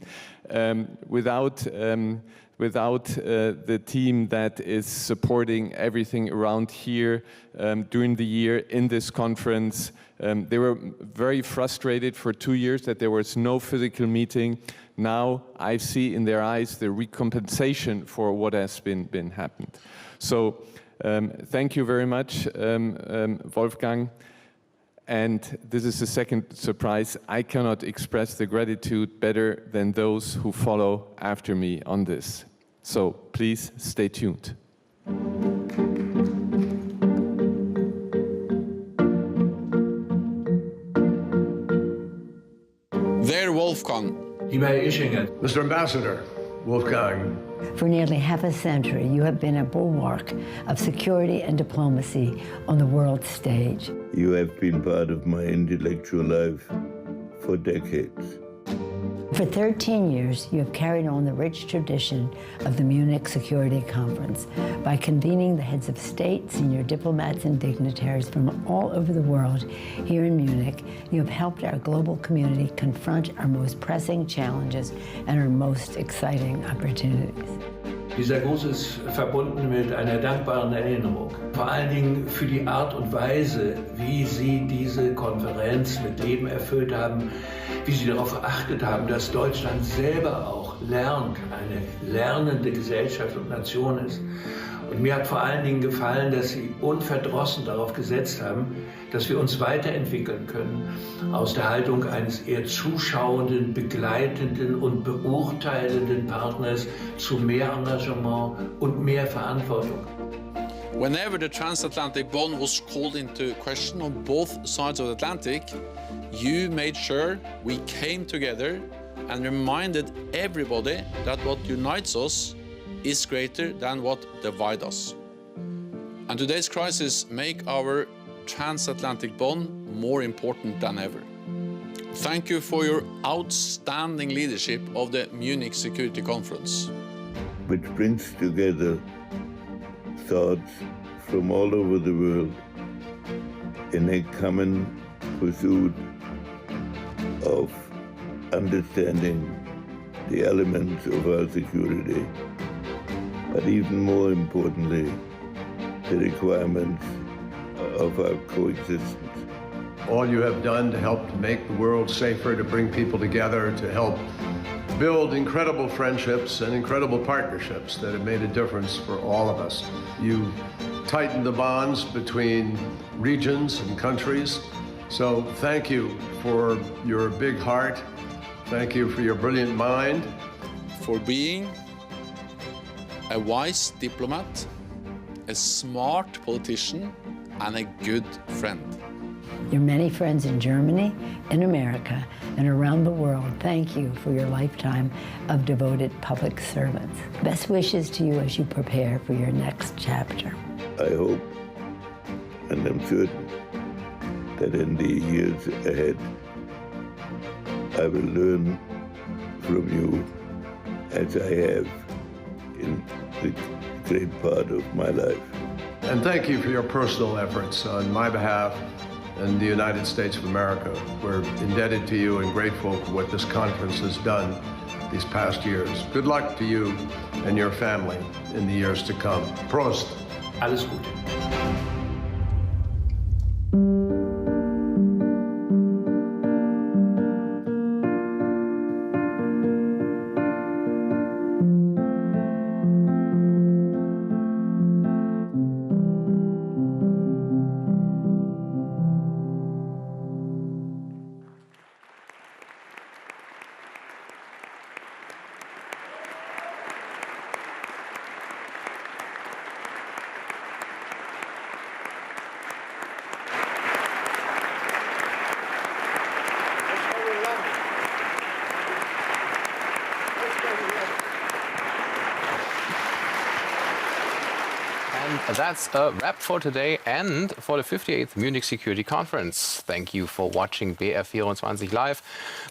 Without the team that is supporting everything around here during the year in this conference, they were very frustrated for 2 years that there was no physical meeting. Now I see in their eyes the recompensation for what has been happened. So thank you very much, Wolfgang. And this is the second surprise. I cannot express the gratitude better than those who follow after me on this. So please stay tuned. There, Wolfgang. Lieber Herr Ischinger, Mr. Ambassador, Wolfgang. For nearly half a century, you have been a bulwark of security and diplomacy on the world stage. You have been part of my intellectual life for decades. For 13 years, you have carried on the rich tradition of the Munich Security Conference by convening the heads of state, senior diplomats, and dignitaries from all over the world here in Munich. You have helped our global community confront our most pressing challenges and our most exciting opportunities. Dieser Gruß ist verbunden mit einer dankbaren Erinnerung. Vor allen Dingen für die Art und Weise, wie Sie diese Konferenz mit Leben erfüllt haben, wie Sie darauf geachtet haben, dass Deutschland selber auch lernt, eine lernende Gesellschaft und Nation ist. Und mir hat vor allen Dingen gefallen, dass Sie unverdrossen darauf gesetzt haben, dass wir uns weiterentwickeln können, aus der Haltung eines eher zuschauenden, begleitenden und beurteilenden Partners zu mehr Engagement und mehr Verantwortung. Whenever the transatlantic bond was called into question on both sides of the Atlantic, you made sure we came together and reminded everybody that what unites us is greater than what divides us. And today's crisis makes our transatlantic bond more important than ever. Thank you for your outstanding leadership of the Munich Security Conference, which brings together thoughts from all over the world in a common pursuit of understanding the elements of our security, but even more importantly, the requirements of our coexistence. All you have done to help to make the world safer, to bring people together, to help build incredible friendships and incredible partnerships that have made a difference for all of us. You tightened the bonds between regions and countries. So thank you for your big heart. Thank you for your brilliant mind. For being a wise diplomat, a smart politician, and a good friend. Your many friends in Germany, in America, and around the world, thank you for your lifetime of devoted public servants. Best wishes to you as you prepare for your next chapter. I hope, and I'm certain, that in the years ahead, I will learn from you as I have in the great part of my life. And thank you for your personal efforts on my behalf and the United States of America. We're indebted to you and grateful for what this conference has done these past years. Good luck to you and your family in the years to come. Prost. Alles Gute. That's a wrap for today and for the 58th Munich Security Conference. Thank you for watching BR24 Live.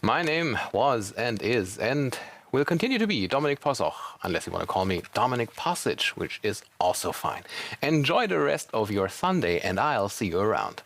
My name was and is and will continue to be Dominik Possoch, unless you want to call me Dominik Posic, which is also fine. Enjoy the rest of your Sunday and I'll see you around.